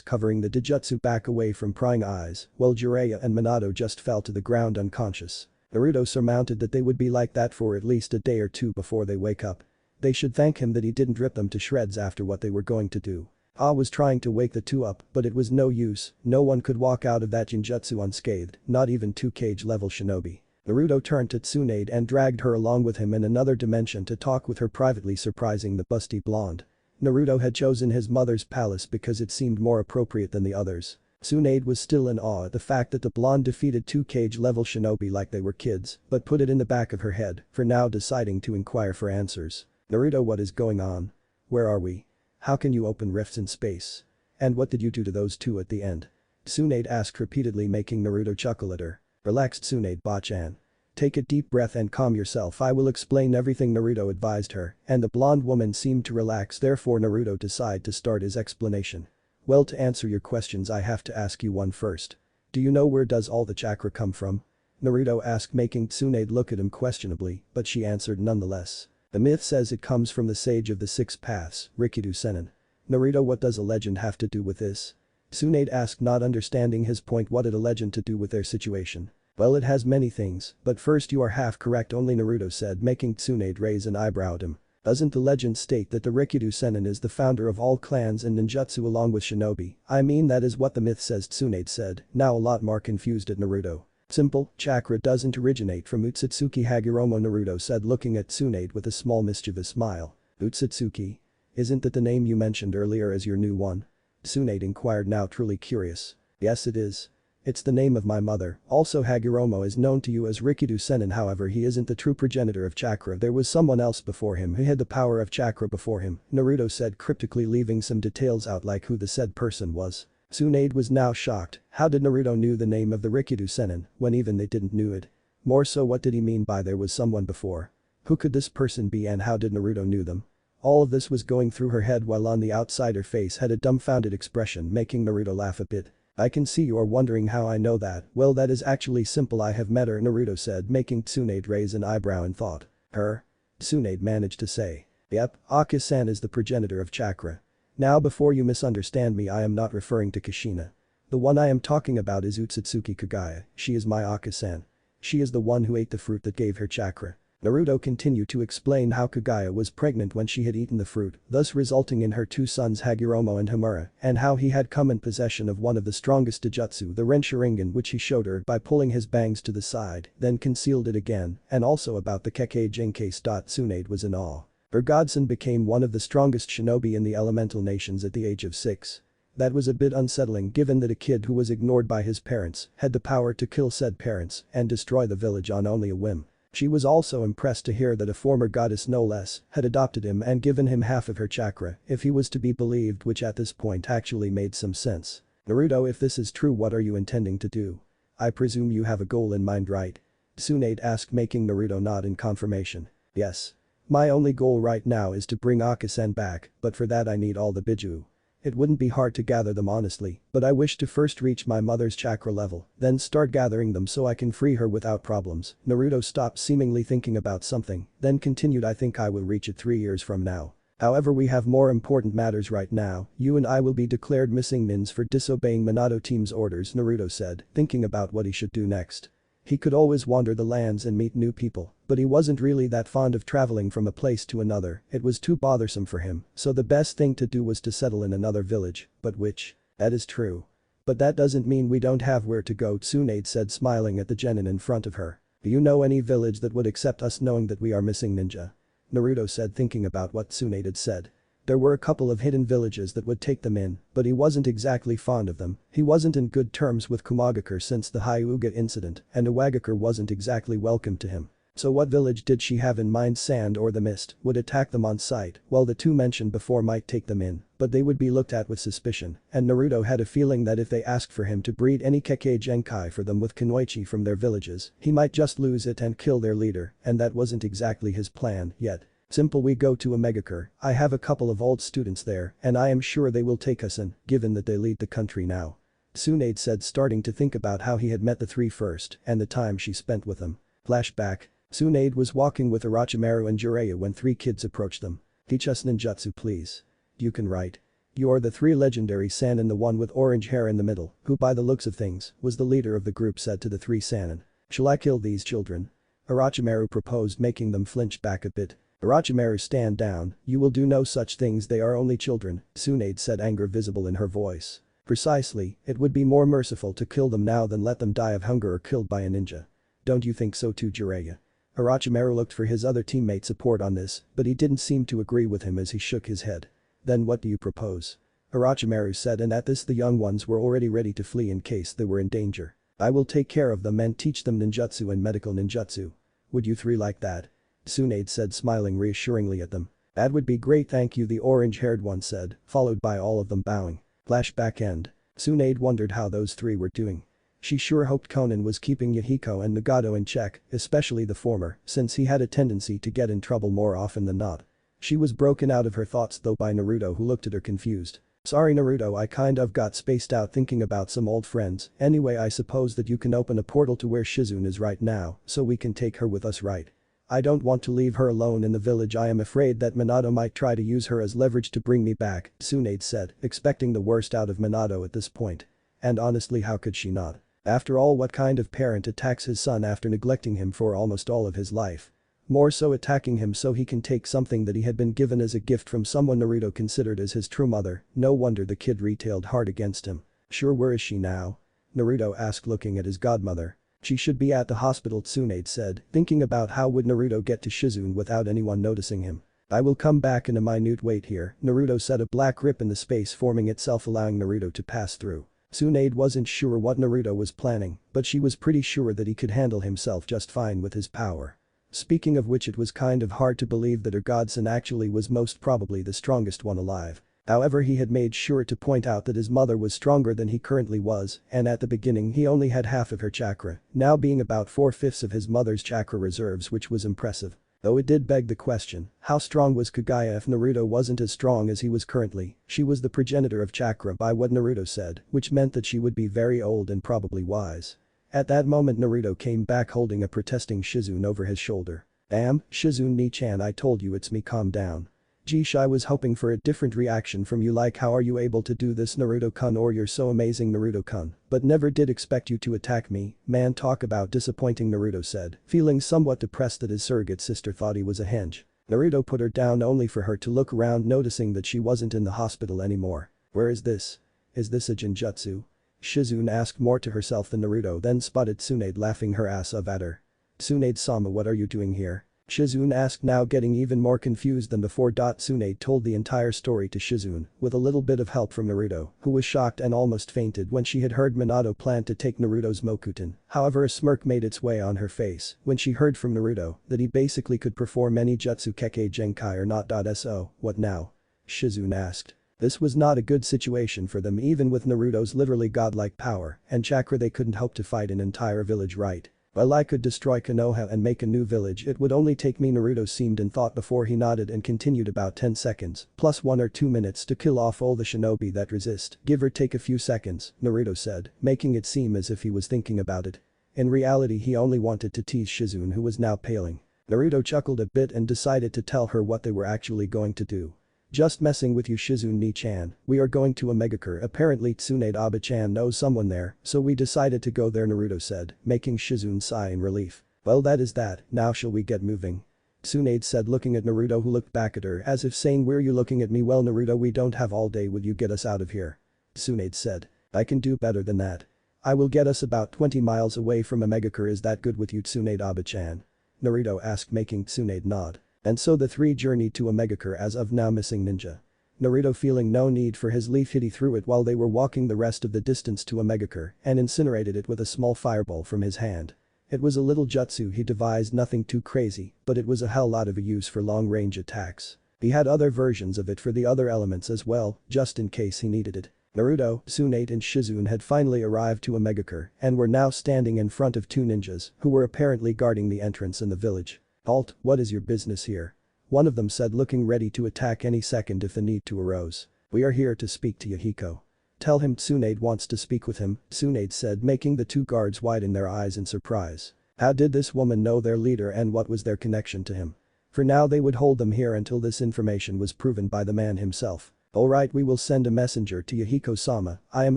covering the Dijutsu back away from prying eyes, while Jiraiya and Minato just fell to the ground unconscious. Naruto surmounted that they would be like that for at least a day or two before they wake up. They should thank him that he didn't rip them to shreds after what they were going to do. Was trying to wake the two up, but it was no use, no one could walk out of that Jinjutsu unscathed, not even 2 cage level shinobi. Naruto turned to Tsunade and dragged her along with him in another dimension to talk with her privately, surprising the busty blonde. Naruto had chosen his mother's palace because it seemed more appropriate than the others. Tsunade was still in awe at the fact that the blonde defeated 2 cage level shinobi like they were kids, but put it in the back of her head, for now deciding to inquire for answers. "Naruto, what is going on? Where are we? How can you open rifts in space? And what did you do to those two at the end?" Tsunade asked repeatedly, making Naruto chuckle at her. "Relax, Tsunade Bachan. Take a deep breath and calm yourself, I will explain everything," Naruto advised her, and the blonde woman seemed to relax. Therefore Naruto decided to start his explanation. "Well, to answer your questions I have to ask you one first. Do you know where does all the chakra come from?" Naruto asked, making Tsunade look at him questionably, but she answered nonetheless. "The myth says it comes from the sage of the 6 paths, Rikido Sennin." "Naruto, what does a legend have to do with this?" Tsunade asked, not understanding his point. What had a legend to do with their situation? "Well, it has many things, but first you are half correct only," Naruto said, making Tsunade raise an eyebrow at him. "Doesn't the legend state that the Rikido Sennin is the founder of all clans and ninjutsu along with shinobi?" "I mean that is what the myth says," Tsunade said, now a lot more confused at Naruto. "Simple, chakra doesn't originate from Utsutsuki Hagoromo," Naruto said, looking at Tsunade with a small mischievous smile. "Utsutsuki? Isn't that the name you mentioned earlier as your new one?" Tsunade inquired, now truly curious. "Yes, it is. It's the name of my mother. Also, Hagoromo is known to you as Rikido Sennin, however he isn't the true progenitor of chakra. There was someone else before him who had the power of chakra before him," Naruto said cryptically, leaving some details out like who the said person was. Tsunade was now shocked. How did Naruto knew the name of the Rikido Sennin when even they didn't knew it? More so, what did he mean by there was someone before? Who could this person be and how did Naruto knew them? All of this was going through her head while on the outside her face had a dumbfounded expression, making Naruto laugh a bit. "I can see you are wondering how I know that. Well, that is actually simple, I have met her," Naruto said, making Tsunade raise an eyebrow in thought. "Her?" Tsunade managed to say. Yep, Aka-san is the progenitor of chakra. Now before you misunderstand me, I am not referring to Kushina. The one I am talking about is Utsutsuki Kaguya, she is my Aka-san. She is the one who ate the fruit that gave her chakra. Naruto continued to explain how Kaguya was pregnant when she had eaten the fruit, thus resulting in her two sons Hagoromo and Hamura, and how he had come in possession of one of the strongest Taijutsu, the Ren Sharingan, which he showed her by pulling his bangs to the side, then concealed it again, and also about the Kekkei Genkase. Tsunade was in awe. Her godson became one of the strongest shinobi in the elemental nations at the age of 6. That was a bit unsettling given that a kid who was ignored by his parents had the power to kill said parents and destroy the village on only a whim. She was also impressed to hear that a former goddess no less had adopted him and given him half of her chakra if he was to be believed, which at this point actually made some sense. Naruto, if this is true, what are you intending to do? I presume you have a goal in mind, right? Tsunade asked, making Naruto nod in confirmation. Yes. My only goal right now is to bring Aka-san back, but for that I need all the Biju. It wouldn't be hard to gather them honestly, but I wish to first reach my mother's chakra level, then start gathering them so I can free her without problems. Naruto stopped, seemingly thinking about something, then continued, I think I will reach it 3 years from now. However, we have more important matters right now. You and I will be declared missing nins for disobeying Minato team's orders, Naruto said, thinking about what he should do next. He could always wander the lands and meet new people, but he wasn't really that fond of traveling from a place to another, it was too bothersome for him, so the best thing to do was to settle in another village, but which? That is true. But that doesn't mean we don't have where to go, Tsunade said, smiling at the genin in front of her. Do you know any village that would accept us knowing that we are missing ninja? Naruto said, thinking about what Tsunade had said. There were a couple of hidden villages that would take them in, but he wasn't exactly fond of them. He wasn't in good terms with Kumagakure since the Hyuga incident, and Iwagakure wasn't exactly welcome to him. So what village did she have in mind? Sand or the Mist would attack them on sight, while the two mentioned before might take them in, but they would be looked at with suspicion, and Naruto had a feeling that if they asked for him to breed any Kekkei Genkai for them with Kunoichi from their villages, he might just lose it and kill their leader, and that wasn't exactly his plan yet. Simple, we go to Omegakure, I have a couple of old students there and I am sure they will take us in, given that they lead the country now. Tsunade said, starting to think about how he had met the three first and the time she spent with them. Flashback. Tsunade was walking with Orochimaru and Jiraiya when three kids approached them. Teach us ninjutsu please. You can write. You're the three legendary Sannin, the one with orange hair in the middle, who by the looks of things was the leader of the group, said to the three Sannin. Shall I kill these children? Orochimaru proposed, making them flinch back a bit. Orochimaru, stand down, you will do no such things, they are only children, Tsunade said, anger visible in her voice. Precisely, it would be more merciful to kill them now than let them die of hunger or killed by a ninja. Don't you think so too, Jiraiya? Orochimaru looked for his other teammate support on this, but he didn't seem to agree with him as he shook his head. Then what do you propose? Orochimaru said, and at this the young ones were already ready to flee in case they were in danger. I will take care of them and teach them ninjutsu and medical ninjutsu. Would you three like that? Tsunade said, smiling reassuringly at them. That would be great, thank you, the orange-haired one said, followed by all of them bowing. Flashback end. Tsunade wondered how those three were doing. She sure hoped Konan was keeping Yahiko and Nagato in check, especially the former, since he had a tendency to get in trouble more often than not. She was broken out of her thoughts though by Naruto, who looked at her confused. Sorry Naruto, I kind of got spaced out thinking about some old friends. Anyway, I suppose that you can open a portal to where Shizune is right now, so we can take her with us, right? I don't want to leave her alone in the village. I am afraid that Minato might try to use her as leverage to bring me back, Tsunade said, expecting the worst out of Minato at this point. And honestly, how could she not? After all, what kind of parent attacks his son after neglecting him for almost all of his life? More so attacking him so he can take something that he had been given as a gift from someone Naruto considered as his true mother. No wonder the kid retailed hard against him. Sure, where is she now? Naruto asked, looking at his godmother. She should be at the hospital, Tsunade said, thinking about how would Naruto get to Shizune without anyone noticing him. I will come back in a minute, wait here, Naruto said, a black rip in the space forming itself allowing Naruto to pass through. Tsunade wasn't sure what Naruto was planning, but she was pretty sure that he could handle himself just fine with his power. Speaking of which, it was kind of hard to believe that her godson actually was most probably the strongest one alive. However, he had made sure to point out that his mother was stronger than he currently was, and at the beginning he only had half of her chakra, now being about 4/5 of his mother's chakra reserves, which was impressive. Though it did beg the question, how strong was Kaguya if Naruto wasn't as strong as he was currently? She was the progenitor of chakra by what Naruto said, which meant that she would be very old and probably wise. At that moment Naruto came back holding a protesting Shizune over his shoulder. Shizune-ni-chan, I told you it's me, calm down. Geesh, I was hoping for a different reaction from you, like how are you able to do this Naruto-kun, or you're so amazing Naruto-kun, but never did expect you to attack me, man, talk about disappointing, Naruto said, feeling somewhat depressed that his surrogate sister thought he was a hench. Naruto put her down only for her to look around, noticing that she wasn't in the hospital anymore. Where is this? Is this a Jinjutsu? Shizune asked more to herself than Naruto, then spotted Tsunade laughing her ass off at her. Tsunade-sama, what are you doing here? Shizune asked, now getting even more confused than before. Tsunade told the entire story to Shizune, with a little bit of help from Naruto, who was shocked and almost fainted when she had heard Minato plan to take Naruto's Mokuton. However, a smirk made its way on her face when she heard from Naruto that he basically could perform any jutsu Kekkei Genkai or not. So, what now? Shizune asked. This was not a good situation for them. Even with Naruto's literally godlike power and chakra, they couldn't hope to fight an entire village, right? Well, I could destroy Konoha and make a new village. It would only take me, Naruto seemed in thought before he nodded and continued, about 10 seconds, plus 1 or 2 minutes to kill off all the shinobi that resist, give or take a few seconds, Naruto said, making it seem as if he was thinking about it. In reality, he only wanted to tease Shizune, who was now paling. Naruto chuckled a bit and decided to tell her what they were actually going to do. Just messing with you, Shizune-ni-chan, we are going to Omegakure. Apparently Tsunade Aba-chan knows someone there, so we decided to go there, Naruto said, making Shizune sigh in relief. Well, that is that, now shall we get moving? Tsunade said, looking at Naruto, who looked back at her as if saying, were you looking at me? Well, Naruto, we don't have all day, will you get us out of here? Tsunade said. I can do better than that. I will get us about 20 miles away from Omegakure. Is that good with you, Tsunade Aba-chan? Naruto asked, making Tsunade nod. And so the three journeyed to Omegakure, as of now missing ninja. Naruto, feeling no need for his leaf hit, he threw it while they were walking the rest of the distance to Omegakure and incinerated it with a small fireball from his hand. It was a little jutsu he devised, nothing too crazy, but it was a hell lot of a use for long-range attacks. He had other versions of it for the other elements as well, just in case he needed it. Naruto, Tsunade and Shizune had finally arrived to Omegakure and were now standing in front of two ninjas who were apparently guarding the entrance in the village. Halt, what is your business here? One of them said, looking ready to attack any second if the need to arose. We are here to speak to Yahiko. Tell him Tsunade wants to speak with him, Tsunade said, making the two guards widen their eyes in surprise. How did this woman know their leader and what was their connection to him? For now they would hold them here until this information was proven by the man himself. Alright, we will send a messenger to Yahiko-sama. I am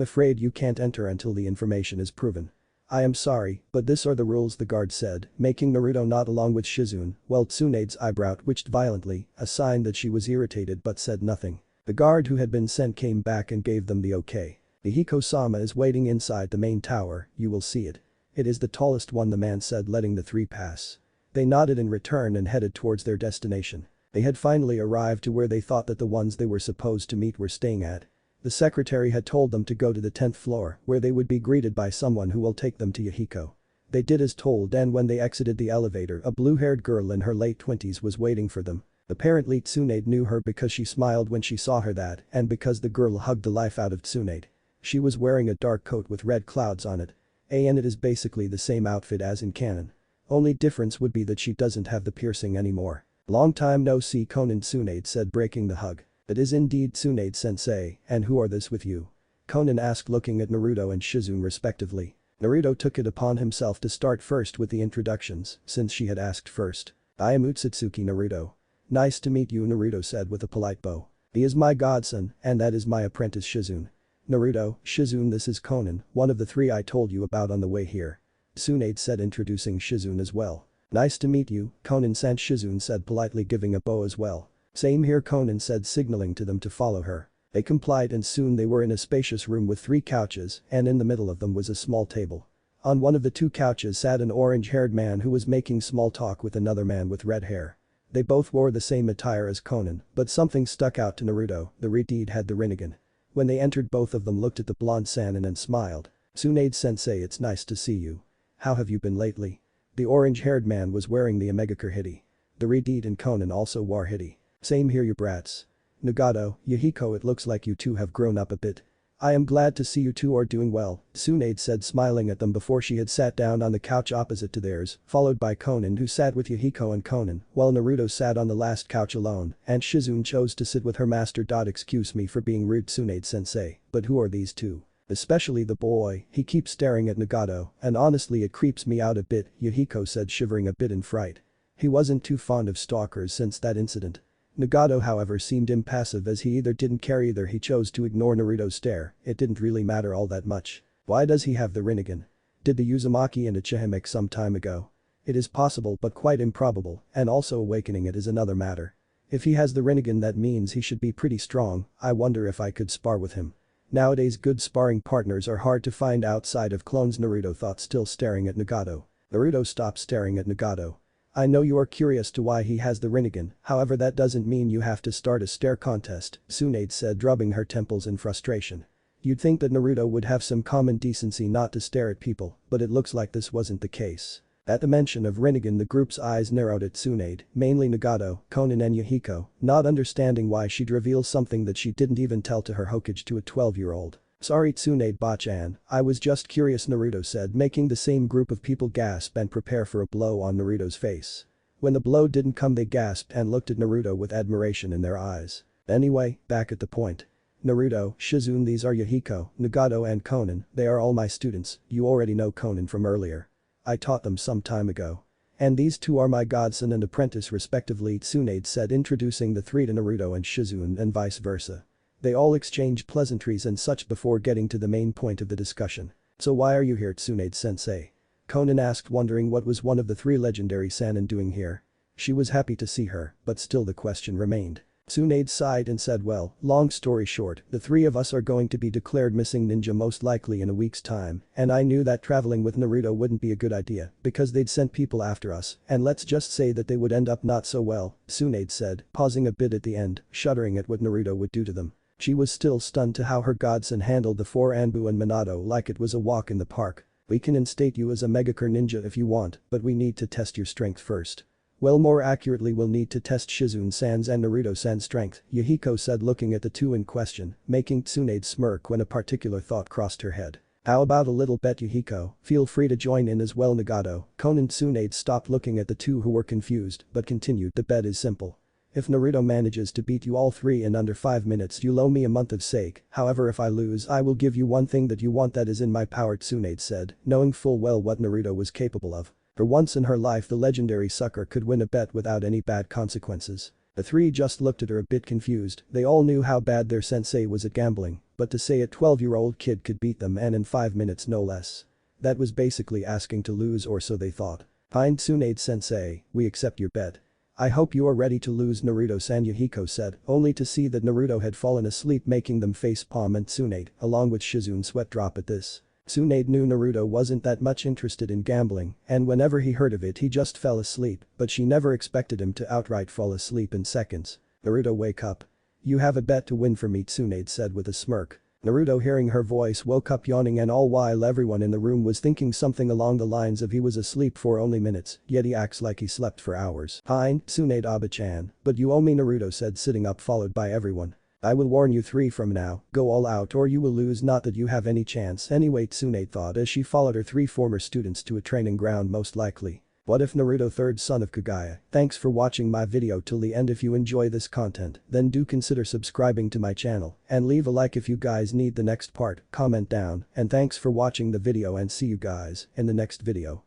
afraid you can't enter until the information is proven. I am sorry, but these are the rules, the guard said, making Naruto nod along with Shizune, while Tsunade's eyebrow twitched violently, a sign that she was irritated but said nothing. The guard who had been sent came back and gave them the okay. Yahiko-sama is waiting inside the main tower, you will see it. It is the tallest one, the man said, letting the three pass. They nodded in return and headed towards their destination. They had finally arrived to where they thought that the ones they were supposed to meet were staying at. The secretary had told them to go to the 10th floor, where they would be greeted by someone who will take them to Yahiko. They did as told, and when they exited the elevator, a blue-haired girl in her late 20s was waiting for them. Apparently Tsunade knew her because she smiled when she saw her, that and because the girl hugged the life out of Tsunade. She was wearing a dark coat with red clouds on it. And it is basically the same outfit as in canon. Only difference would be that she doesn't have the piercing anymore. Long time no see, Konan, Tsunade said, breaking the hug. It is indeed Tsunade-sensei, and who are this with you? Konan asked, looking at Naruto and Shizune respectively. Naruto took it upon himself to start first with the introductions, since she had asked first. I am Utsutsuki Naruto. Nice to meet you, Naruto said with a polite bow. He is my godson, and that is my apprentice Shizune. Naruto, Shizune, this is Konan, one of the three I told you about on the way here. Tsunade said, introducing Shizune as well. Nice to meet you, Konan-san, Shizune said politely, giving a bow as well. Same here, Konan said, signaling to them to follow her. They complied and soon they were in a spacious room with 3 couches, and in the middle of them was a small table. On one of the 2 couches sat an orange-haired man who was making small talk with another man with red hair. They both wore the same attire as Konan, but something stuck out to Naruto, the Rinnegan had the Rinnegan. When they entered, both of them looked at the blonde Sannin and smiled. Tsunade-sensei, it's nice to see you. How have you been lately? The orange-haired man was wearing the Omegakure hitty. The Rinnegan and Konan also wore hitty. Same here, you brats. Nagato, Yahiko, it looks like you two have grown up a bit. I am glad to see you two are doing well, Tsunade said, smiling at them before she had sat down on the couch opposite to theirs, followed by Konan, who sat with Yahiko and Konan, while Naruto sat on the last couch alone, and Shizune chose to sit with her master. Excuse me for being rude, Tsunade-sensei, but who are these two? Especially the boy, he keeps staring at Nagato, and honestly it creeps me out a bit, Yahiko said, shivering a bit in fright. He wasn't too fond of stalkers since that incident. Nagato however seemed impassive as he either didn't care either he chose to ignore Naruto's stare, it didn't really matter all that much. Why does he have the Rinnegan? Did the Uzumaki and Ichihime some time ago? It is possible but quite improbable, and also awakening it is another matter. If he has the Rinnegan that means he should be pretty strong, I wonder if I could spar with him. Nowadays good sparring partners are hard to find outside of clones, Naruto thought, still staring at Nagato. Naruto stopped staring at Nagato. I know you are curious to why he has the Rinnegan, however that doesn't mean you have to start a stare contest, Tsunade said, rubbing her temples in frustration. You'd think that Naruto would have some common decency not to stare at people, but it looks like this wasn't the case. At the mention of Rinnegan the group's eyes narrowed at Tsunade, mainly Nagato, Konan and Yahiko, not understanding why she'd reveal something that she didn't even tell to her Hokage to a 12-year-old. Sorry Tsunade Bachan, I was just curious, Naruto said, making the same group of people gasp and prepare for a blow on Naruto's face. When the blow didn't come they gasped and looked at Naruto with admiration in their eyes. Anyway, back at the point. Naruto, Shizune, these are Yahiko, Nagato and Konan, they are all my students, you already know Konan from earlier. I taught them some time ago. And these two are my godson and apprentice respectively, Tsunade said, introducing the three to Naruto and Shizune and vice versa. They all exchanged pleasantries and such before getting to the main point of the discussion. So why are you here, Tsunade-sensei? Konan asked, wondering what was one of the three legendary Sannin doing here. She was happy to see her, but still the question remained. Tsunade sighed and said, well, long story short, the three of us are going to be declared missing ninja most likely in a week's time, and I knew that traveling with Naruto wouldn't be a good idea because they'd send people after us, and let's just say that they would end up not so well, Tsunade said, pausing a bit at the end, shuddering at what Naruto would do to them. She was still stunned to how her godson handled the four Anbu and Minato like it was a walk in the park. We can instate you as a Megakure ninja if you want, but we need to test your strength first. Well, more accurately we'll need to test Shizune-san's and Naruto-san's strength, Yahiko said, looking at the two in question, making Tsunade smirk when a particular thought crossed her head. How about a little bet, Yahiko? Feel free to join in as well, Nagato. Konan. Tsunade stopped looking at the two who were confused, but continued, the bet is simple. If Naruto manages to beat you all three in under 5 minutes you'll owe me a month of sake, however if I lose I will give you one thing that you want that is in my power, Tsunade said, knowing full well what Naruto was capable of. For once in her life the legendary sucker could win a bet without any bad consequences. The three just looked at her a bit confused, they all knew how bad their sensei was at gambling, but to say a 12-year-old kid could beat them and in 5 minutes no less. That was basically asking to lose, or so they thought. Fine Tsunade-sensei, we accept your bet. I hope you are ready to lose, Naruto-san, Yahiko said, only to see that Naruto had fallen asleep, making them face-palm and Tsunade, along with Shizune, sweat drop at this. Tsunade knew Naruto wasn't that much interested in gambling, and whenever he heard of it he just fell asleep, but she never expected him to outright fall asleep in seconds. Naruto, wake up. You have a bet to win for me, Tsunade said with a smirk. Naruto, hearing her voice, woke up yawning, and all while everyone in the room was thinking something along the lines of he was asleep for only minutes, yet he acts like he slept for hours. Fine, Tsunade Abachan, but you owe me, Naruto said, sitting up, followed by everyone. I will warn you three from now, go all out or you will lose, not that you have any chance anyway, Tsunade thought as she followed her three former students to a training ground most likely. What if Naruto, third son of Kaguya? Thanks for watching my video till the end. If you enjoy this content, then do consider subscribing to my channel and leave a like if you guys need the next part, comment down, and thanks for watching the video and see you guys in the next video.